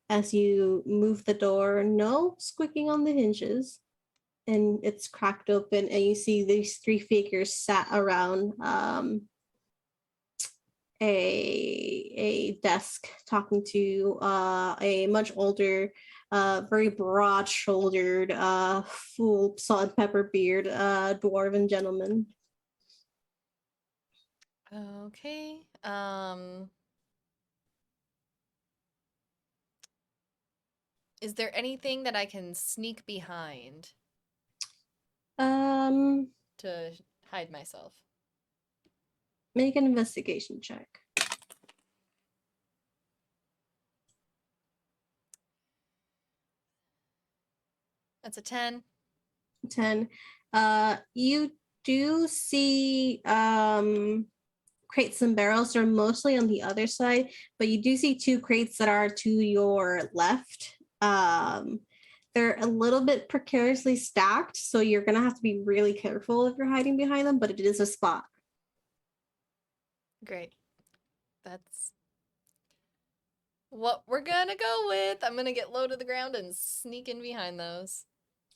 as you move the door. No squeaking on the hinges. And it's cracked open, and you see these 3 figures sat around a desk talking to a much older very broad-shouldered, full salt and pepper beard, dwarven gentleman. Okay. Is there anything that I can sneak behind Um, to hide myself? make an investigation check. That's a 10. 10. You do see crates and barrels. They're mostly on the other side, but you do see two crates that are to your left. They're a little bit precariously stacked, so you're gonna have to be really careful if you're hiding behind them, but it is a spot. Great. That's what we're gonna go with. I'm gonna get low to the ground and sneak in behind those.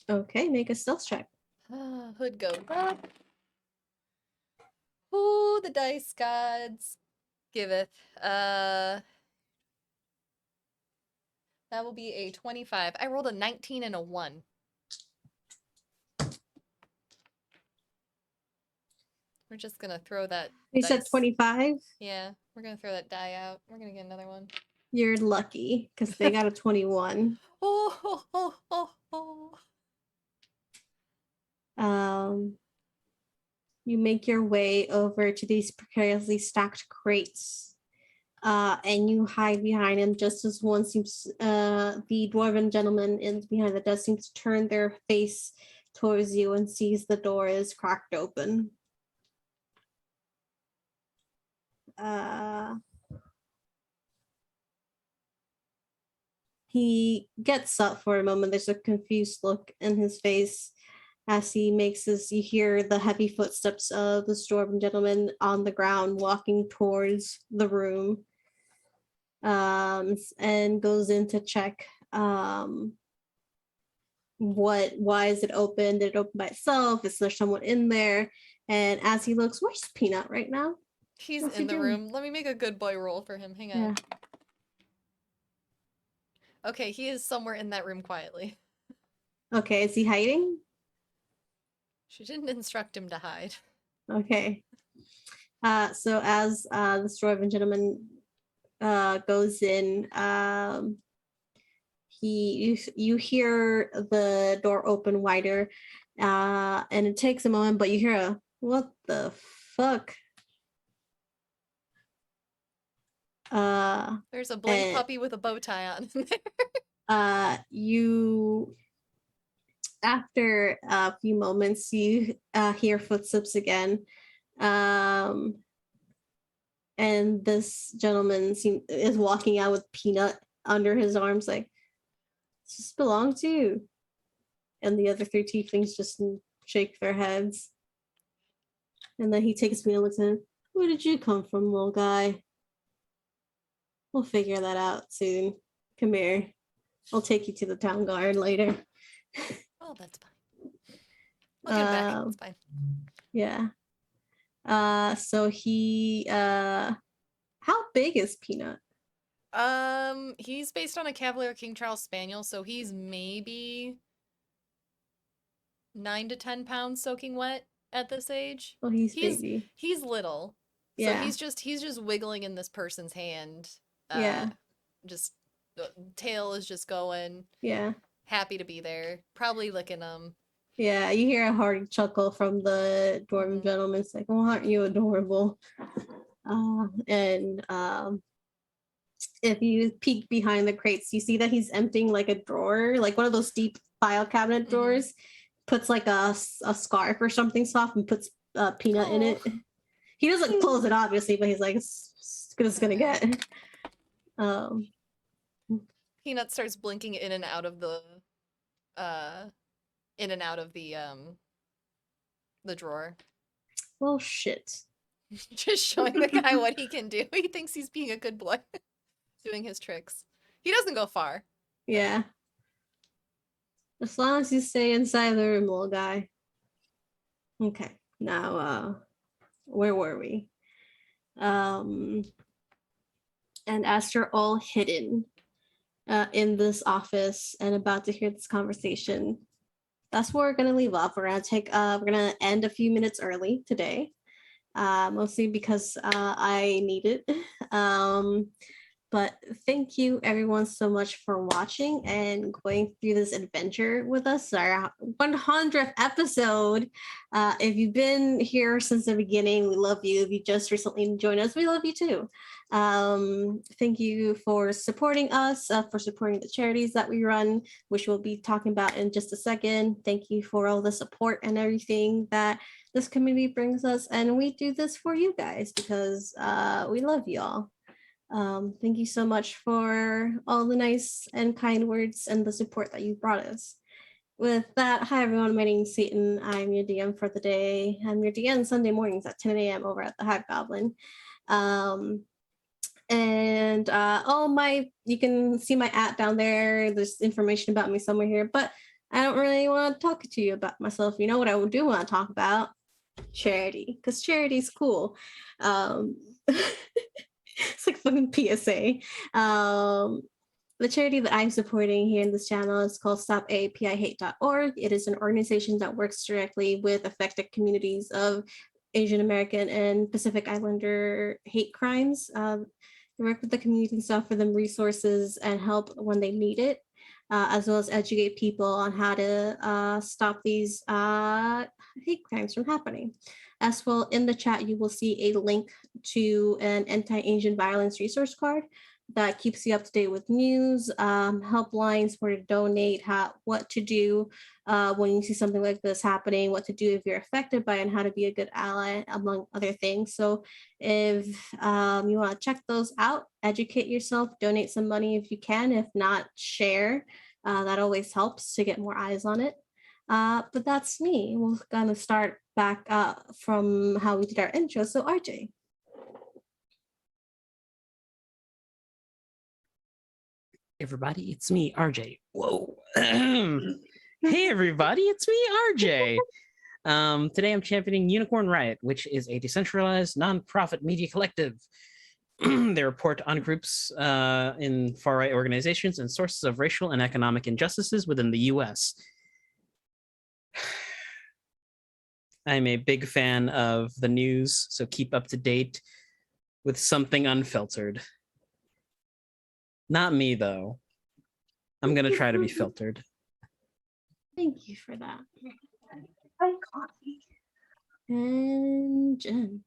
Okay, make a stealth check. Hood goes up. Ooh, the dice gods giveth. That will be a 25. I rolled a 19 and a 1. We're just gonna throw that You dice. said 25. Yeah, we're gonna throw that die out. We're gonna get another one. You're lucky because they got a 21. Oh, oh, oh, oh, oh. You make your way over to these precariously stacked crates, and you hide behind them just as one seems, the dwarven gentleman is behind that does seem to turn their face towards you and sees the door is cracked open. He gets up for a moment. There's a confused look in his face as he makes this. You hear the heavy footsteps of the dwarven gentleman on the ground walking towards the room, and goes in to check why is it open? Did it open by itself? Is there someone in there? And as he looks, where's Peanut right now? He's What's in he the doing? room. Let me make a good boy roll for him. Hang on. Yeah. Okay, he is somewhere in that room quietly. Okay, is he hiding? She didn't instruct him to hide. Okay. So as the dwarven gentleman goes in, you hear the door open wider, and it takes a moment, but you hear a what the fuck? There's a bloody and- puppy with a bow tie on in there. You after a few moments you hear footsteps again, and this gentleman is walking out with Peanut under his arms, like, does this belong to you? And the other three tieflings just shake their heads. And then he takes me and looks at him. Where did you come from, little guy? We'll figure that out soon. Come here. I'll take you to the town guard later. Oh, that's fine. I'll get back. It's fine. Yeah. So he how big is Peanut? He's based on a Cavalier King Charles Spaniel, so he's maybe 9 to 10 pounds soaking wet at this age. Oh, he's baby. He's little. Yeah. So he's just wiggling in this person's hand. Yeah. Just the tail is just going. Yeah. Happy to be there. Probably licking them. Yeah, you hear a hearty chuckle from the dwarven gentleman. It's like, oh, aren't you adorable? And if you peek behind the crates, you see that he's emptying like a drawer, like one of those deep file cabinet drawers, puts like a scarf or something soft and puts Peanut in it. He doesn't close it, obviously, but he's like, it's good as it's gonna get. Peanut starts blinking in and out of the drawer. Well, shit. Just showing the guy what he can do. He thinks he's being a good boy, doing his tricks. He doesn't go far. Yeah. As long as you stay inside the room, little guy. Okay. Now, where were we? And as you're all hidden, in this office and about to hear this conversation. That's where we're gonna leave off. We're gonna end a few minutes early today, mostly because I need it. Um, but thank you everyone so much for watching and going through this adventure with us, our 100th episode. If you've been here since the beginning, we love you. If you just recently joined us, we love you too. Thank you for supporting us, for supporting the charities that we run, which we'll be talking about in just a second. Thank you for all the support and everything that this community brings us. And we do this for you guys because we love y'all. Thank you so much for all the nice and kind words and the support that you brought us. With that, hi everyone, my name is Satan. I'm your DM for the day. I'm your DM Sunday mornings at 10 a.m. over at the Hobgoblin. And you can see my @ down there. There's information about me somewhere here, but I don't really want to talk to you about myself. You know what I do want to talk about? Charity, because charity is cool. It's like fucking PSA. The charity that I'm supporting here in this channel is called StopAPIHate.org. It is an organization that works directly with affected communities of Asian American and Pacific Islander hate crimes. They work with the community and offer them resources and help when they need it, as well as educate people on how to stop these hate crimes from happening. As well, in the chat, you will see a link to an anti-Asian violence resource card that keeps you up to date with news, helplines, where to donate, what to do when you see something like this happening, what to do if you're affected by it, and how to be a good ally, among other things. So if you want to check those out, educate yourself, donate some money if you can. If not, share. That always helps to get more eyes on it. But that's me. We're going to start back from how we did our intro. So RJ. Everybody, it's me, RJ. Whoa. Hey, everybody, it's me, RJ. Today I'm championing Unicorn Riot, which is a decentralized nonprofit media collective. They report on groups in far-right organizations and sources of racial and economic injustices within the US. I'm a big fan of the news, so keep up to date with something unfiltered. Not me, though. I'm going to try to be filtered. Thank you for that. Hi, Coffee. And Jen.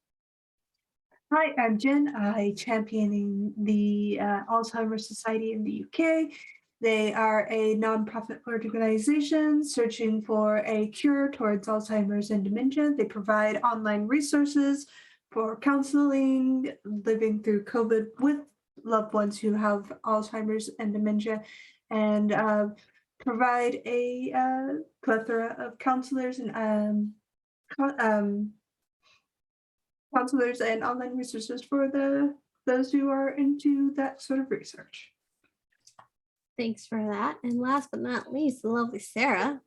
Hi, I'm Jen. I championing the Alzheimer's Society in the UK. They are a nonprofit organization searching for a cure towards Alzheimer's and dementia. They provide online resources for counseling, living through COVID with loved ones who have Alzheimer's and dementia, and provide a plethora of counselors and counselors and online resources for those who are into that sort of research. Thanks for that. And last but not least, the lovely Sarah.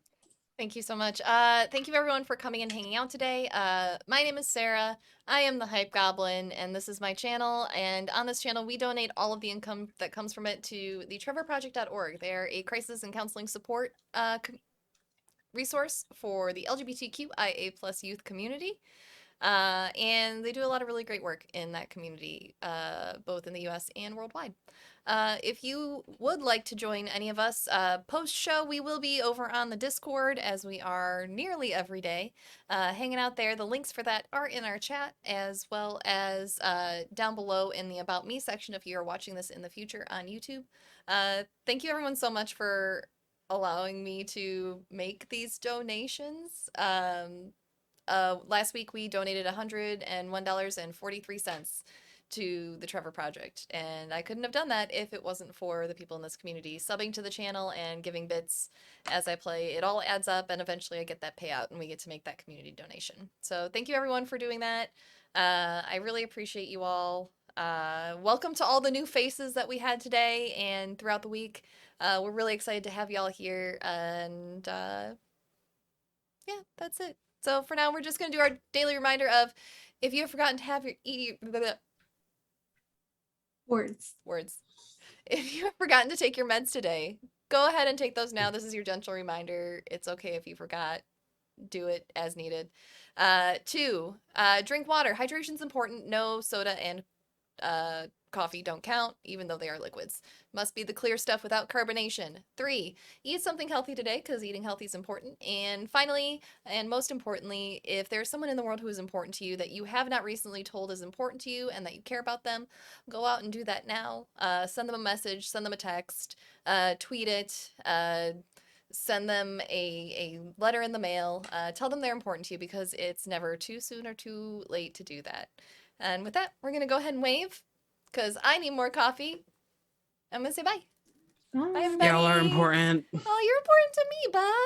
Thank you so much. Thank you everyone for coming and hanging out today. My name is Sarah. I am the Hype Goblin, and this is my channel. And on this channel, we donate all of the income that comes from it to the trevorproject.org. They're a crisis and counseling support resource for the LGBTQIA+ youth community. And they do a lot of really great work in that community, both in the US and worldwide. If you would like to join any of us post-show, we will be over on the Discord, as we are nearly every day, hanging out there. The links for that are in our chat, as well as down below in the About Me section if you are watching this in the future on YouTube. Thank you everyone so much for allowing me to make these donations. Last week we donated $101.43 to the Trevor Project, and I couldn't have done that if it wasn't for the people in this community subbing to the channel and giving bits as I play. It all adds up, and eventually I get that payout and we get to make that community donation. So thank you everyone for doing that. I really appreciate you all. Welcome to all the new faces that we had today and throughout the week. We're really excited to have y'all here, and yeah, that's it. So for now, we're just going to do our daily reminder of, if you have forgotten to have your Words. if you have forgotten to take your meds today, go ahead and take those now. This is your gentle reminder. It's okay if you forgot. Do it as needed. 2, drink water. Hydration's important. No soda and coffee don't count, even though they are liquids. Must be the clear stuff without carbonation. 3, eat something healthy today because eating healthy is important. And finally, and most importantly, if there's someone in the world who is important to you that you have not recently told is important to you and that you care about them, go out and do that now. Send them a message, send them a text, tweet it, send them a letter in the mail. Tell them they're important to you because it's never too soon or too late to do that. And with that, we're going to go ahead and wave because I need more coffee. I'm going to say bye. Bye, Bye. everybody. Y'all are important. Oh, you're important to me. Bye.